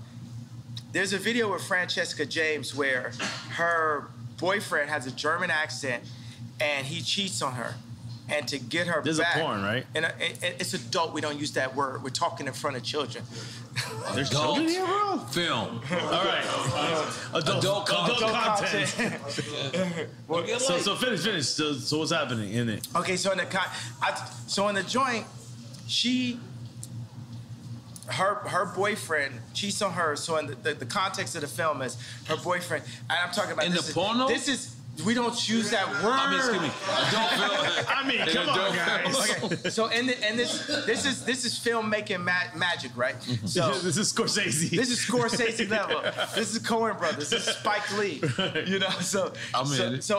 there's a video with Francesca James where her boyfriend has a German accent, and he cheats on her. And to get her There's back. There's a porn, right? And it's adult. We don't use that word. We're talking in front of children. There's children here, bro? Film. All right. Adult content. So finish. So what's happening in it? Okay, so in the joint, her boyfriend cheats on her. So in the context of the film is her boyfriend, and I'm talking about in the porno. This is. We don't use that word. I mean, excuse me. Come on, guys. Okay. So this is filmmaking magic, right? Mm-hmm. So this is Scorsese. This is Scorsese level. This is Coen Brothers. This is Spike Lee. You know, so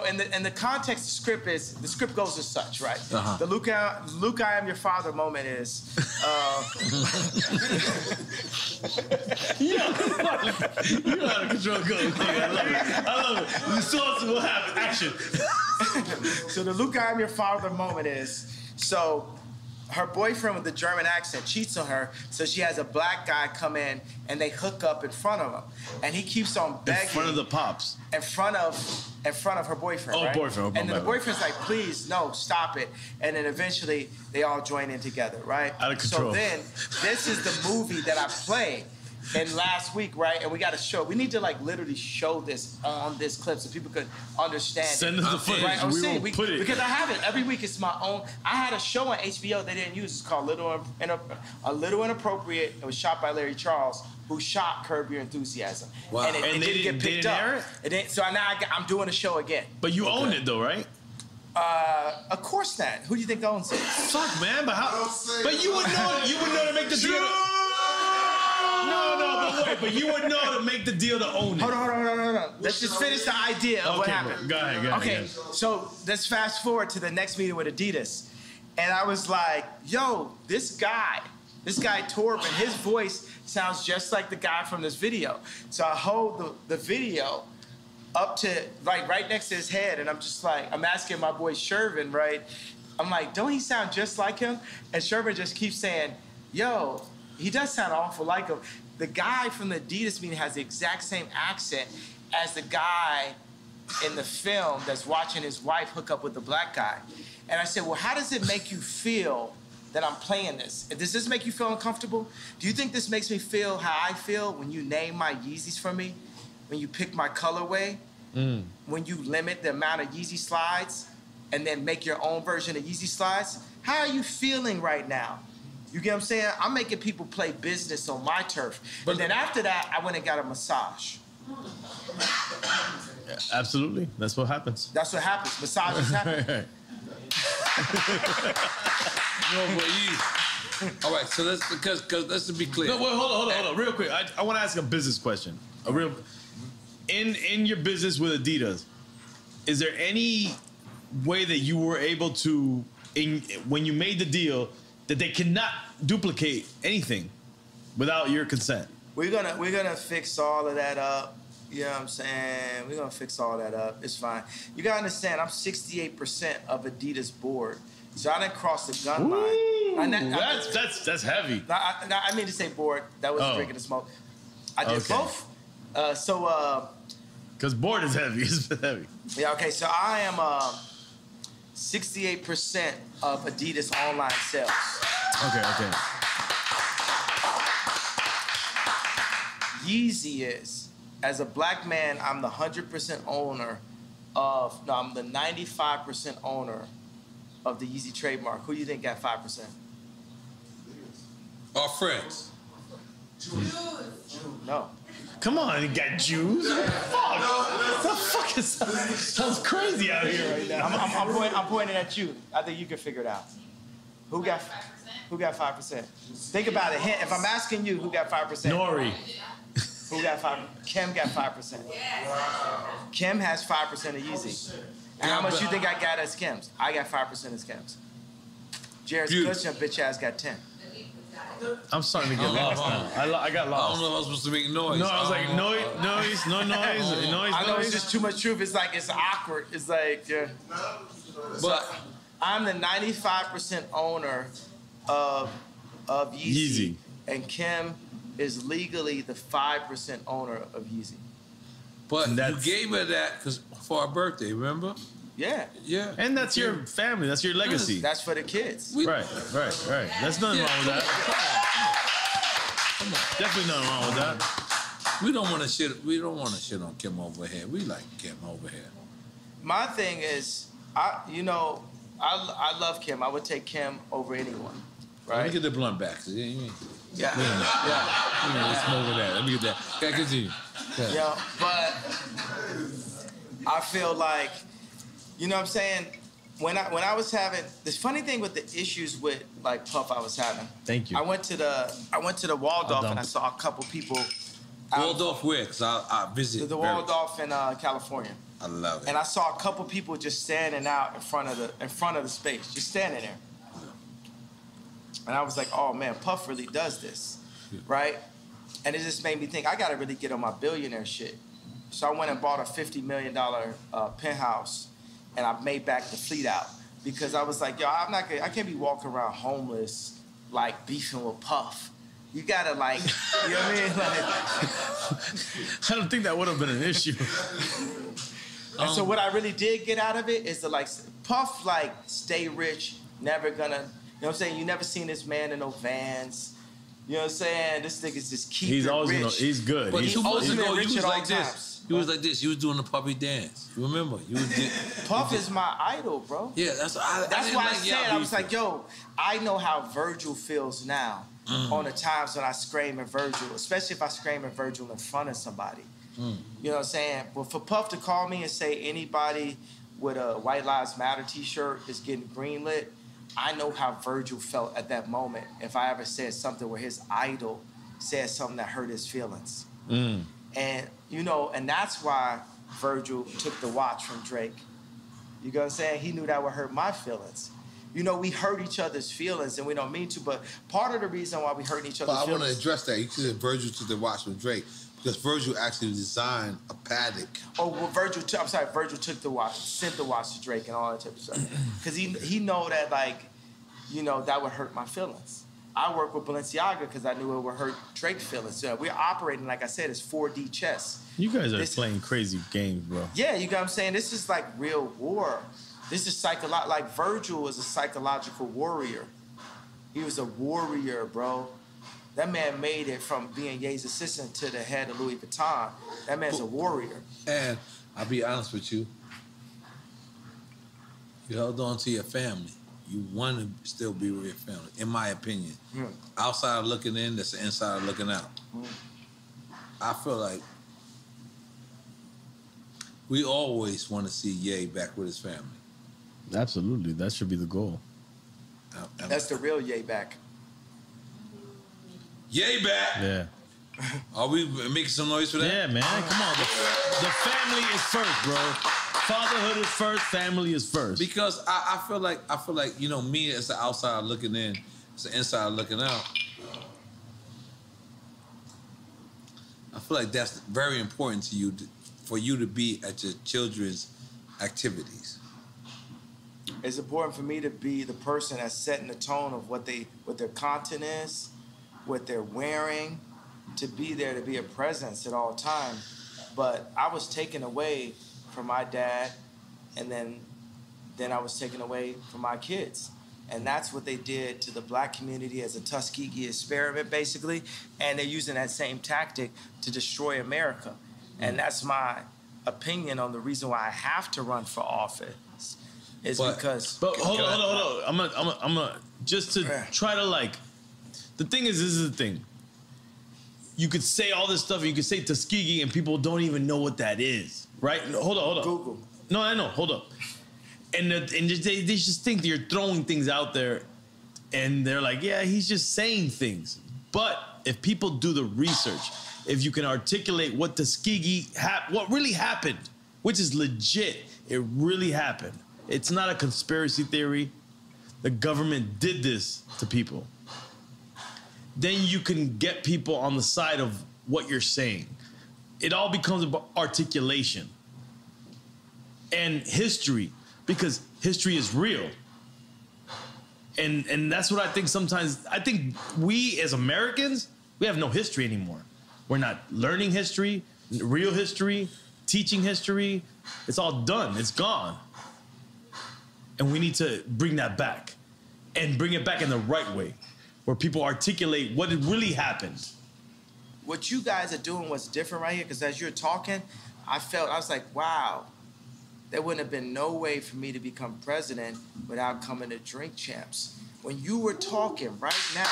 in the context, the script goes as such, right? Uh-huh. The Luke, I am your father moment is. You know how to control good. I love it. The source will have action. So the Luke, I am your father moment is, so her boyfriend with the German accent cheats on her, so she has a black guy come in and they hook up in front of him. And he keeps on begging. In front of the pops. In front of her boyfriend, right? Boyfriend. And then the boyfriend's like, please, no, stop it. And then eventually they all join in together, right? Out of control. So then, this is the movie that I played. And Last Week, right? And we got to show. We need to like literally show this on this clip so people could understand. Send us the footage. Right? We will put it. Because I have it every week. It's my own. I had a show on HBO they didn't use. It's called A Little Inappropriate. It was shot by Larry Charles, who shot Curb Your Enthusiasm. Wow. And it didn't get picked up. So now I'm doing a show again. But you own it though, right? Of course not. Who do you think owns it? Fuck, man. But how? But you would know. You would know to make the deal. But you would know to make the deal to own it. Hold on. Let's just finish the idea of what happened. Go ahead. Okay, so let's fast forward to the next meeting with Adidas. And I was like, yo, this guy Torben, his voice sounds just like the guy from this video. So I hold the video up to, like, right next to his head, and I'm just like, I'm asking my boy Shervin, right? I'm like, don't he sound just like him? And Shervin just keeps saying, yo, he does sound awful like him. The guy from the Adidas meeting has the exact same accent as the guy in the film that's watching his wife hook up with the black guy. And I said, well, how does it make you feel that I'm playing this? Does this make you feel uncomfortable? Do you think this makes me feel how I feel when you name my Yeezys for me? When you pick my colorway? When you limit the amount of Yeezy slides and then make your own version of Yeezy slides? How are you feeling right now? You get what I'm saying? I'm making people play business on my turf. But then after that, I went and got a massage. Absolutely. That's what happens. That's what happens. Massages happen. All right, so let's let's be clear. No, wait, hold on, real quick. I want to ask a business question. In your business with Adidas, is there any way that you were able to, when you made the deal, that they cannot duplicate anything without your consent? We're gonna fix all of that up. You know what I'm saying? We're gonna fix all that up. It's fine. You gotta understand, I'm 68% of Adidas board. So I didn't cross the gun line. That's heavy. I mean to say board. That was drinking the smoke. I did both. Because board is heavy. It's heavy. Yeah, okay. So I am 68% of Adidas online sales. Okay. Yeezy is, as a black man, I'm the 100% owner of, no, I'm the 95% owner of the Yeezy trademark. Who do you think got 5%? Our friends. No. Come on, you got Jews? Fuck. The fuck is sounds crazy out here right now. I'm pointing at you. I think you can figure it out. Who got 5%? Think about it. If I'm asking you, who got 5%? Nori. Who got 5%? Kim got 5%. Kim has 5% of Yeezy. And how much you think I got as Kim's? I got 5% as Kim's. Jared's Cushion bitch ass got 10. I'm starting to get lost now. I got lost. I don't know if I was supposed to make noise. No, I was like, noise. I know it's just too much truth. It's like, it's awkward. It's like, but I'm the 95% owner of Yeezy. And Kim is legally the 5% owner of Yeezy. But you gave her that for our birthday, remember? Yeah. Yeah. And that's your family. That's your legacy. That's for the kids. Right. There's nothing wrong with that. Come on. Definitely nothing wrong with that. We don't want to shit. We don't want to shit on Kim over here. We like Kim over here. My thing is, I love Kim. I would take Kim over anyone. Right. Let me get the blunt back. Yeah. Let's smoke with that. Let me get that. Okay, continue. Yeah, but I feel like, you know what I'm saying? When I was having this funny thing with the issues with like Puff I was having. Thank you. I went to the Waldorf and I saw a couple people. Waldorf where? Because I visited the Waldorf in California. I love it. And I saw a couple people just standing out in front of the space, just standing there. And I was like, oh man, Puff really does this, right? And it just made me think, I gotta really get on my billionaire shit. So I went and bought a $50 million penthouse, and I made back the Fèet out because I was like, yo, I can't be walking around homeless, like beefing with Puff. You gotta like, you know what I mean? Like, I don't think that would have been an issue. And so what I really did get out of it is to like, Puff like stay rich, never gonna, you know what I'm saying? You never seen this man in no Vans. You know what I'm saying? This nigga's just keep he's it always rich. He's good. But he's 2 months ago, rich you was at all like this. times. You was like this. You was doing the puppy dance. You remember? Puff is my idol, bro. Yeah, that's why I said. I was like, yo, I know how Virgil feels now on the times when I scream at Virgil, especially if I scream at Virgil in front of somebody. You know what I'm saying? But for Puff to call me and say anybody with a White Lives Matter t-shirt is getting greenlit, I know how Virgil felt at that moment if I ever said something where his idol said something that hurt his feelings. And, you know, and that's why Virgil took the watch from Drake. You know what I'm saying? He knew that would hurt my feelings. You know, we hurt each other's feelings and we don't mean to, but part of the reason why we hurt each other's feelings... I want to address that. You said Virgil took the watch from Drake because Virgil actually designed a paddock. Oh, well, Virgil took the watch, sent the watch to Drake and all that type of stuff. Because he know that, like, you know, that would hurt my feelings. I work with Balenciaga because I knew it would hurt Drake's feelings. So we're operating, like I said, it's 4D chess. You guys are playing crazy games, bro. Yeah, you know what I'm saying? This is like real war. This is like Virgil was a psychological warrior. He was a warrior, bro. That man made it from being Ye's assistant to the head of Louis Vuitton. That man's a warrior. And I'll be honest with you. You held on to your family. You want to still be with your family, in my opinion. Outside of looking in, that's the inside of looking out. I feel like we always want to see Ye back with his family. Absolutely. That should be the goal. That's the real Ye back. Ye back! Yeah. Are we making some noise for that? Yeah, man. Come on. The family is first, bro. Fatherhood is first, family is first. Because I feel like, you know, me as an outsider looking in, as an insider looking out, I feel like that's very important to you, for you to be at your children's activities. It's important for me to be the person that's setting the tone of what their content is, what they're wearing, to be there, to be a presence at all times. But I was taken away from my dad, and then I was taken away from my kids. And that's what they did to the black community as a Tuskegee experiment, basically. And they're using that same tactic to destroy America. And that's my opinion on the reason why I have to run for office. Because... But hold on. I'm gonna just to try to, like... The thing is, this is the thing. You could say all this stuff, you could say Tuskegee, and people don't even know what that is, right? Hold on. Google. No, I know. Hold up. And they just think that you're throwing things out there, and they're like, yeah, he's just saying things. But if people do the research, if you can articulate what Tuskegee, what really happened, which is legit, it really happened. It's not a conspiracy theory. The government did this to people. Then you can get people on the side of what you're saying. It all becomes about articulation and history, because history is real. And that's what I think sometimes. I think we as Americans, we have no history anymore. We're not learning history, real history, teaching history. It's all done. It's gone. And we need to bring that back, and bring it back in the right way, where people articulate what really happened. What you guys are doing was different right here, because as you're talking, I was like, wow, there wouldn't have been no way for me to become president without coming to Drink Champs. When you were talking right now,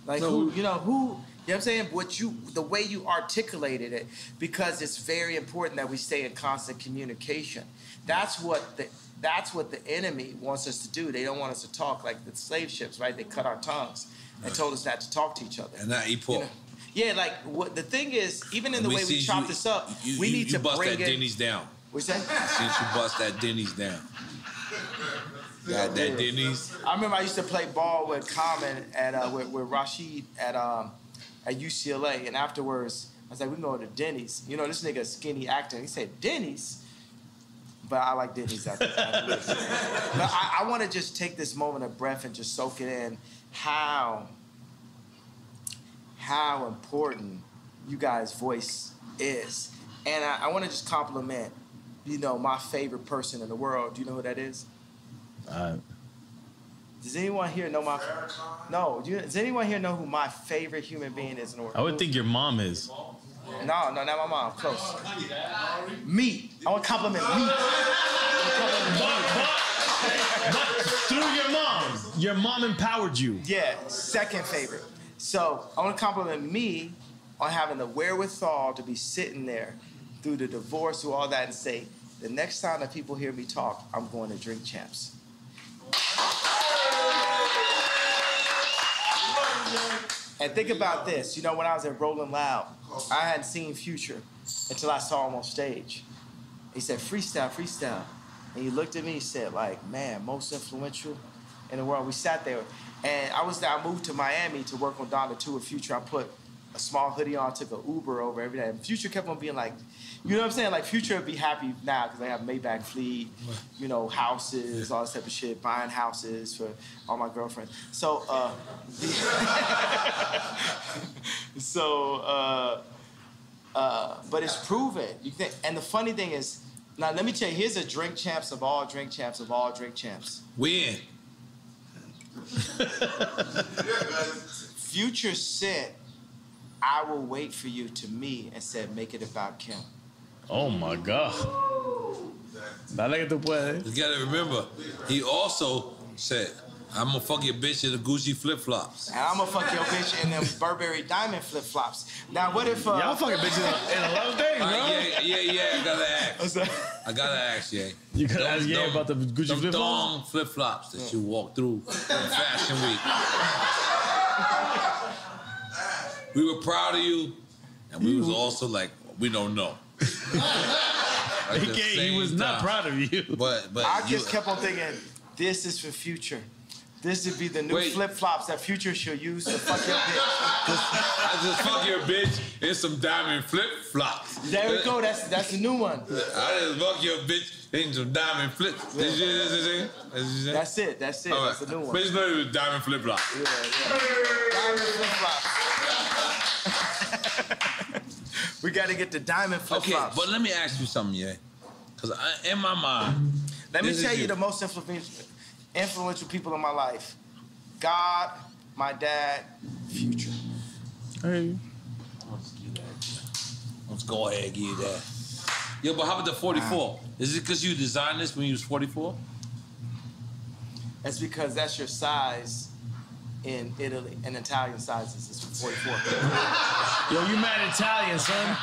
like who, you know what I'm saying? The way you articulated it, because it's very important that we stay in constant communication. That's what the enemy wants us to do. They don't want us to talk like the slave ships, right? They cut our tongues and told us not to talk to each other. And not eat pork. You know? Yeah, like the thing is, even in the way we chop this up, we need to bring it. You bust that Denny's down. What's that? Since you bust that Denny's down. Got that Denny's. I remember I used to play ball with Common with Rashid at UCLA, and afterwards I was like, we can go to Denny's. You know, this nigga skinny actor. He said Denny's. But I like Denny's after that. But I want to just take this moment of breath and just soak it in how important you guys' voice is. And I want to just compliment, you know, my favorite person in the world. Do you know who that is? Does anyone here know my... No. Does anyone here know who my favorite human being is in the world? I would think your mom is. No, not my mom. Close. Me. I want to compliment me. But through your mom empowered you. Yeah, second favorite. So I want to compliment me on having the wherewithal to be sitting there through the divorce, through all that, and say, the next time that people hear me talk, I'm going to Drink Champs. And think about this. You know, when I was at Rolling Loud, I hadn't seen Future until I saw him on stage. He said, freestyle, freestyle. And he looked at me and said, like, man, most influential in the world. We sat there. And I moved to Miami to work on Donda 2 with Future. I put a small hoodie on, took an Uber over every day. And Future kept on being like, you know what I'm saying? Like, Future would be happy now because they have Maybach Fleet, you know, houses, all this type of shit, buying houses for all my girlfriends. So, but it's proven. You think, and the funny thing is, now let me tell you, here's a Drink Champs of all Drink Champs of all Drink Champs. When? Future said, I will wait for you to me, and said, make it about Kim. Oh my God. Dale que tú puedes. You gotta remember, he also said, I'm gonna fuck your bitch in the Gucci flip-flops. And I'm gonna fuck your bitch in them Burberry diamond flip-flops. Now what if... Y'all fucking bitches in a lot of things, bro. Yeah, I gotta ask. I gotta ask, yeah. You gotta ask, yeah, about the Gucci flip-flops? Thong flip-flops that you walk through in Fashion Week. We were proud of you, And we was also like, we don't know. He was not proud of you. But I just kept on thinking, this is for Future. This would be the new flip-flops that Future should use to fuck your bitch. I just fuck your bitch in some diamond flip-flops. There we go. That's the new one. I just fuck your bitch in some diamond flip. Yeah. That's it. That's right. That's the new one. Bitch know it was diamond flip-flops. Yeah. Diamond flip-flops. We got to get the diamond flip-flops. Okay, but let me ask you something, yeah. Because in my mind... Let me tell you the most influential people in my life. God, my dad, Future. Hey. Let's go ahead and give you that. Yo, but how about the 44? Is it because you designed this when you was 44? That's because that's your size in Italy, and Italian sizes is 44. Yo, you mad Italian, son.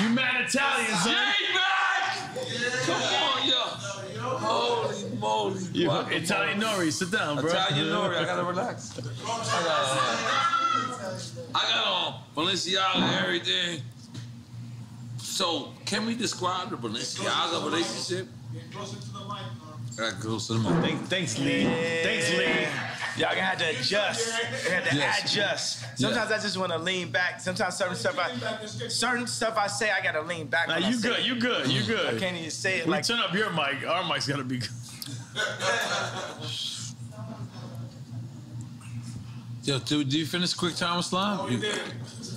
You mad Italian, son. Come on, yo. Holy moly. Italian Nori, sit down, bro. Italian Nori, I gotta relax. I got on Balenciaga and everything. So, can we describe the Balenciaga relationship? Get closer to the mic, I got close to the mic. Thanks, Lee. Thanks, Lee. Y'all gonna have to adjust. Adjust. Sometimes I just want to lean back. Sometimes certain stuff I say, I gotta lean back. Nah, you good. You good. I can't even say it. Turn up your mic. Our mic's gotta be good. Yo, do you finish Quick Time with Slime? No, we didn't.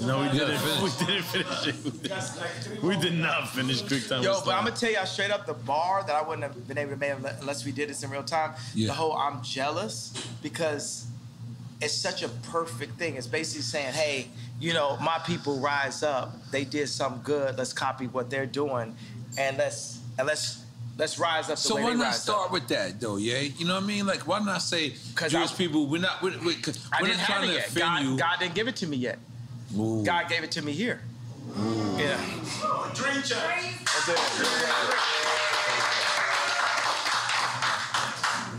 No, we didn't finish it. We did not finish Quick Time with Slime. But I'm gonna tell y'all straight up, the bar that I wouldn't have been able to make unless we did this in real time. Yeah. The whole I'm jealous because it's such a perfect thing. It's basically saying, hey, my people rise up. They did something good. Let's copy what they're doing, and let's rise up. So why not start with that though, yeah? You know what I mean? Like, why not say Jewish people? We're not trying to offend you. God didn't give it to me yet. Ooh. God gave it to me here. Ooh. Yeah. Dream check.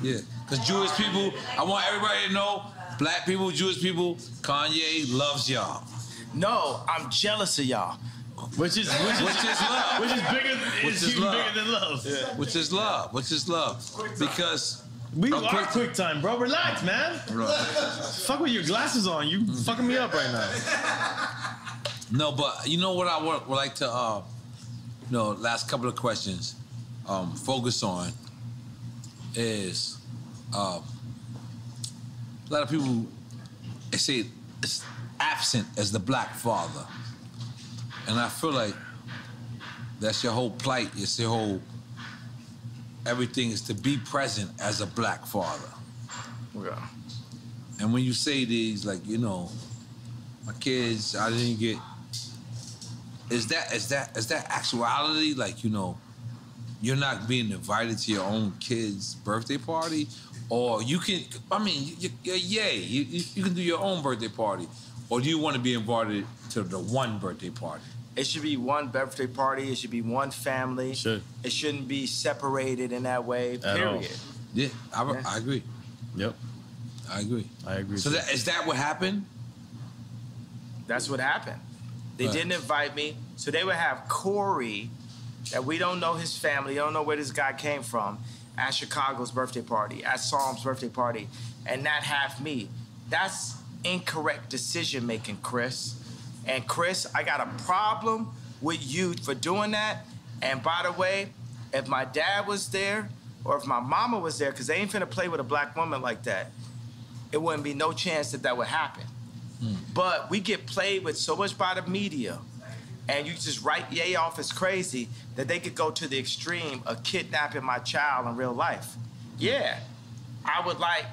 Yeah, because Jewish people, I want everybody to know, black people, Jewish people, Kanye loves y'all. No, I'm jealous of y'all. Which is love. Which is bigger. Bigger than love. Yeah. Which is love. Because we are quick time, bro. Relax, man. Right. Fuck with your glasses on. You fucking me up right now. No, but you know what I would like to, last couple of questions, focus on is a lot of people say it's absent as the black father. And I feel like that's your whole plight. It's your whole, everything is to be present as a black father. Yeah. And when you say these, like, my kids, I didn't get, is that actuality? Like, you're not being invited to your own kid's birthday party? Or you can, you can do your own birthday party. Or do you want to be invited to the one birthday party? It should be one birthday party. It should be one family. Should. It shouldn't be separated in that way, period. Yeah, I agree. Yep. I agree. So is that what happened? That's what happened. They didn't invite me. So they would have Corey, that we don't know his family, don't know where this guy came from, at Chicago's birthday party, at Psalm's birthday party, and not have me. That's incorrect decision-making, Chris. And Chris, I got a problem with you for doing that. And by the way, if my dad was there or if my mama was there, because they ain't finna play with a black woman like that, it wouldn't be no chance that would happen. But we get played with so much by the media, and you just write Ye off as crazy that they could go to the extreme of kidnapping my child in real life. Yeah, I would like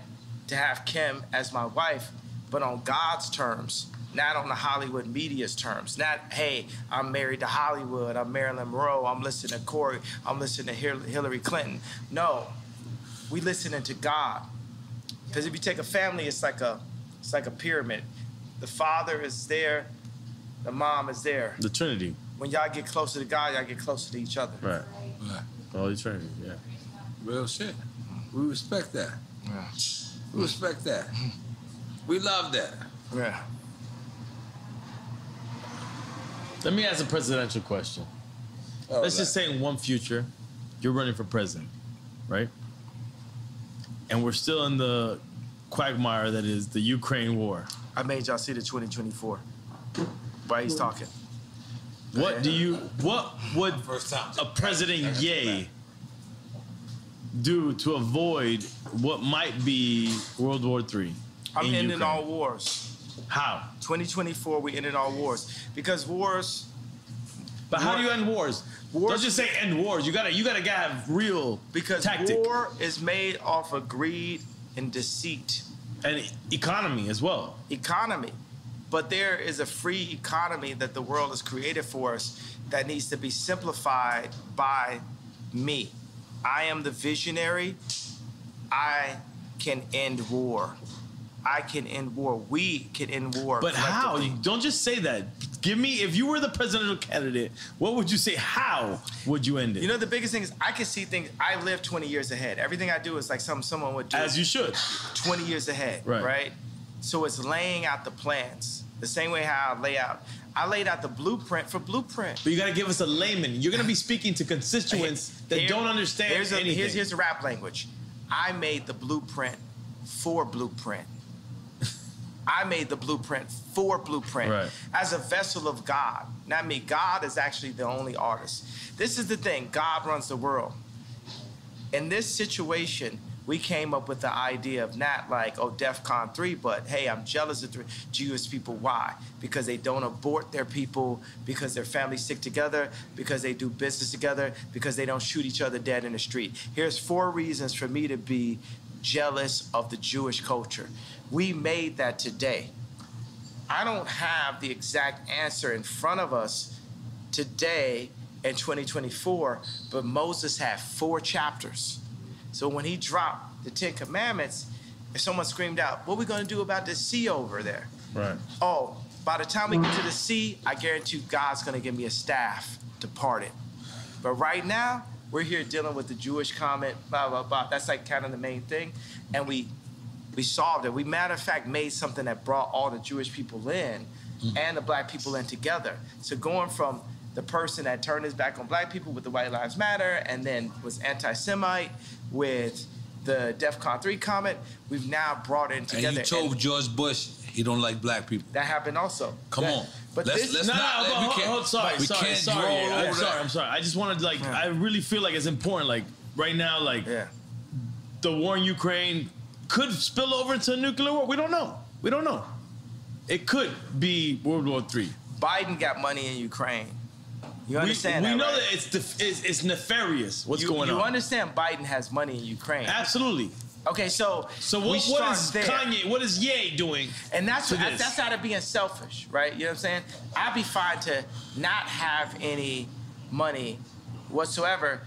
to have Kim as my wife, but on God's terms, not on the Hollywood media's terms. Not, hey, I'm married to Hollywood, I'm Marilyn Monroe, I'm listening to Corey, I'm listening to Hillary Clinton. No, we listening to God. Because if you take a family, it's like a pyramid. The father is there, the mom is there. The Trinity. When y'all get closer to God, y'all get closer to each other. Right. Holy Trinity, yeah. Real shit. We respect that. Yeah. We respect that. We love that. Yeah. Let me ask a presidential question. Let's just say in one future, you're running for president, right? And we're still in the quagmire that is the Ukraine war. I made y'all see the 2024. Why he's talking. What would a President Ye do to avoid what might be World War III? I'm ending all wars. How? 2024, we ended all wars. Because wars... But how do you end wars? Don't just say end wars. You gotta have real tactic. War is made off of greed and deceit. And economy as well. Economy. But there is a free economy that the world has created for us that needs to be simplified by me. I am the visionary. I can end war. I can end war. We can end war. But how? Don't just say that. Give me, if you were the presidential candidate, what would you say? How would you end it? You know, the biggest thing is I can see things. I live 20 years ahead. Everything I do is like someone would do. As you should. 20 years ahead, right? So it's laying out the plans. The same way how I laid out the blueprint for blueprint. But you got to give us a layman. You're going to be speaking to constituents that don't understand anything. Here's the rap language. I made the blueprint for blueprint. I made the blueprint for blueprint as a vessel of God. Not me. God is actually the only artist. This is the thing. God runs the world. In this situation, we came up with the idea of not like, oh, DEFCON 3, but hey, I'm jealous of Jewish people. Why? Because they don't abort their people, because their families stick together, because they do business together, because they don't shoot each other dead in the street. Here's 4 reasons for me to be jealous of the Jewish culture. We made that today. I don't have the exact answer in front of us today in 2024, but Moses had 4 chapters. So when he dropped the 10 Commandments, if someone screamed out, what are we going to do about this sea over there? Right. Oh, by the time we get to the sea, I guarantee you God's going to give me a staff to part it. But right now, we're here dealing with the Jewish comment, blah, blah, blah. That's like kind of the main thing. And we solved it. We, matter of fact, made something that brought all the Jewish people in and the black people in together. So going from the person that turned his back on black people with the White Lives Matter and then was anti-Semite with the DEFCON 3 comment, we've now brought it together. And you told George Bush he don't like black people. That happened also. Come on. But I'm sorry. I just wanted to, like, I really feel like it's important, like, right now, like, the war in Ukraine could spill over into a nuclear war. We don't know. It could be World War III. Biden got money in Ukraine. You understand we know that it's nefarious what's going on. You understand Biden has money in Ukraine. Absolutely. Okay, so what is Kanye, what is Ye doing? And that's out of being selfish, right? You know what I'm saying? I'd be fine to not have any money whatsoever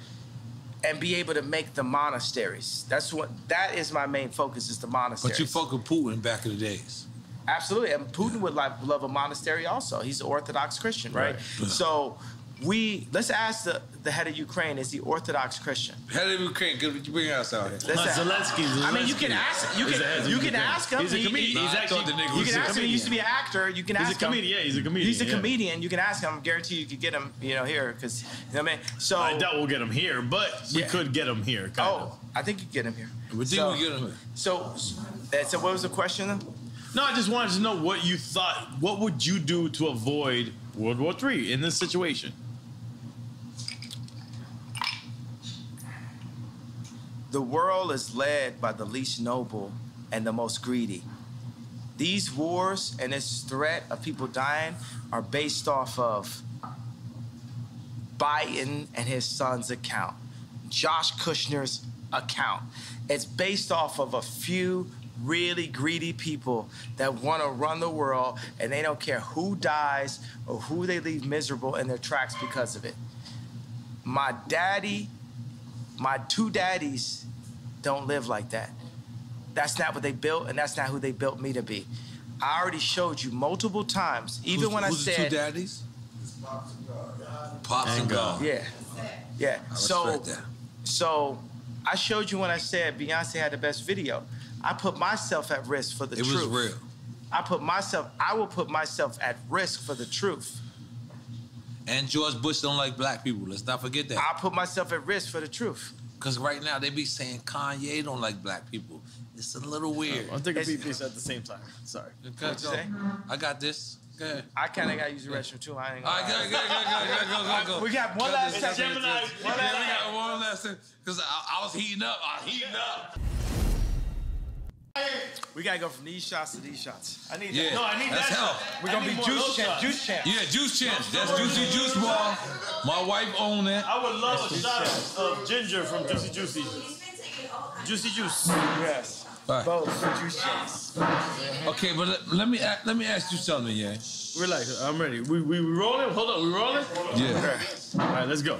and be able to make the monasteries. That is my main focus, is the monasteries. But you fuck with Putin back in the days. Absolutely, and Putin would love a monastery also. He's an Orthodox Christian, right? So let's ask the head of Ukraine, is he Orthodox Christian? Head of Ukraine, can you bring us out here? Zelensky. I mean, you can ask him. He's a comedian. You can ask him. He used to be an actor. You can ask him. He's a comedian. Yeah, he's a comedian. He's a comedian. You can ask him. I guarantee you could get him, here, because you know what I mean. So I doubt we'll get him here, but we could get him here. I think you can get him here. We think we get him here. So what was the question then? No, I just wanted to know what you thought. What would you do to avoid World War III in this situation? The world is led by the least noble and the most greedy. These wars and this threat of people dying are based off of Biden and his son's account, Josh Kushner's account. It's based off of a few really greedy people that want to run the world, and they don't care who dies or who they leave miserable in their tracks because of it. My 2 daddies don't live like that. That's not what they built, and that's not who they built me to be. I already showed you multiple times, even when I said... Who's the 2 daddies? Pops and God. Yeah. I respect that. So I showed you when I said Beyonce had the best video. I put myself at risk for the truth. It was real. I will put myself at risk for the truth. And George Bush don't like black people. Let's not forget that. I put myself at risk for the truth. Because right now they be saying Kanye don't like black people. It's a little weird. I'm taking a piece at the same time. Sorry. What'd you say? I got this. Go ahead. I kind of got to use the restroom too. I ain't gonna All right, go. We got one last second. Gemini. We got one last second. Because I was heating up. We gotta go from these shots to these shots. I need that. No, I need that's that. help. We're gonna be juice champs. Yeah, juice champs. That's Juicy Juice Ball. My wife owned that. I would love a shot of ginger from Juicy Juicy. Juicy Juice. Yes. Right. Both juice champs. Okay, but let me ask you something, yeah. Relax, I'm ready. We rolling? Hold on, we rolling? Yeah. All right, let's go.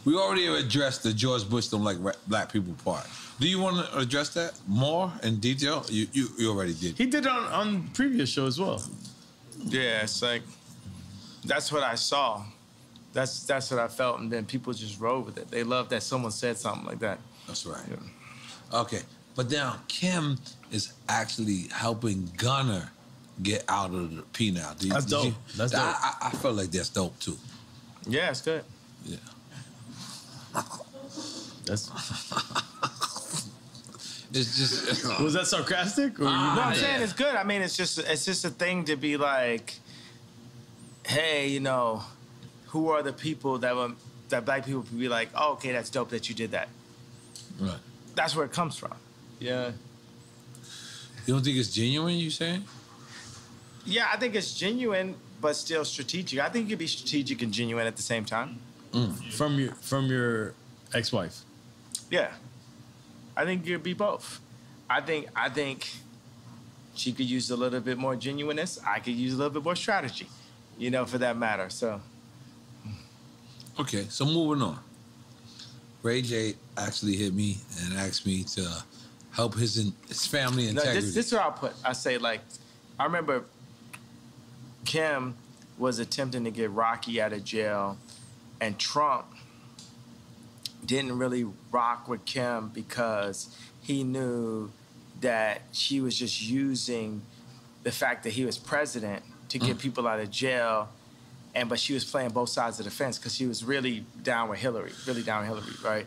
We already addressed the George Bush don't like black people part. Do you want to address that more in detail? You already did. He did it on previous show as well. Yeah, it's like, that's what I saw. That's what I felt, and then people just rode with it. They love that someone said something like that. That's right. Yeah. Okay, but now Kim is actually helping Gunner get out of the penal. That's dope. That's dope. I feel like that's dope too. Yeah, it's good. Yeah. That's. It's just. Was that sarcastic? Or no, I'm saying it's good. I mean, it's just a thing to be like, hey, you know, who are the people that black people would be like, oh, okay, that's dope that you did that. Right. That's where it comes from. Yeah. You don't think it's genuine? You saying? Yeah, I think it's genuine, but still strategic. I think you can be strategic and genuine at the same time. From your ex-wife. Yeah. I think you could be both. I think she could use a little bit more genuineness. I could use a little bit more strategy, you know, for that matter. So. Okay, so moving on. Ray J actually hit me and asked me to help his family integrity. No, this is what I say, like, I remember Kim was attempting to get Rocky out of jail, and Trump didn't really rock with Kim because he knew that she was just using the fact that he was president to get people out of jail, but she was playing both sides of the fence because she was really down with Hillary, right?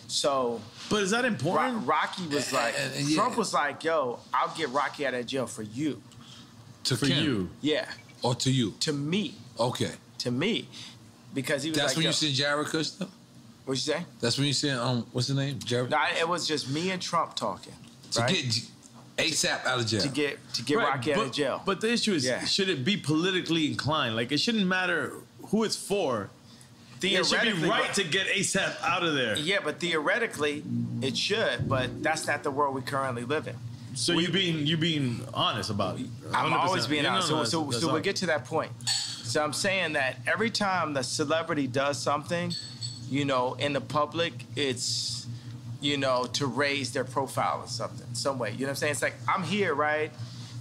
So, but is that important? Rocky was like, Trump was like, yo, I'll get Rocky out of jail for you. For you? Yeah. Or to you? To me. Okay. To me. Because he was That's like, when you seen Jared Kushner? What'd you say? That's when you seen, what's the name? Jared? No, it was just me and Trump talking. To get ASAP out of jail. To get Rocky out of jail. But the issue is, should it be politically inclined? Like, it shouldn't matter who it's for. It should be right to get ASAP out of there. Yeah, but theoretically, it should. But that's not the world we currently live in. So you being honest about it. 100%. I'm always being honest. No, so we'll get to that point. So I'm saying that every time the celebrity does something, you know, in the public, it's, you know, to raise their profile or something, some way. You know what I'm saying? It's like, I'm here, right?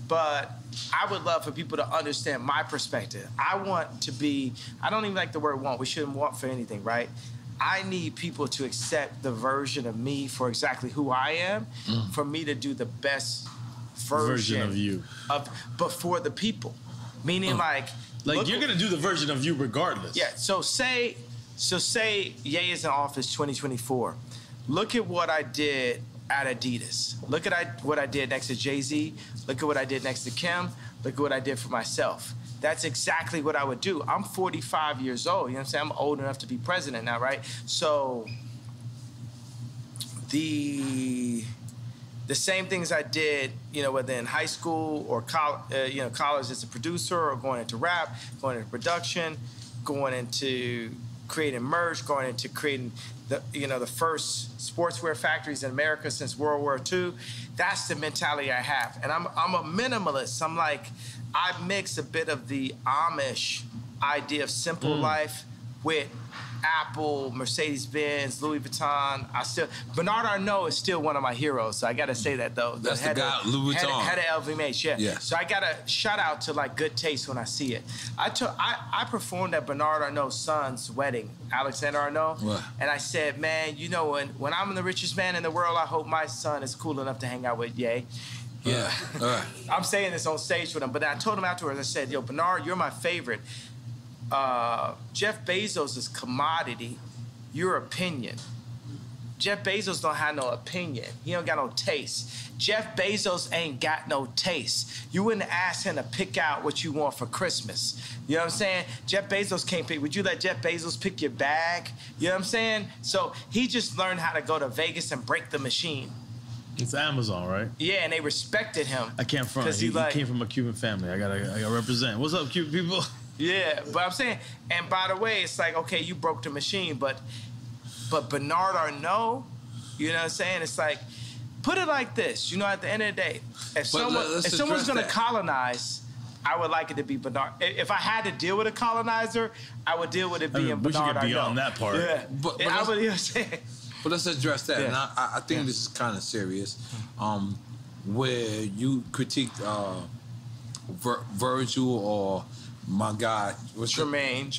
But I would love for people to understand my perspective. I want to be, I don't even like the word want. We shouldn't want for anything, right? I need people to accept the version of me for exactly who I am, for me to do the best version of you. But for the people. Meaning like you're gonna do the version of you regardless. Yeah, so say Ye is in office 2024. Look at what I did at Adidas. Look at what I did next to Jay-Z. Look at what I did next to Kim. Look at what I did for myself. That's exactly what I would do. I'm 45 years old. You know what I'm saying? I'm old enough to be president now, right? So the same things I did, you know, whether in high school or college as a producer, or going into rap, going into production, going into creating merch, going into creating the first sportswear factories in America since World War II. That's the mentality I have. And I'm a minimalist. I mix a bit of the Amish idea of simple life with Apple, Mercedes-Benz, Louis Vuitton. Bernard Arnault is still one of my heroes, so I gotta say that though. That's the guy, Louis Vuitton. Head of LVMH, yeah. So I gotta shout out to like good taste when I see it. I performed at Bernard Arnault's son's wedding, Alexander Arnault, and I said, man, you know, when I'm the richest man in the world, I hope my son is cool enough to hang out with Ye. Yeah. I'm saying this on stage with him, but I told him afterwards, I said, yo, Bernard, you're my favorite. Jeff Bezos is commodity, your opinion. Jeff Bezos don't have no opinion. He don't got no taste. Jeff Bezos ain't got no taste. You wouldn't ask him to pick out what you want for Christmas. You know what I'm saying? Jeff Bezos can't pick. Would you let Jeff Bezos pick your bag? You know what I'm saying? So he just learned how to go to Vegas and break the machine. It's Amazon, right? Yeah, and they respected him. I can't front. He came from a Cuban family. I gotta represent. What's up, Cuban people? Yeah, but I'm saying, and by the way, it's like, okay, you broke the machine, but Bernard Arnault, you know what I'm saying? It's like, put it like this, you know, at the end of the day, if someone's gonna colonize, I would like it to be Bernard. If I had to deal with a colonizer, I would deal with it being Bernard Arnault. We should get beyond that part. Yeah, but I would, you know what I'm saying? But let's address that, and I think this is kind of serious, where you critiqued Virgil or my guy, Tremaine,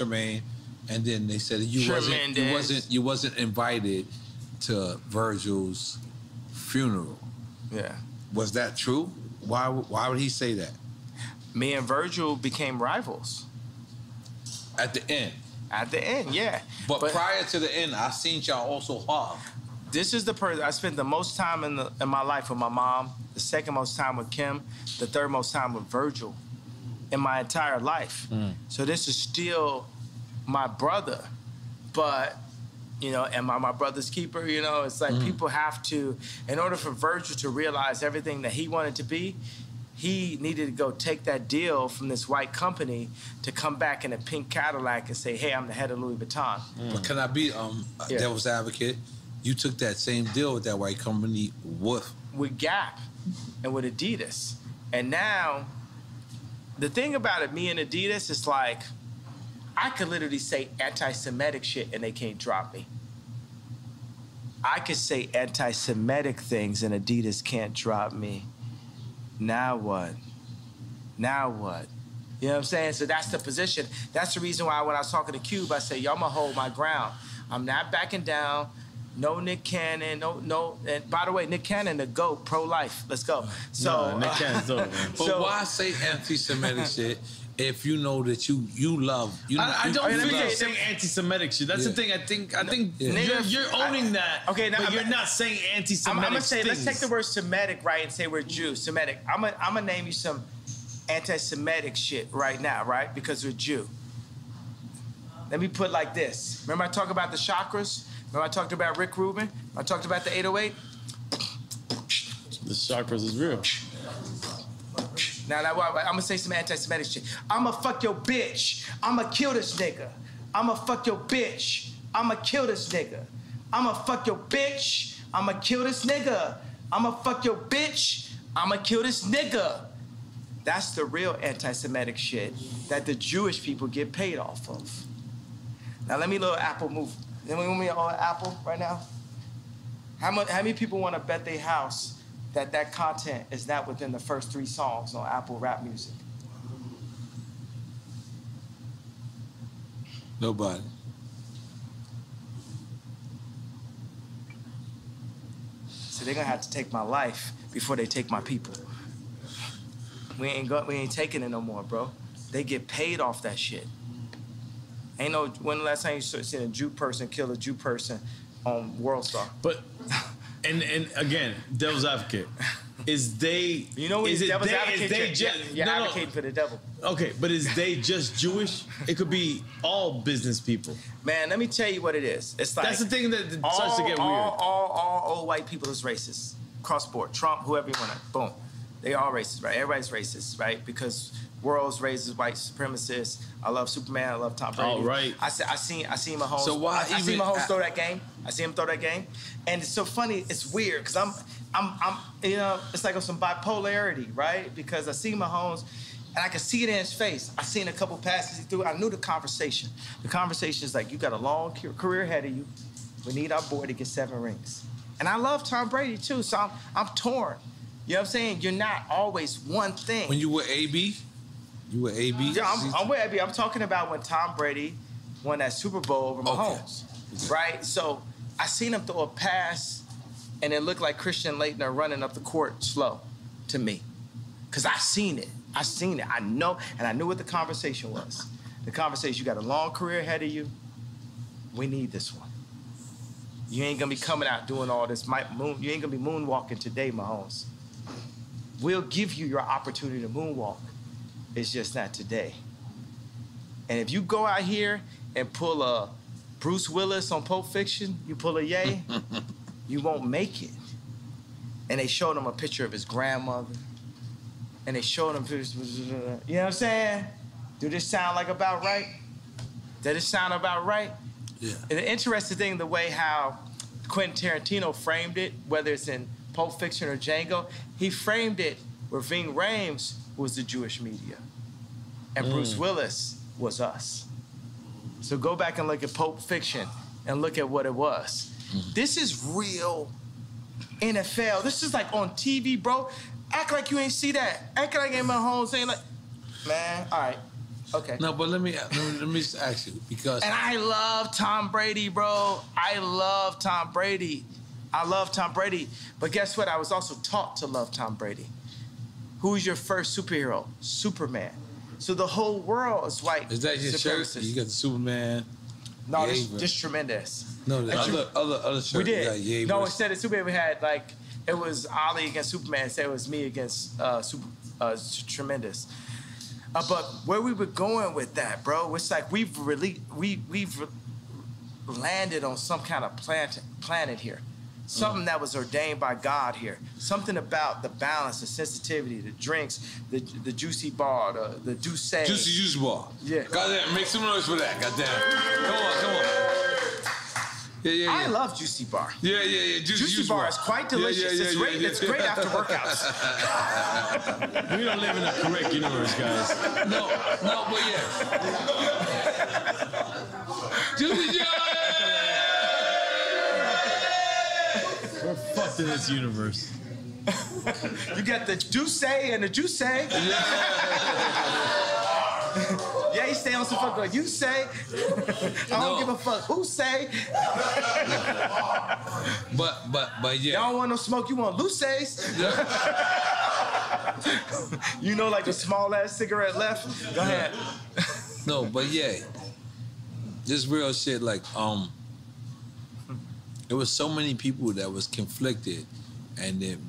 and then they said you wasn't invited to Virgil's funeral. Yeah, was that true? Why would he say that? Me and Virgil became rivals. At the end. At the end, yeah. But prior to the end, I seen y'all also hug. This is the person I spent the most time in my life with my mom, the second most time with Kim, the third most time with Virgil in my entire life. So this is still my brother, but, you know, am I my brother's keeper? You know, it's like people have to, in order for Virgil to realize everything that he wanted to be, he needed to go take that deal from this white company to come back in a pink Cadillac and say, hey, I'm the head of Louis Vuitton. But can I be devil's advocate? You took that same deal with that white company with Gap and with Adidas. And now, the thing about it, me and Adidas, is like, I could literally say anti-Semitic shit and they can't drop me. I could say anti-Semitic things and Adidas can't drop me. Now what? Now what? You know what I'm saying? So that's the position. That's the reason why when I was talking to Cube, I say, yo, I'm gonna hold my ground. I'm not backing down. No Nick Cannon, no. And by the way, Nick Cannon, the GOAT, pro-life. Let's go. So Nick Cannon's dope, man. But why say anti-Semitic shit if you know that you love? I don't think you're saying anti-Semitic shit. That's the thing. I think you're owning that. Okay, now but you're not saying anti-Semitic. I'm gonna say, let's take the word Semitic, right, and say we're Jews. Semitic. I'm gonna name you some anti-Semitic shit right now, right? Because we're Jew. Let me put it like this. Remember I talked about the chakras? Remember I talked about Rick Rubin? I talked about the 808? The chakras is real. Now, I'm gonna say some anti-Semitic shit. I'ma fuck your bitch. I'ma kill this nigga. I'ma fuck your bitch. I'ma kill this nigga. I'ma fuck your bitch. I'ma kill this nigga. I'ma fuck your bitch. I'ma kill this nigga. That's the real anti-Semitic shit that the Jewish people get paid off of. Now let me little Apple move. Then we want me on Apple right now. How many people want to bet their house that content is not within the first 3 songs on Apple rap music? Nobody. So they're gonna have to take my life before they take my people. We ain't taking it no more, bro. They get paid off that shit. Ain't no, when the last time you seen a Jew person kill a Jew person on World Star? But, and again, devil's advocate. Is they, you know what, is it devil's they, advocate, is they just, you're advocating for the devil. Okay, but is they just Jewish? It could be all business people. Man, let me tell you what it is. It's like, that's the thing that starts to get weird. All old white people is racist. Cross board. Trump, whoever you want to, boom. They all racist, right? Everybody's racist, right? Because world's racist, white supremacists. I love Superman. I love Tom Brady. Oh, right. I seen Mahomes. So why I seen Mahomes throw that game. I see him throw that game, and it's so funny. It's weird because I'm you know, it's like some bipolarity, right? Because I see Mahomes, And I could see it in his face. I seen a couple passes he threw. I knew the conversation. The conversation is like, you got a long career ahead of you. We need our boy to get 7 rings. And I love Tom Brady too, so I'm torn. You know what I'm saying? You're not always one thing. When you were AB? You were AB? Yeah, I'm with AB. I'm talking about when Tom Brady won that Super Bowl over Mahomes, right? So I seen him throw a pass, and it looked like Christian Laettner running up the court slow to me. Because I seen it. I know, and I knew what the conversation was. The conversation, you got a long career ahead of you. We need this one. You ain't gonna be coming out doing all this. You ain't gonna be moonwalking today, Mahomes. We'll give you your opportunity to moonwalk. It's just not today. And if you go out here and pull a Bruce Willis on Pulp Fiction, you pull a Ye, you won't make it. And they showed him a picture of his grandmother. And they showed him pictures, you know what I'm saying? Do this sound like about right? Does it sound about right? Yeah. And the interesting thing, the way how Quentin Tarantino framed it, whether it's in Pulp Fiction or Django, he framed it where Ving Rhames was the Jewish media. And Bruce Willis was us. So go back and look at Pulp Fiction and look at what it was. This is real NFL. This is like on TV, bro. Act like you ain't see that. Act like I'm at home saying like, man, all right, okay. No, but let me just ask you, because... And I love Tom Brady, bro. I love Tom Brady. But guess what? I was also taught to love Tom Brady. Who's your first superhero? Superman. So the whole world is white. Is that your shirt? You got the Superman. No, this tremendous. No, the other shirt. We did. Yeah, no, instead of Superman, we had like, it was Ali against Superman. Instead, it was me against Tremendous. But where we were going with that, bro, it's like we've landed on some kind of planet here. Something that was ordained by God here. Something about the balance, the sensitivity, the drinks, the juicy bar, the douce. Juicy bar. Yeah. Goddamn, make some noise for that. Goddamn. Come on. Yeah. I love Juicy Bar. Yeah. Juicy Bar is quite delicious. It's great after workouts. We don't live in a correct universe, guys. No, but yeah. Juicy Jar! We're fucked in this universe. You got the Juice and the Juice. Yeah, he stay on some fuck like you say. I don't give a fuck who say. But yeah. Y'all don't want no smoke, you want Luces. You know, like the small ass cigarette left. Go ahead. No, but yeah. This real shit, like, there was so many people that was conflicted and then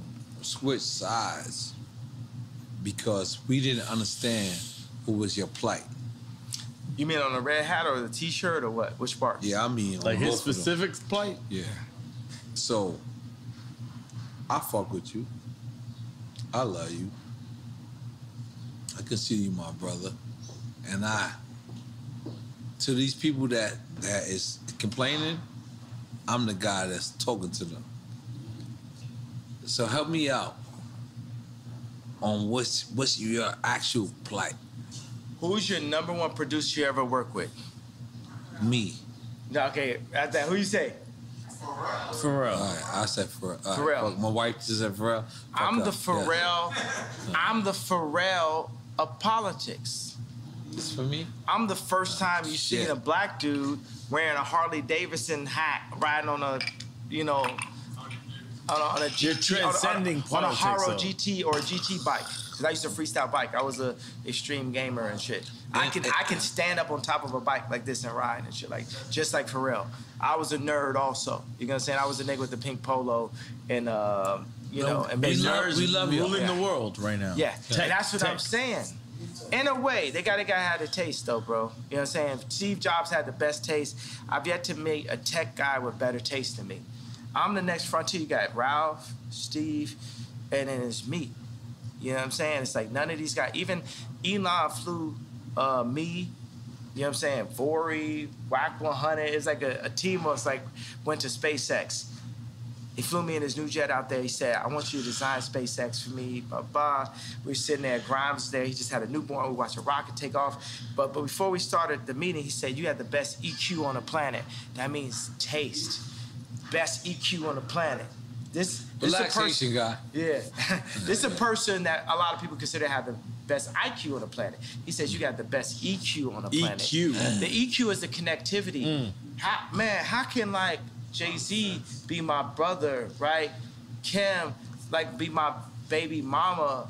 switched sides because we didn't understand who was your plight. You mean on the red hat or the t-shirt or what? Which part? Yeah, I mean like his specific plight? Yeah. So, I fuck with you. I love you. I consider you my brother. And to these people that is complaining, I'm the guy that's talking to them. So help me out on what's your actual plight. Who's your number one producer you ever worked with? Me. Okay, at that, who you say? Pharrell. All right, I said Pharrell. Pharrell. My wife just said Pharrell. I'm the Pharrell of politics. It's for me? I'm the first time you seen a black dude wearing a Harley Davidson hat, riding on a, on a GT, You're transcending on a Haro though. GT or a GT bike. Cause I used to freestyle bike. I was a extreme gamer and shit. I can stand up on top of a bike like this and ride and shit, like just like Pharrell. I was a nerd also. You know what I'm saying? I was a nigga with the pink polo and and we love you. Ruling the world right now. Yeah, and that's what I'm saying. In a way, they got a guy had a taste though, bro. You know what I'm saying? Steve Jobs had the best taste. I've yet to meet a tech guy with better taste than me. I'm the next frontier. You got Ralph, Steve, and then it's me. You know what I'm saying? It's like none of these guys, even Elon flew me, you know what I'm saying? Vori, WAC 100. It's like a team was like went to SpaceX. He flew me in his new jet out there. He said, I want you to design SpaceX for me, blah, blah. We were sitting there, Grimes was there. He just had a newborn. We watched a rocket take off. But before we started the meeting, he said, you had the best EQ on the planet. That means taste. Best EQ on the planet. This relaxation guy. Yeah. This is a person that a lot of people consider have the best IQ on the planet. He says you got the best EQ on the planet. EQ. The EQ is the connectivity. How can like Jay-Z be my brother, right? Kim, like be my baby mama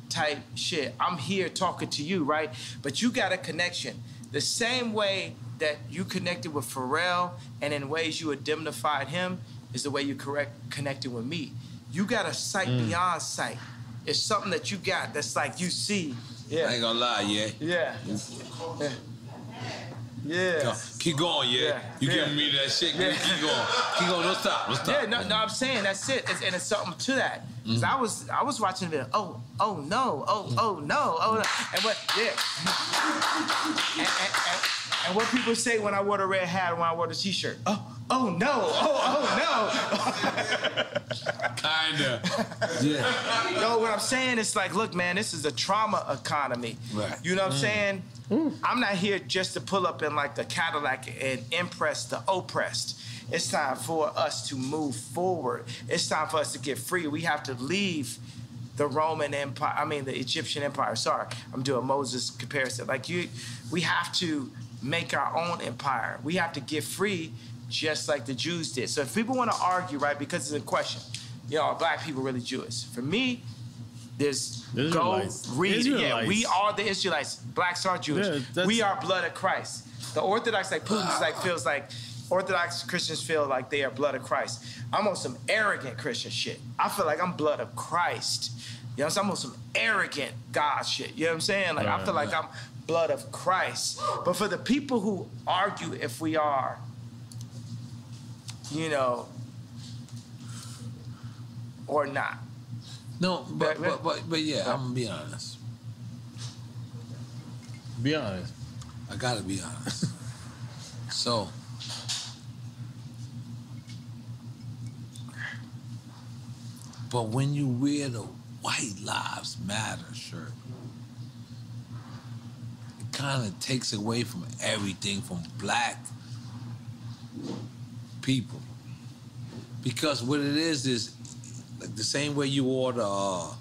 type shit. I'm here talking to you, right? But you got a connection. The same way that you connected with Pharrell and in ways you indemnified him is the way you connected with me. You got a sight beyond sight. It's something that you got that's like you see. Yeah. I ain't gonna lie, yeah. Yeah. Yeah. Keep going, yeah. You giving me that shit. Yeah. Keep going. Keep going. Don't stop. Don't stop. Yeah, no, I'm saying that's it. And it's something to that. Cause I was watching the video. Oh no. And what? Yeah. And what people say when I wore the red hat and when I wore the t-shirt. Oh no. Kinda. Yeah. No, what I'm saying is like, look, man, this is a trauma economy. Right. You know what I'm saying? I'm not here just to pull up in like the Cadillac and impress the oppressed. It's time for us to move forward. It's time for us to get free. We have to leave the Roman Empire, the Egyptian Empire. Sorry, I'm doing Moses comparison. We have to make our own empire. We have to get free just like the Jews did. So if people want to argue, right, because it's a question, are black people really Jewish? For me, go read it. Yeah, we are the Israelites. Blacks are Jewish. Yeah, we are blood of Christ. The Orthodox, like Putin's, feels like Orthodox Christians feel like they are blood of Christ. I'm on some arrogant Christian shit. I feel like I'm blood of Christ. You know what I'm saying? I'm on some arrogant God shit. You know what I'm saying? I feel like I'm blood of Christ. But for the people who argue if we are, or not. No, but yeah, I'm gonna be honest. Be honest. I gotta be honest. So, but when you wear the White Lives Matter shirt, it kind of takes away from everything from black people. Because what it is like the same way you wore the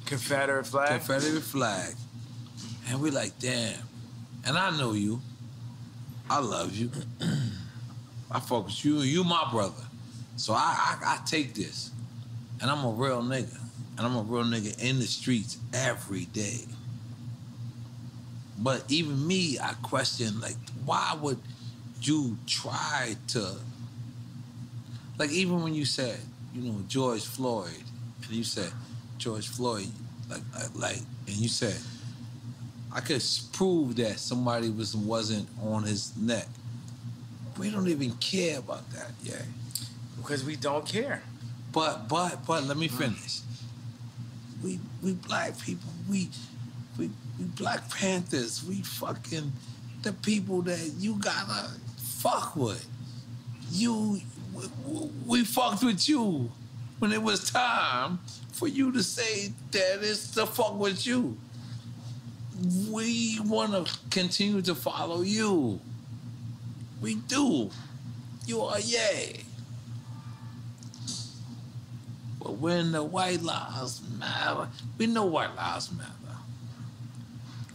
Confederate flag. And we're like, damn. And I know you. I love you. I fuck with you. You my brother. So I take this. And I'm a real nigga. And I'm a real nigga in the streets every day. But even me, I question, why would you try to... even when you said, George Floyd, and you said, George Floyd, and you said, I could prove that somebody wasn't on his neck. We don't even care about that, yeah. Because we don't care. But let me finish. We black people, we Black Panthers, we fucking the people that you gotta fuck with. We fucked with you when it was time for you to say that it's to fuck with you. We want to continue to follow you. We do. You are yay. But when the White Lives Matter, we know White Lives Matter.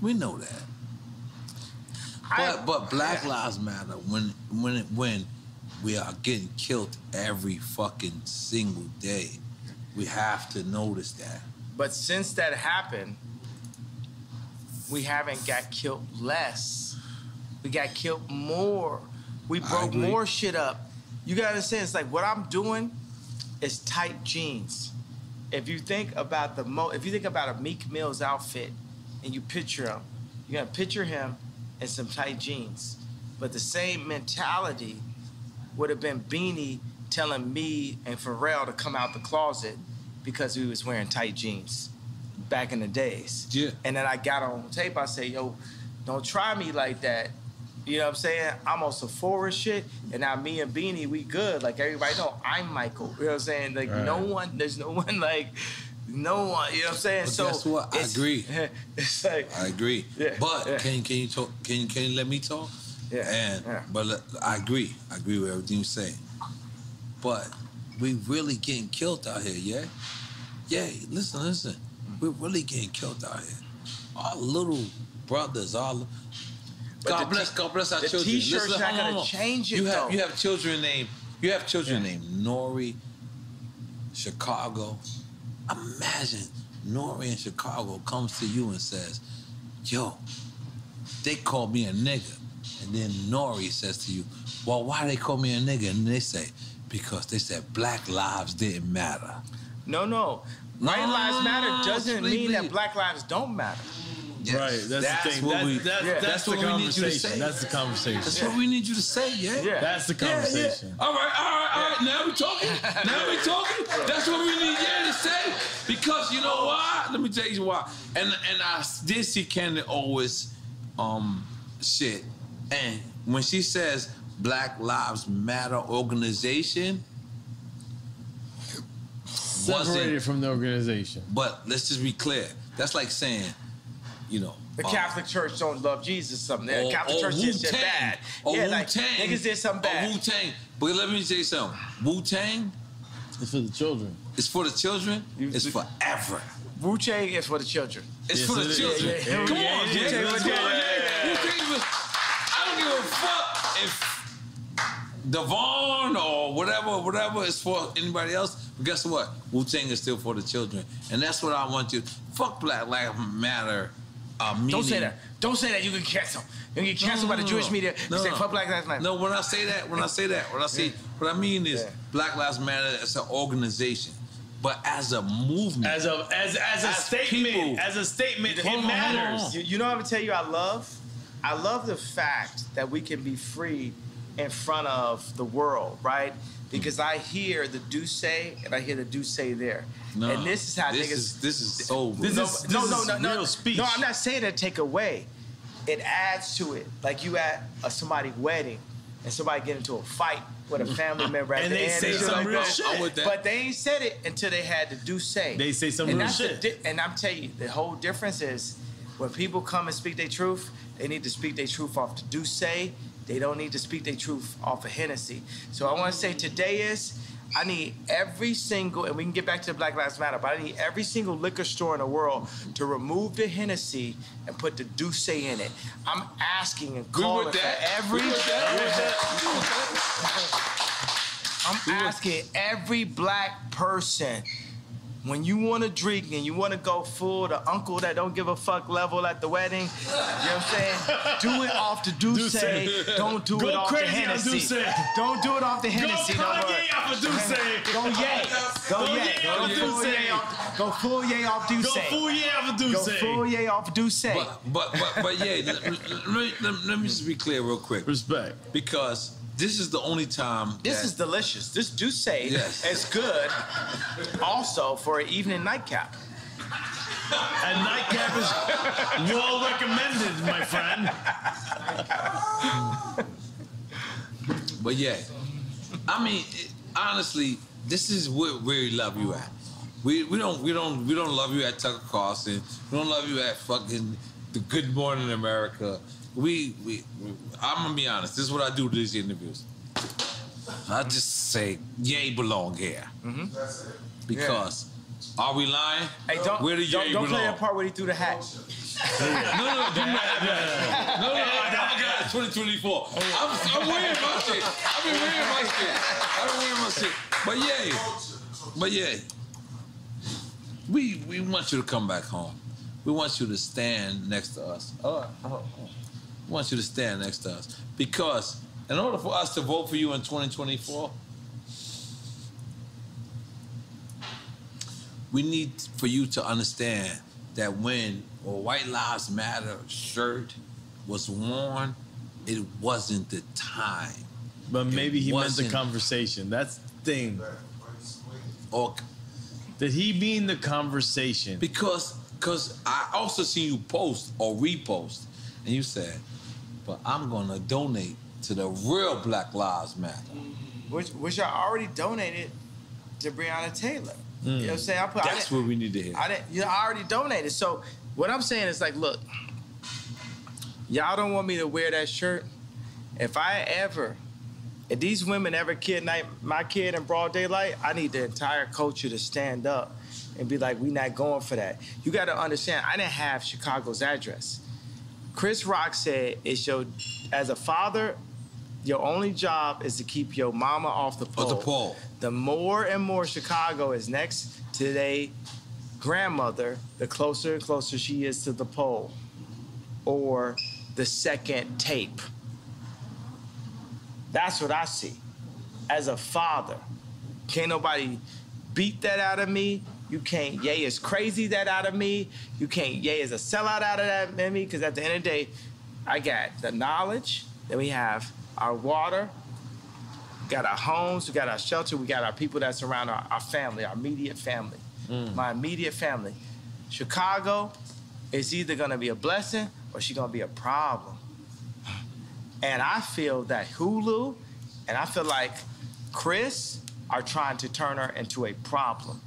We know that. But Black Lives Matter when we are getting killed every fucking single day. We have to notice that. But since that happened, we haven't got killed less. We got killed more. We broke more shit up. You gotta understand, it's like what I'm doing is tight jeans. If you think about a Meek Mill's outfit and you picture him, you're gonna picture him in some tight jeans. But the same mentality would have been Beanie telling me and Pharrell to come out the closet because we was wearing tight jeans back in the days. Yeah. And then I got on tape, I say, yo, don't try me like that You know what I'm saying? I'm on some forward shit, and now me and Beanie, we good. Like everybody know, I'm Michael. You know what I'm saying? Like there's no one, like no one. You know what I'm saying? But so guess what? I agree. It's like I agree. Yeah, but can you talk? Can you let me talk? Yeah. But I agree. I agree with everything you say. But we really getting killed out here, yeah? Yeah, listen. We're really getting killed out here. Our little brothers, God bless our children. The T-shirt's not gonna change it, though. You have children named Nori, Chicago. Imagine Nori in Chicago comes to you and says, yo, they call me a nigga. And then Nori says to you, well, why they call me a nigga? And they say, because they said black lives didn't matter. No. White lives matter doesn't mean that black lives don't matter. Yes. Right, that's the thing. That's the conversation. That's the conversation. That's what we need you to say, yeah? That's the conversation. Yeah. All right. Now we talking. That's what we need to say. Because you know why? Let me tell you why. And I did see Candace always shit. And when she says Black Lives Matter organization, separated from the organization. But let's just be clear. That's like saying, you know, the Catholic Church don't love Jesus or something. The Catholic Church did shit bad. Like niggas did something bad. Wu-Tang. But let me tell you something. Wu-Tang, it's for the children. It's for the children. It's forever. Wu-Tang is for the children. It's for the children. Yeah. Come on, I don't give a fuck if Devon or whatever is for anybody else. But guess what? Wu-Tang is still for the children. And that's what I want you. Fuck Black Lives Matter. Don't say that. Don't say that. You can cancel. You can get canceled by the Jewish media. Say fuck Black Lives Matter. No, when I say that, what I mean is Black Lives Matter as an organization, but as a movement, as a statement, it matters. You know what I'm gonna tell you? I love the fact that we can be free in front of the world, right? Because I hear the do say and I hear the do say there. No, and this is how niggas. This is so. This is real speech. No, I'm not saying that to take away. It adds to it. Like you at somebody's wedding and somebody get into a fight with a family member at and the they end. say some real shit. But they ain't said it until they had to do say. They say some real shit. And I'm telling you, the whole difference is when people come and speak their truth, they need to speak their truth off the do say. They don't need to speak their truth off of Hennessy. So I want to say today is, I need every single, and we can get back to the Black Lives Matter, but I need every single liquor store in the world to remove the Hennessy and put the Douce in it. I'm asking and calling for every... I'm asking every black person, when you want to drink and you want to go full the uncle that don't give a fuck level at the wedding, you know what I'm saying? Do it off the Douce. Don't do it off the Hennessy. Don't do it off the Hennessy no more. Go Kanye off of Douce. Go Ye. Go full Ye off Douce. Go full Ye off of Douce. Go full Ye off Douce. But yeah, let me just be clear real quick. Respect. Because this is the only time. This is delicious. This Douce is good also for an evening nightcap. And nightcap is well recommended, my friend. But yeah, I mean, honestly, this is where we love you at. We don't love you at Tucker Carlson. We don't love you at fucking the Good Morning America. I'm gonna be honest. This is what I do to these interviews. I just say, Ye belong here. Mm-hmm. Because are we lying? Hey, don't play that part where he threw the hat. No, I got 2024. I'm wearing my shit. I've been wearing my shit. But yeah, we want you to come back home. We want you to stand next to us. We want you to stand next to us. Because in order for us to vote for you in 2024, we need for you to understand that when a White Lives Matter shirt was worn, it wasn't the time. But maybe he meant the conversation. That's the thing. Or did he mean the conversation? Because I also seen you post or repost, and you said, but I'm gonna donate to the real Black Lives Matter. Which I already donated to Breonna Taylor. You know what I'm saying? That's what we need to hear. I already donated. So what I'm saying is like, look, y'all don't want me to wear that shirt. If these women ever kidnap my kid in broad daylight, I need the entire culture to stand up and be like, we not going for that. You got to understand, I didn't have Chicago's address. Chris Rock said, as a father, your only job is to keep your mama off the pole. The more and more Chicago is next to their grandmother, the closer and closer she is to the pole or the second tape. That's what I see. As a father, can't nobody beat that out of me. You can't Ye is crazy that out of me. You can't Ye is a sellout out of that in me, because at the end of the day, I got the knowledge, then we have our water, we got our homes, we got our shelter, we got our people that surround our family, our immediate family. My immediate family. Chicago is either gonna be a blessing or she's gonna be a problem. And I feel that Hulu and I feel like Chris are trying to turn her into a problem.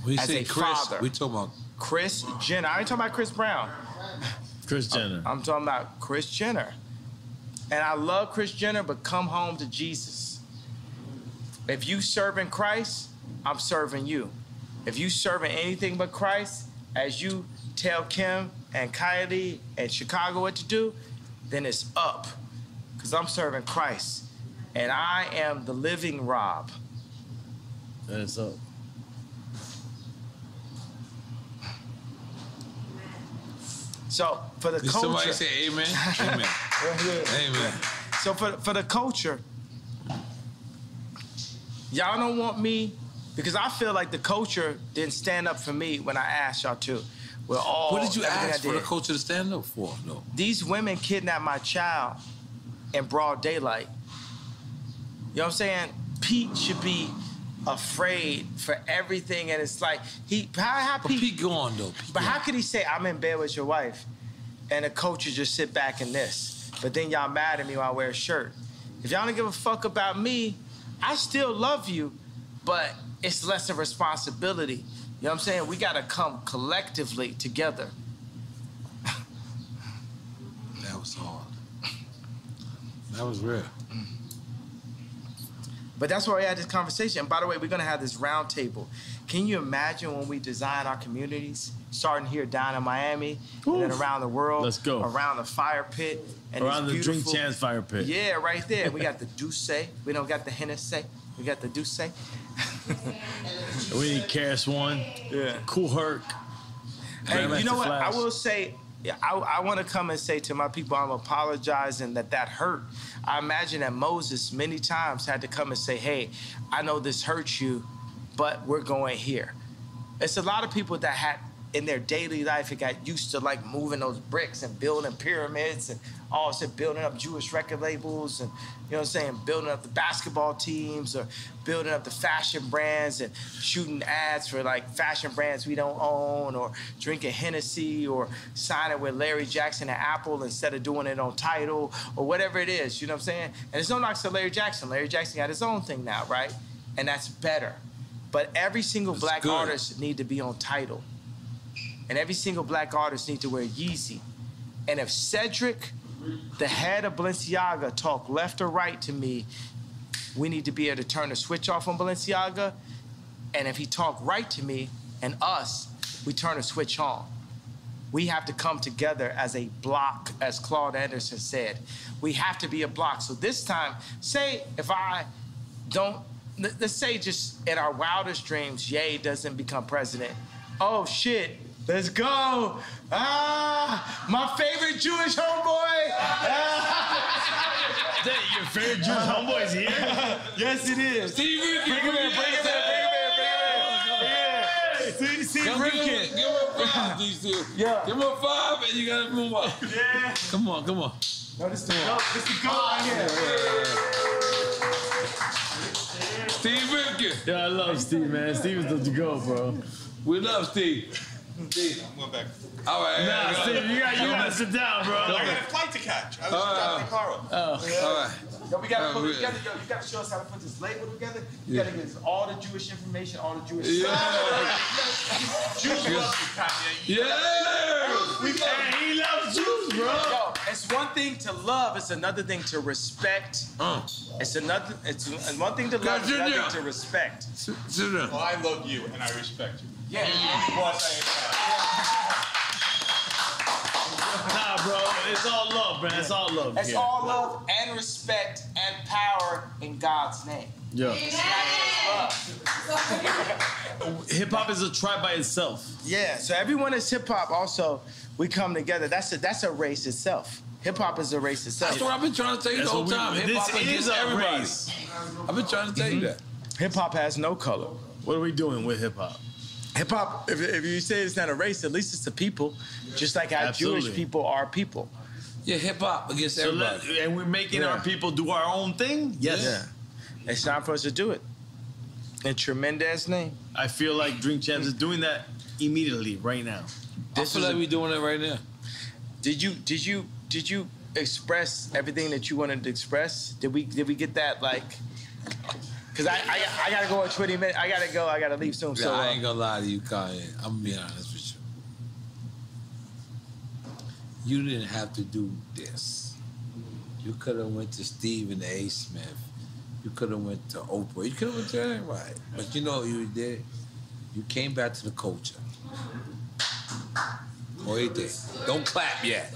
When you as say a Chris, father. we talking about Kris Jenner. I ain't talking about Chris Brown. Kris Jenner. I'm talking about Kris Jenner. And I love Kris Jenner, but come home to Jesus. If you serving Christ, I'm serving you. If you serving anything but Christ, as you tell Kim and Kylie and Chicago what to do, then it's up. Because I'm serving Christ. And I am the living Rob. Then it's up. So for the culture. Somebody say amen. Amen. Amen. So for the culture, y'all don't want me, because I feel like the culture didn't stand up for me when I asked y'all to. What did you ask for the culture to stand up for? No. These women kidnapped my child in broad daylight. You know what I'm saying? Pete should be afraid for everything, and it's like how Pete go on though. How could he say I'm in bed with your wife, and the culture just sit back in this? But then y'all mad at me when I wear a shirt. If y'all don't give a fuck about me, I still love you, but it's less of responsibility. You know what I'm saying? We gotta come collectively together. That was hard. That was real. But that's why we had this conversation. And by the way, we're gonna have this round table. Can you imagine when we design our communities, starting here down in Miami, and then around the world? Let's go. Around the fire pit. And around the Drink Chance fire pit. Yeah, right there. We got the Douce. We don't got the Hennessy. We got the Douce. We need Cash One. Yeah. Cool Herc. Hey, you know what? I will say, I want to come and say to my people, I'm apologizing that hurt. I imagine that Moses many times had to come and say, hey, I know this hurts you, but we're going here. It's a lot of people that had in their daily life, it got used to like moving those bricks and building pyramids and also building up Jewish record labels and, you know what I'm saying, building up the basketball teams or building up the fashion brands and shooting ads for like fashion brands we don't own or drinking Hennessy or signing with Larry Jackson and Apple instead of doing it on Tidal or whatever it is, you know what I'm saying? And it's no knocks to Larry Jackson. Larry Jackson got his own thing now, right? And that's better. But every single black artist need to be on Tidal. And every single black artist needs to wear Yeezy. And if Cedric, the head of Balenciaga, talk left or right to me, we need to be able to turn the switch off on Balenciaga. And if he talk right to me and us, we turn the switch on. We have to come together as a block, as Claude Anderson said. We have to be a block. So this time, say if I don't, let's say just in our wildest dreams, Ye doesn't become president. Oh shit. Let's go. My favorite Jewish homeboy. Your favorite Jewish homeboy is here? Yes, it is. Steve Rifkin. Bring him in. Steve Rifkin. Give him a 5, these two. Yeah. Give him a 5 and you gotta move up. Yeah. Come on. No, this is the goat. This is the goat right here. Steve Rifkin. Yeah, I love Steve, man. Steve is the GOAT, bro. We love Steve. I'm going back. All right. Nah, Steve, you gotta sit down, bro. I got a flight to catch. I was dropping Carl. All right. Yo, we gotta put it together. Yo, you gotta show us how to put this label together. You gotta give us all the Jewish information, all the Jewish Jews love you, Kanye. Yeah. He loves Jews, bro. Yo, it's one thing to love. It's another thing to respect. It's one thing to love. It's another thing to respect. Well, I love you and I respect you. Yeah. Nah, bro, it's all love, man. It's all love. It's all love and respect and power in God's name. Yeah. Hip hop is a tribe by itself. Yeah. So everyone is hip hop. Also, we come together. That's a race itself. Hip hop is a race itself. That's what I've been trying to tell you the whole time. Hip hop is everybody. Race. I've been trying to tell you that. Hip hop has no color. What are we doing with hip hop? Hip hop, if you say it's not a race, at least it's a people, just like how Jewish people are people. Yeah, hip hop against everybody. And we're making our people do our own thing? Yes. Yeah. It's time for us to do it. In tremendous name. I feel like Drink Champs is doing that immediately, right now. I feel like we're doing it right now. Did you express everything that you wanted to express? Did we get that, like? Because I gotta go in 20 minutes. I gotta leave soon. Yeah, So I ain't gonna lie to you, Kanye. I'm gonna be honest with you. You didn't have to do this. You could have went to Stephen A. Smith. You could have went to Oprah. You could have went to anybody. But you know what you did? You came back to the culture. Oíste. Don't clap yet.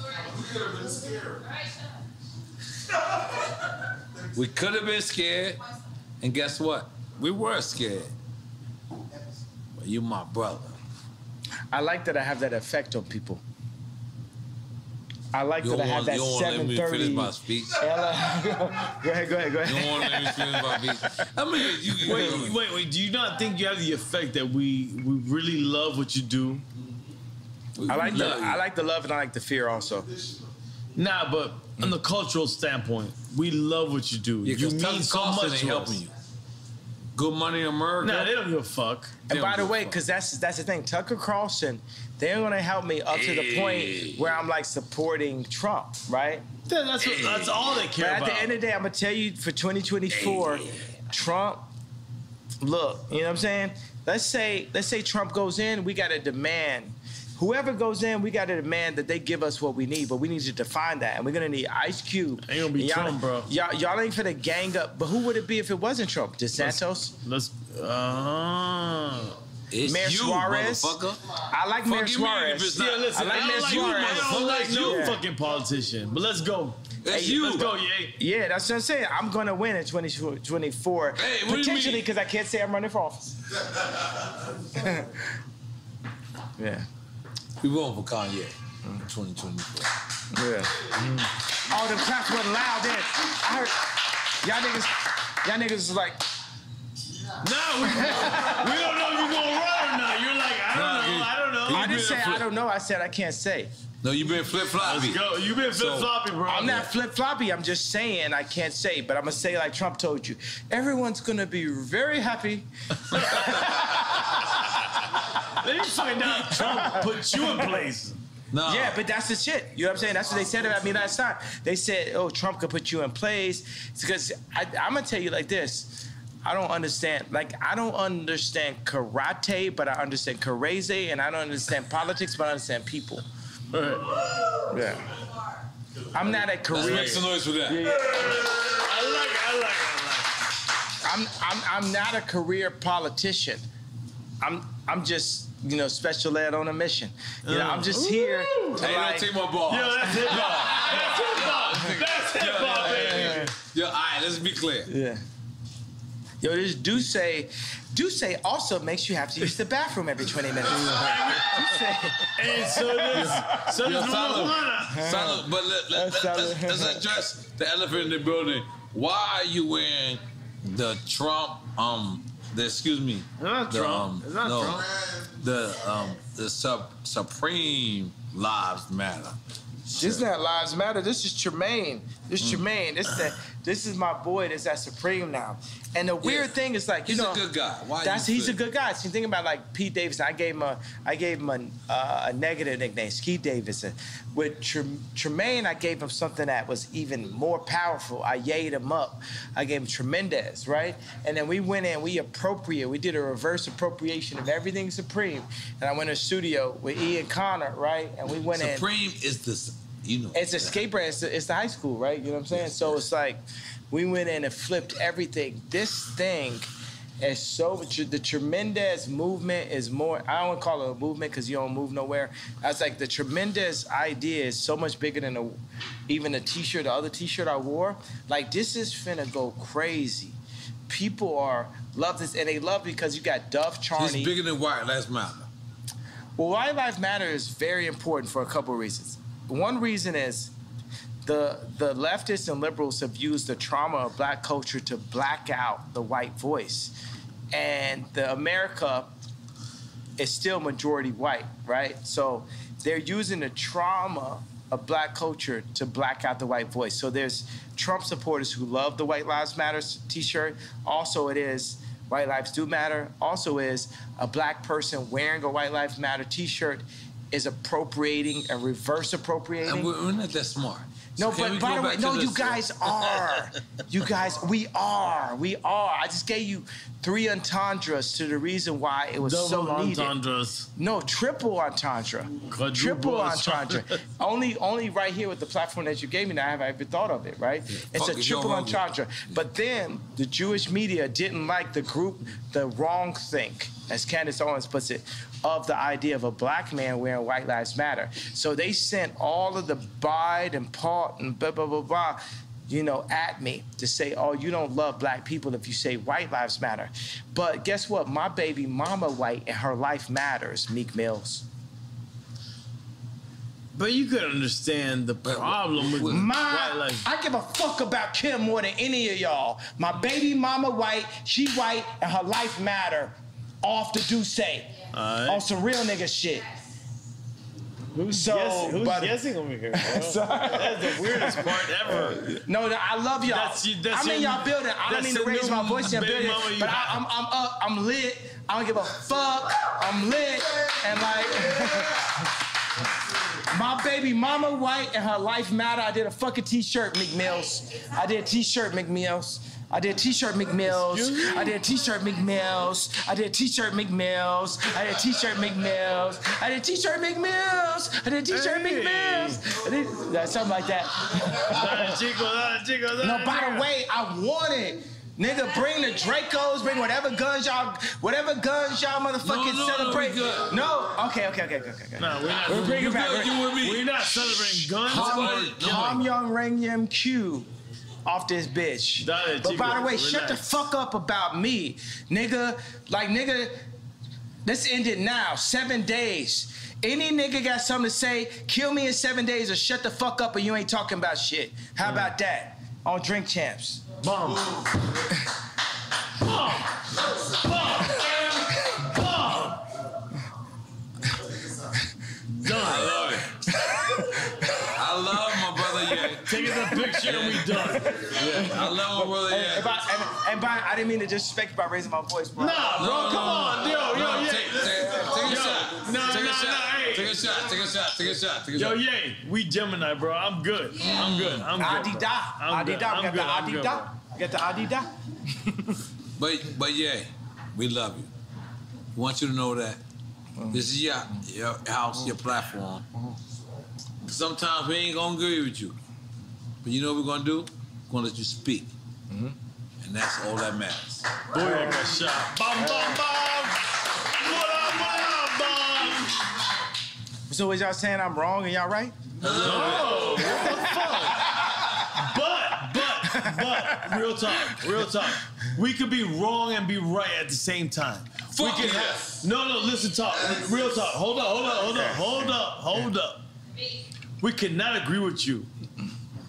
We could have been scared. And guess what? We were scared. But you my brother. I like that I have that effect on people. I like that I have that 7:30. You won't let me finish my speech. Go ahead. You won't let me finish my speech. I mean, Wait. Do you not think you have the effect that we really love what you do? I like the love and I like the fear also. Nah, but on the cultural standpoint, we love what you do. Yeah, you mean so much ain't to helping us. you. Good Money America. Nah, they don't give a fuck. And by the way, because that's the thing, Tucker Carlson, they're gonna help me up to the point where I'm like supporting Trump, right? That's all they care about. But at the end of the day, I'm gonna tell you for 2024, Trump. Look, you know what I'm saying? Let's say Trump goes in, we gotta demand. Whoever goes in, we got to demand that they give us what we need, but we need to define that. And we're going to need Ice Cube. Ain't going to be Trump, bro. Y'all ain't finna gang up. But who would it be if it wasn't Trump? DeSantos? It's Mayor you, Suarez? motherfucker. I like Mayor Suarez. Yeah, listen, I don't like no fucking politician. But let's go. That's you. Let's go, yeah. Yeah, that's what I'm saying. I'm going to win in 2024. Hey, what potentially, because I can't say I'm running for office. Yeah. We voting for Kanye in 2024. Yeah. All them claps wasn't loud then. I heard y'all niggas was like, no, we don't know if you're gonna run or not. You're like, I don't know. I didn't say I don't know. I said I can't say. No, you been flip-floppy. Let's go. You been flip-floppy, bro. I'm not flip-floppy. I'm just saying I can't say, but I'm gonna say like Trump told you. Everyone's gonna be very happy. Let me find out Trump put you in place. No. Yeah, but that's the shit. You know what I'm saying? That's what they said about me last time. They said, oh, Trump could put you in place. It's because I'm going to tell you like this. I don't understand karate, but I understand karate, and I don't understand politics, but I understand people. Yeah. I'm not a career. Let's make some noise for that. Yeah. I like it. I'm not a career politician. I'm just, special ed on a mission. I'm just here to don't take my ball. Yo, that's hip hop. That's hip hop, baby. Yo, all right, let's be clear. Yeah. Yo, this Duce also makes you have to use the bathroom every 20 minutes. And so does Salud, but let's address the elephant in the building. Why are you wearing the Trump, It's not Trump. The Supreme Lives Matter. This is not Lives Matter. This is Tremaine. This is Tremaine. This this is my boy that's at Supreme now. And the weird thing is like, he's a good guy. Why he's a good guy. So you think about like Pete Davidson. I gave him a negative nickname, Skeet Davidson. With Tremaine, I gave him something that was even more powerful. I yayed him up. I gave him Tremendous, right? And then we went in, we did a reverse appropriation of everything Supreme. And I went in the studio with Ian Connor, right? And we went Supreme is this, you know. It's a skate brand. It's the high school, right? You know what I'm saying? Yes, so it's like, we went in and flipped everything. This thing is so, the Tremendous movement is more, I don't want to call it a movement because you don't move nowhere. I was like, the Tremendous idea is so much bigger than even the t-shirt, the other t-shirt I wore. Like, this is finna go crazy. People love this, and they love it because you got Duff Charney. It's bigger than White Lives Matter. Well, White Lives Matter is very important for a couple of reasons. One reason is, the leftists and liberals have used the trauma of black culture to black out the white voice. And America is still majority white, right? So they're using the trauma of black culture to black out the white voice. So there's Trump supporters who love the White Lives Matter t-shirt. Also it is White Lives Do Matter. Also is a black person wearing a White Lives Matter t-shirt is appropriating and reverse appropriating. And we're not that smart. No, so but by the way, no, you guys are. You guys, we are. I just gave you 3 entendres to the reason why it was so needed. Entendres. No, triple entendre. Triple entendre. only right here with the platform that you gave me now have I ever thought of it, right? Yeah. It's a triple entendre. But then the Jewish media didn't like the group, the wrong think, as Candace Owens puts it, of the idea of a black man wearing White Lives Matter. So they sent all of the Bide and Paul and blah, blah, blah, blah, you know, at me to say, oh, you don't love black people if you say White Lives Matter. But guess what? My baby mama white and her life matters, Meek Mills. But you could understand the problem with white life. I give a fuck about Kim more than any of y'all. My baby mama white, she white, and her life matter. Off the Duce. On some real nigga shit. Who's guessing over here? That's the weirdest part ever. No, I love y'all. I'm in y'all building. I don't mean to raise my voice in building, but I'm up. I'm lit. I don't give a fuck. I'm lit. And like, my baby mama white and her life matter. I did a fucking t-shirt, McMills. I did a t-shirt, McMills. I did t-shirt McMills. I did t-shirt McMills. I did t-shirt McMills. I did t-shirt McMills. I did t-shirt McMills. I did t-shirt McMills. That's something like that. No, by the way, I want it. Nigga, bring the Dracos, bring whatever guns y'all motherfucking celebrate. No, okay. No, we're not. We're not celebrating guns. Tom Young Ring Yim Q. Off this bitch. But by the way, shut the fuck up about me. Nigga, let's end it now. 7 days. Any nigga got something to say, kill me in 7 days or shut the fuck up or you ain't talking about shit. How about that? On Drink Champs. Bomb. Done. I love it. I love my brother, yeah. Taking the picture and we done. Yeah, I love my brother, yeah. And Brian, I didn't mean to disrespect you by raising my voice, bro. Nah, bro, come on. Yo, take a shot. Take a shot. Yo, Ye, we Gemini, bro. I'm good. I'm good. Adida. We got the Adida. But yeah, we love you. We want you to know that this is your house, your platform. Sometimes we ain't gonna agree with you. But you know what we're gonna do? We're gonna let you speak. And that's all that matters. Boy, I got shot. Bum, bum, bum. What up? So is y'all saying I'm wrong and y'all right? No. What the fuck? But, real talk. We could be wrong and be right at the same time. Fuck yeah. No, listen, talk. Real talk. Hold up. We cannot agree with you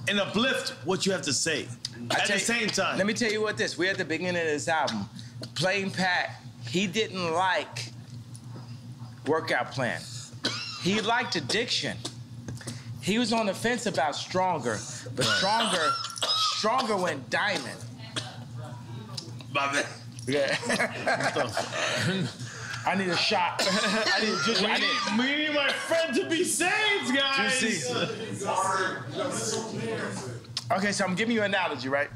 and uplift what you have to say at the same time. Let me tell you what this. We're at the beginning of this album. Plain Pat, he didn't like Workout Plan. He liked Addiction. He was on the fence about Stronger, but Stronger went diamond. My man. Yeah. I need a shot. I need we need my friend to be saved, guys. Juicy. Okay, so I'm giving you an analogy, right?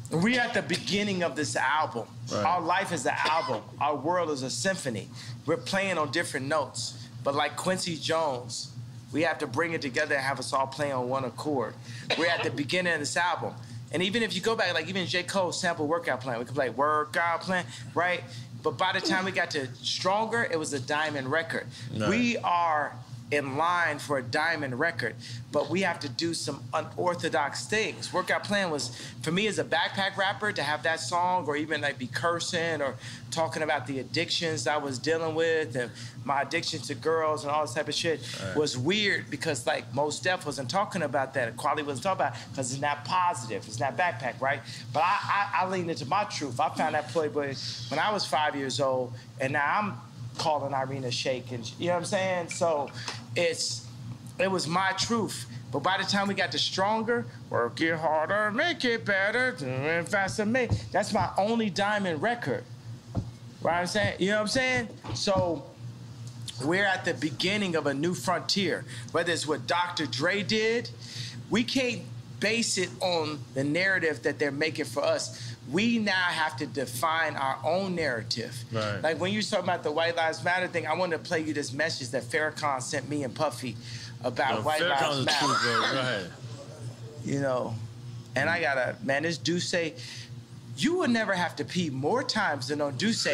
We're at the beginning of this album. Right. Our life is an album. Our world is a symphony. We're playing on different notes. But like Quincy Jones, we have to bring it together and have us all play on one accord. We're at the beginning of this album. And even if you go back, like even J. Cole sample Workout Plan, we could play Workout Plan, right? But by the time we got to Stronger, it was a diamond record. No. We are in line for a diamond record, but we have to do some unorthodox things. Workout Plan was, for me as a backpack rapper, to have that song or even like be cursing or talking about the addictions I was dealing with and my addiction to girls and all this type of shit was weird because like Mos Def wasn't talking about that. Quality wasn't talking about it because it's not positive. It's not backpack, right? But I leaned into my truth. I found that Playboy when I was 5 years old, and now I'm calling Irina Shayk, and you know what I'm saying? So it was my truth. But by the time we got to Stronger, work it harder, make it better, faster, that's my only diamond record. Right? I'm saying, you know what I'm saying? So we're at the beginning of a new frontier. Whether it's what Dr. Dre did, we can't base it on the narrative that they're making for us. We now have to define our own narrative. Right. Like when you talking about the White Lives Matter thing, I wanted to play you this message that Farrakhan sent me and Puffy about White Lives Matter. Right. You know, and I gotta, man, this Duce, you would never have to pee more times than on Duce.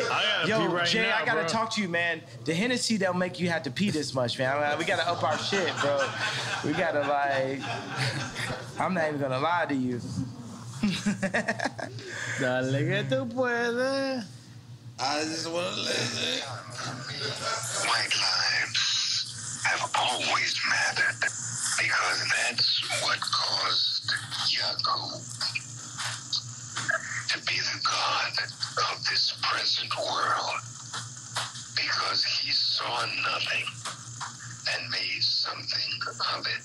Yo, right Jay, now, I gotta talk to you, man. The Hennessy don't make you have to pee this much, man. I mean, we gotta up our shit, bro. We gotta like, I'm not even gonna lie to you. Dale que tú puedes. I just want to listen. White lives have always mattered because that's what caused Yakub to be the god of this present world, because he saw nothing and made something of it.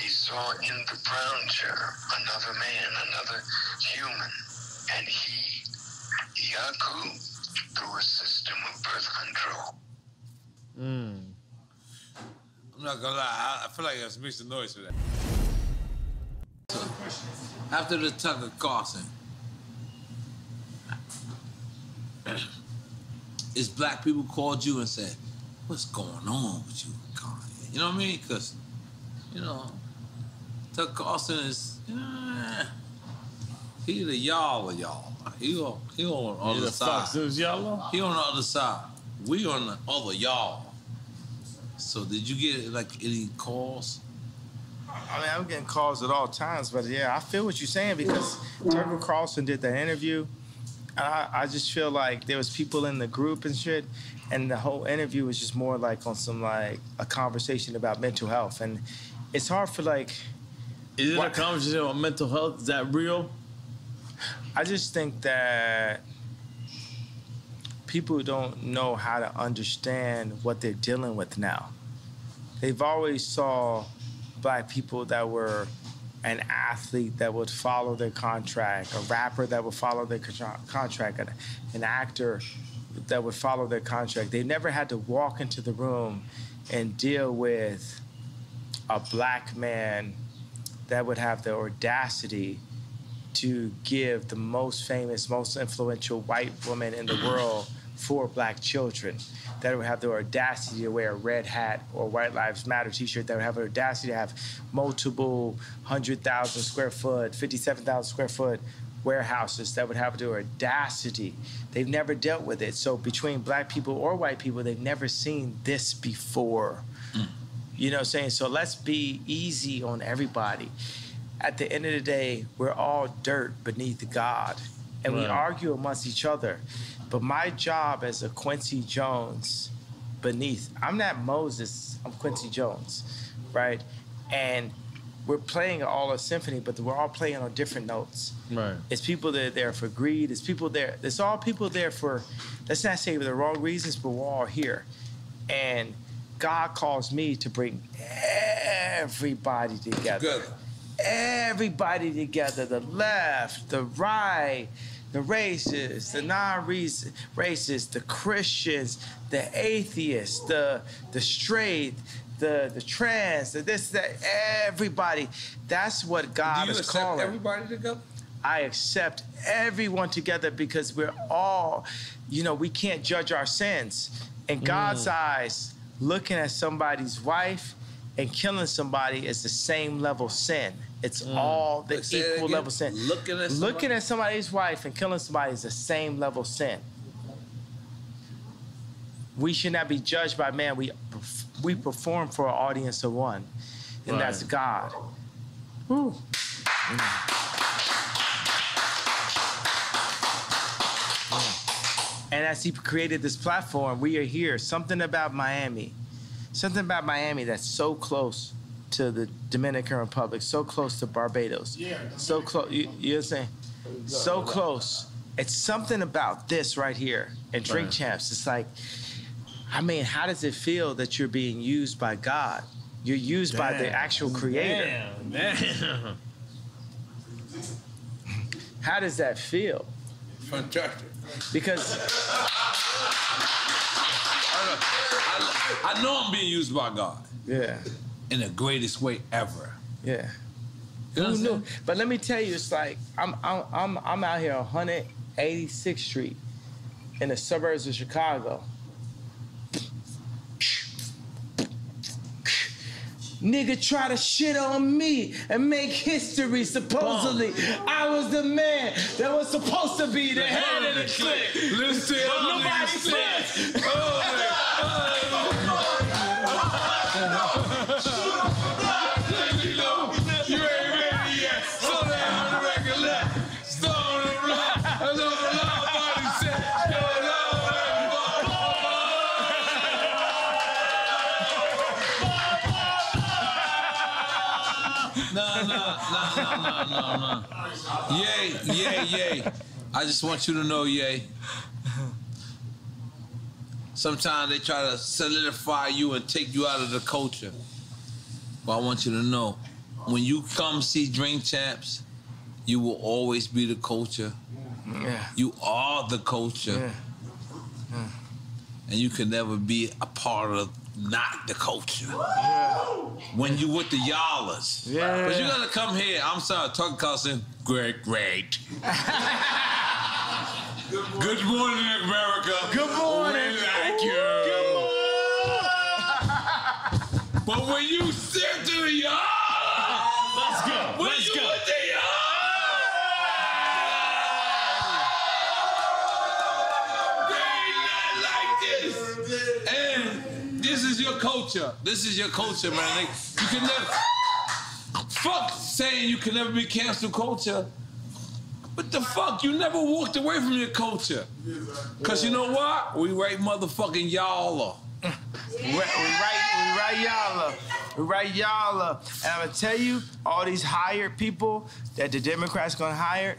He saw in the brown chair another man, another human, and he, Yakub, through a system of birth control. I'm not gonna lie, I feel like I made some noise for that. So, after the Tucker Carlson, is black people called you and said, what's going on with you, Kanye? You know what I mean? Because, you know, Tucker Carlson is, he the y'all of y'all. He on the other side. He on the other side. We on the other y'all. So did you get like any calls? I mean, I'm getting calls at all times, but yeah, I feel what you're saying because Tucker Carlson did the interview. I just feel like there was people in the group and shit, and the whole interview was just more like on some like a conversation about mental health, and it's hard for like. Is it a conversation about mental health? Is that real? I just think that people don't know how to understand what they're dealing with now. They've always saw black people that were an athlete that would follow their contract, a rapper that would follow their contract, an actor that would follow their contract. They never had to walk into the room and deal with a black man that would have the audacity to give the most famous, most influential white woman in the world 4 black children, that would have the audacity to wear a red hat or White Lives Matter t-shirt, that would have the audacity to have multiple 100,000 square foot, 57,000 square foot warehouses, that would have the audacity. They've never dealt with it. So between black people or white people, they've never seen this before. You know what I'm saying? So let's be easy on everybody. At the end of the day, we're all dirt beneath God, and we argue amongst each other. But my job as a Quincy Jones beneath, I'm not Moses, I'm Quincy Jones, right? And we're playing all a symphony, but we're all playing on different notes. Right. It's people that are there for greed. It's people there. It's all people there for, let's not say for the wrong reasons, but we're all here. And God calls me to bring everybody together. everybody together, the left, the right, the racists, the non-racists, the Christians, the atheists, the straight, the trans, the this, that, everybody. That's what God is calling. Do you accept everybody together? I accept everyone together because we're all, you know, we can't judge our sins. In God's eyes, looking at somebody's wife and killing somebody is the same level sin. It's all the equal level sin. Looking at somebody's wife and killing somebody is the same level sin. We should not be judged by man. We perform for an audience of one, and that's God. Woo. And as he created this platform, we are here. Something about Miami that's so close to the Dominican Republic, so close to Barbados, so close. You know what I'm saying? So close. It's something about this right here and Drink Champs. It's like, I mean, how does it feel that you're being used by God? You're used by the actual creator. Damn. How does that feel? Fantastic. Because I know I'm being used by God. Yeah. In the greatest way ever. Yeah. You know Who knew? But let me tell you, it's like I'm out here on 186th Street in the suburbs of Chicago. Nigga try to shit on me and make history, supposedly. I was the man that was supposed to be the head of the clique. Listen, nobody said. You ain't ready yet. Slow down on the record left. Stone and rock. That's all the love body said. No. Yay. I just want you to know, Yay. Sometimes they try to solidify you and take you out of the culture. But I want you to know, when you come see Drink Champs, you will always be the culture. Yeah. You are the culture. Yeah. And you can never be a part of not the culture. Yeah. When you with the y'allers. Yeah. But you gotta come here. I'm sorry, talking cussing. Great. Good morning, America. Good morning. Thank you. Good morning. But when you sit to the y'all, Let's go. With the y'all, and this is your culture. This is your culture, man. You can never fuck saying you can never be cancel culture. But the fuck, you never walked away from your culture. Cause you know what? We right motherfucking y'all. We right y'all. And I'm gonna tell you, all these hired people that the Democrats gonna hire,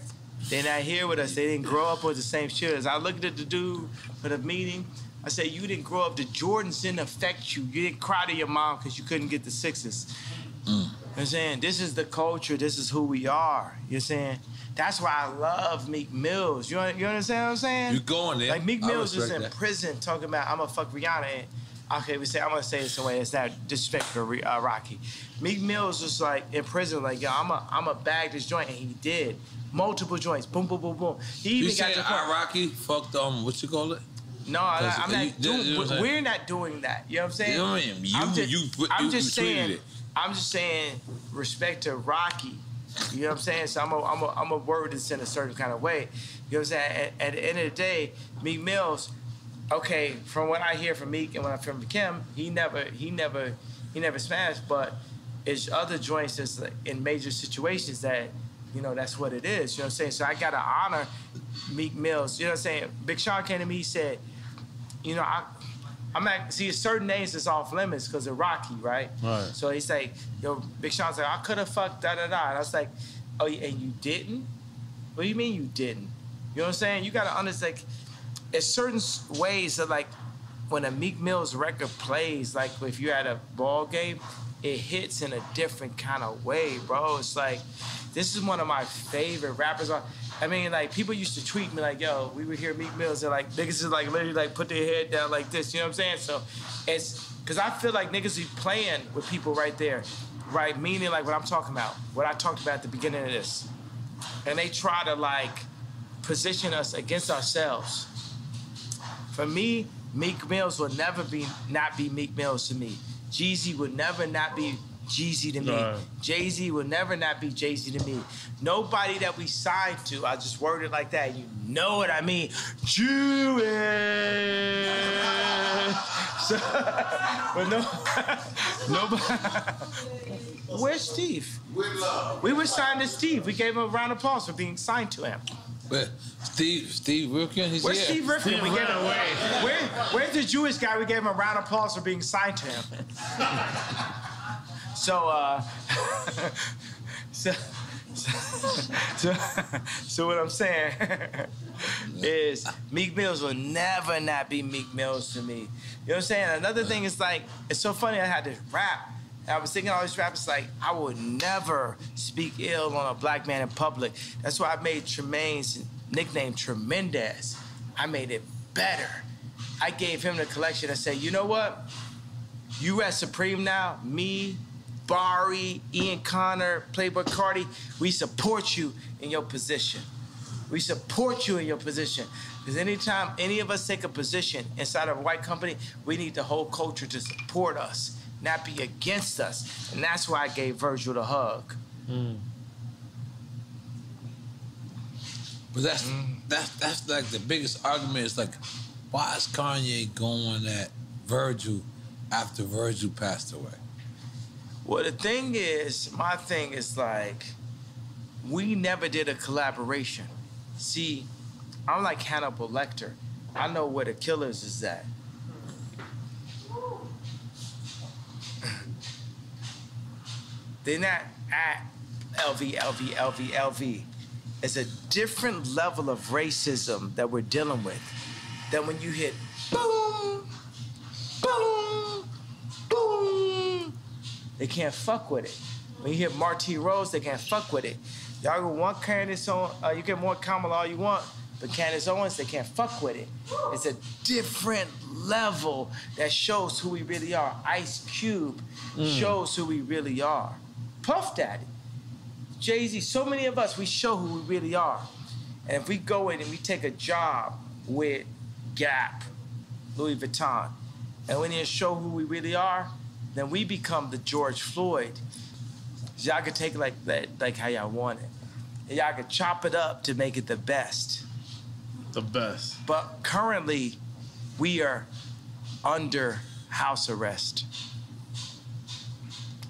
they're not here with us. They didn't grow up with the same shit as I looked at the dude for the meeting. I said, you didn't grow up. The Jordans didn't affect you. You didn't cry to your mom because you couldn't get the sixes. You know what I'm saying? This is the culture. This is who we are. You know what I'm saying? That's why I love Meek Mills. You understand what I'm saying? You going there. Like Meek Mills is in prison talking about, I'm gonna fuck Rihanna. And, okay, I'm gonna say this in a way that's not disrespectful to Rocky. Meek Mills was like in prison, like, yo, I'm a bag this joint, and he did. Multiple joints, boom, boom, boom, boom. He even got to Rocky fucked what you call it? No, I'm not doing. We're not doing that. You know what I'm saying? You know what I mean? I'm just saying. I'm just saying respect to Rocky. You know what I'm saying? So I'm a word this in a certain kind of way. You know what I'm saying? At the end of the day, Meek Mills. Okay, from what I hear from Meek and when I hear from Kim, he never smashed. But it's other joints that's like in major situations that, you know, that's what it is. You know what I'm saying? So I gotta honor Meek Mills. You know what I'm saying? Big Sean came to me, he said, you know, I'm not, see, certain names that's off limits because of Rocky, right? Right. So he's like, yo, Big Sean's like, I could have fucked da-da-da. And I was like, oh, and you didn't? What do you mean you didn't? You know what I'm saying? You got to understand, like, there's certain ways that, like, when a Meek Mill's record plays, like, if you're at a ball game, it hits in a different kind of way, bro. It's like, this is one of my favorite rappers. I mean, like, people used to tweet me like, yo, we would hear Meek Mills and like, niggas is like literally like put their head down like this, you know what I'm saying? So it's, cause I feel like niggas be playing with people right there, right? Meaning like what I'm talking about, what I talked about at the beginning of this. And they try to like position us against ourselves. For me, Meek Mills will never not be Meek Mills to me. Jeezy would never not be Jeezy to me. Jay-Z will never not be Jay-Z to me. Nobody that we signed to, I just worded like that, you know what I mean. Jewish. So, but nobody. Where's Steve? We were signed to Steve. We gave him a round of applause for being signed to him. Where? Steve Rifkin? He's Where's here. Steve Rifkin? We gave him, where's the Jewish guy? We gave him a round of applause for being signed to him. So what I'm saying is Meek Mills will never not be Meek Mills to me. You know what I'm saying? Another thing is like, it's so funny I had to rap. I was thinking all these rappers like, I would never speak ill on a black man in public. That's why I made Tremaine's nickname Tremendous. I made it better. I gave him the collection and said, you know what? You at Supreme now, me, Barry, Ian Connor, Playboy Cardi, we support you in your position. We support you in your position. Because anytime any of us take a position inside of a white company, we need the whole culture to support us, not be against us. And that's why I gave Virgil the hug. But that's like the biggest argument is like, why is Kanye going at Virgil after Virgil passed away? Well, the thing is, my thing is like, we never did a collaboration. See, I'm like Hannibal Lecter. I know where the killers is at. They're not at LV. It's a different level of racism that we're dealing with than when you hit boom, boom, boom. They can't fuck with it. When you hit Marty Rose, they can't fuck with it. Y'all go one Candace Owens, you get more Kamala all you want, but Candace Owens, they can't fuck with it. It's a different level that shows who we really are. Ice Cube shows who we really are. Puff Daddy, Jay-Z, so many of us, we show who we really are. And if we go in and we take a job with Gap, Louis Vuitton, and we need to show who we really are, then we become the George Floyd. Y'all can take it like how y'all want it. And y'all can chop it up to make it the best. The best. But currently, we are under house arrest.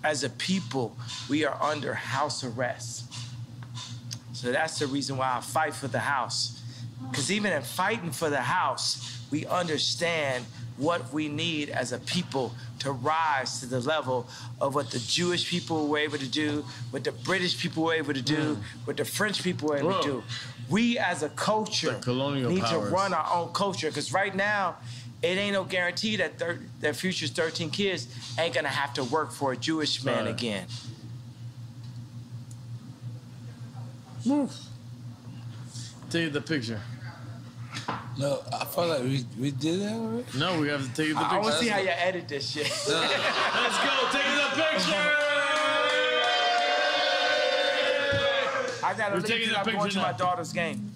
As a people, we are under house arrest. So that's the reason why I fight for the house. Because even in fighting for the house, we understand what we need as a people to rise to the level of what the Jewish people were able to do, what the British people were able to do, what the French people were able to do. We as a culture need to run our own culture, because right now, it ain't no guarantee that their future's 13 kids ain't gonna have to work for a Jewish man again. Take the picture. No, I felt like we did that already. No, we have to take the picture. I want to see how you edit this shit. Let's go, take the picture! I gotta leave because I'm going to my daughter's game.